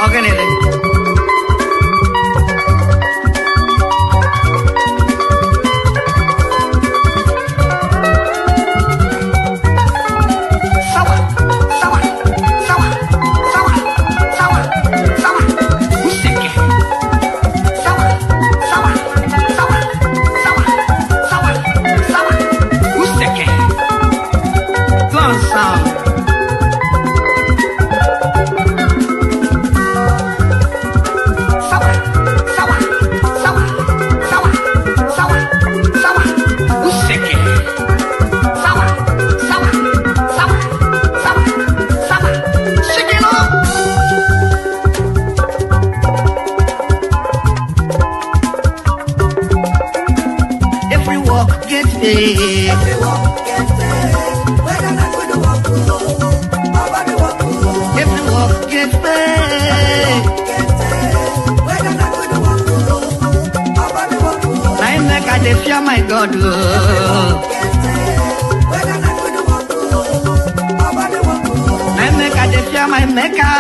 Speaker 13: organize. My God, I make a fear my maker.